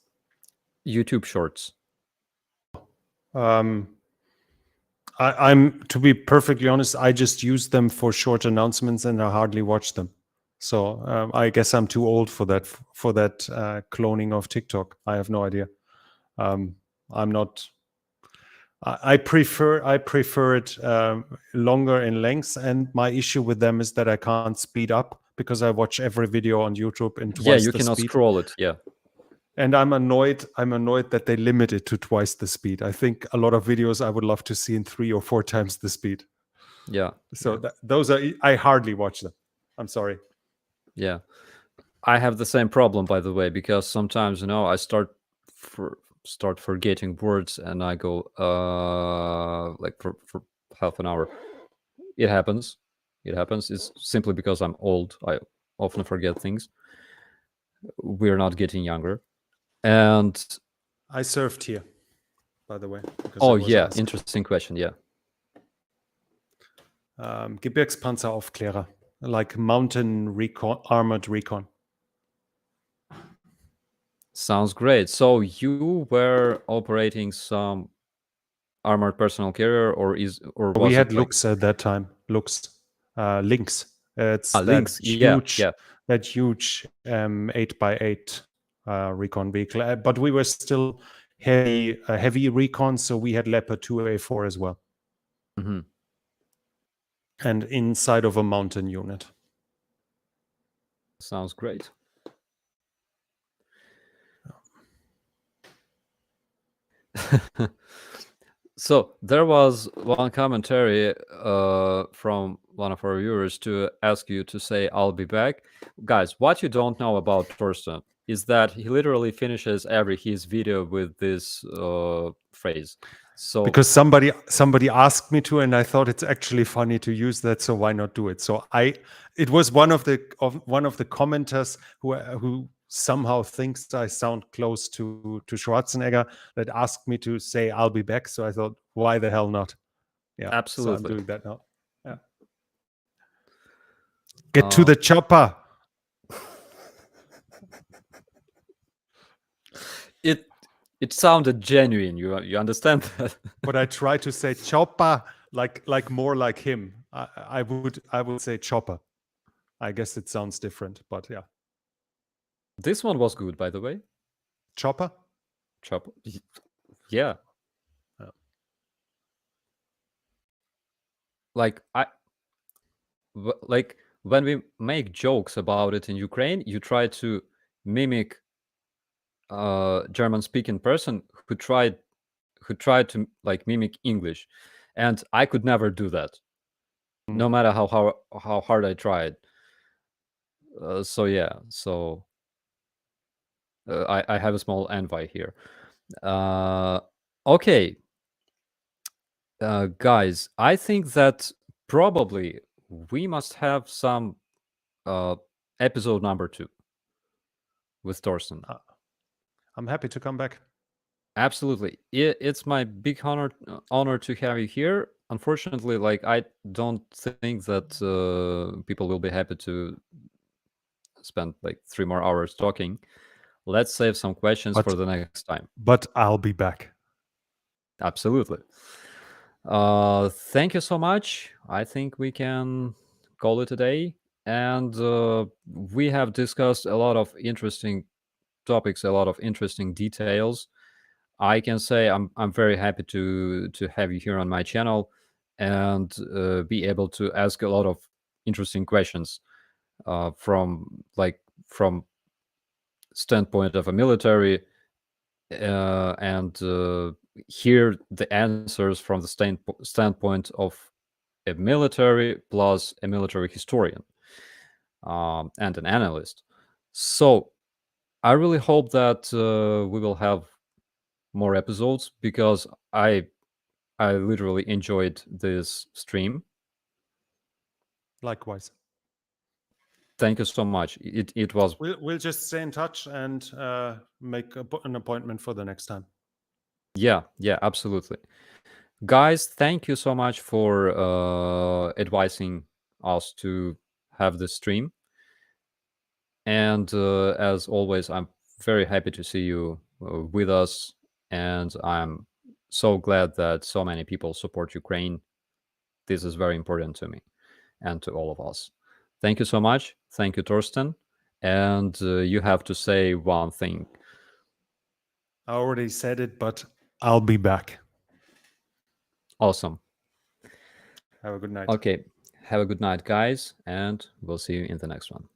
YouTube shorts. I'm, to be perfectly honest, I just use them for short announcements and I hardly watch them. So I guess I'm too old for that cloning of TikTok. I have no idea. I'm not. I prefer it longer in length, and my issue with them is that I can't speed up because I watch every video on YouTube in twice the speed. Yeah, you cannot scroll it. Yeah. And I'm annoyed that they limit it to twice the speed. I think a lot of videos I would love to see in 3 or 4 times the speed. Yeah. So those are, I hardly watch them. I'm sorry. Yeah. I have the same problem, by the way, because sometimes, I start forgetting words and I go like for half an hour. It happens. It's simply because I'm old. I often forget things. We're not getting younger. And I served here, by the way. Oh yeah, interesting question. Yeah. Gebirgspanzeraufklärer, like mountain recon, armored recon. Sounds great. So you were operating some armored personnel carrier, or was we had Lux at that time. Lynx. It's Lynx. That huge 8x8 recon vehicle. But we were still heavy recon, so we had Leopard 2A4 as well. Mm-hmm. And inside of a mountain unit. Sounds great. So there was one commentary from one of our viewers to ask you to say "I'll be back." Guys, what you don't know about Torsten is that he literally finishes his video with this phrase. So because somebody asked me to, and I thought it's actually funny to use that, so why not do it? So it was one of the commenters who somehow thinks I sound close to Schwarzenegger that asked me to say "I'll be back." So I thought, why the hell not? Yeah, absolutely. So I'm doing that now. Yeah. Get to the chopper. it sounded genuine. You understand that? But I try to say chopper, like more like him. I would say chopper. I guess it sounds different, but yeah. This one was good, by the way. Chopper? Chop. Yeah. Yeah. Like like when we make jokes about it in Ukraine, you try to mimic a German-speaking person who tried to like mimic English, and I could never do that, no matter how hard I tried. So yeah, so I have a small envy here. Okay, guys, I think that probably we must have some episode number 2 with Torsten. I'm happy to come back. Absolutely, it's my big honor to have you here. Unfortunately, like I don't think that people will be happy to spend like 3 more hours talking. Let's save some questions for the next time. But I'll be back. Absolutely. Thank you so much. I think we can call it a day. And we have discussed a lot of interesting topics, a lot of interesting details. I can say I'm very happy to have you here on my channel and be able to ask a lot of interesting questions from standpoint of a military and hear the answers from the standpoint of a military plus a military historian and an analyst. So I really hope that we will have more episodes because I literally enjoyed this stream. Likewise. Thank you so much. It was. We'll just stay in touch and make an appointment for the next time. Yeah, absolutely. Guys, thank you so much for advising us to have this stream. And as always, I'm very happy to see you with us. And I'm so glad that so many people support Ukraine. This is very important to me and to all of us. Thank you so much. Thank you, Torsten. And you have to say one thing. I already said it, but I'll be back. Awesome. Have a good night. Okay. Have a good night, guys. And we'll see you in the next one.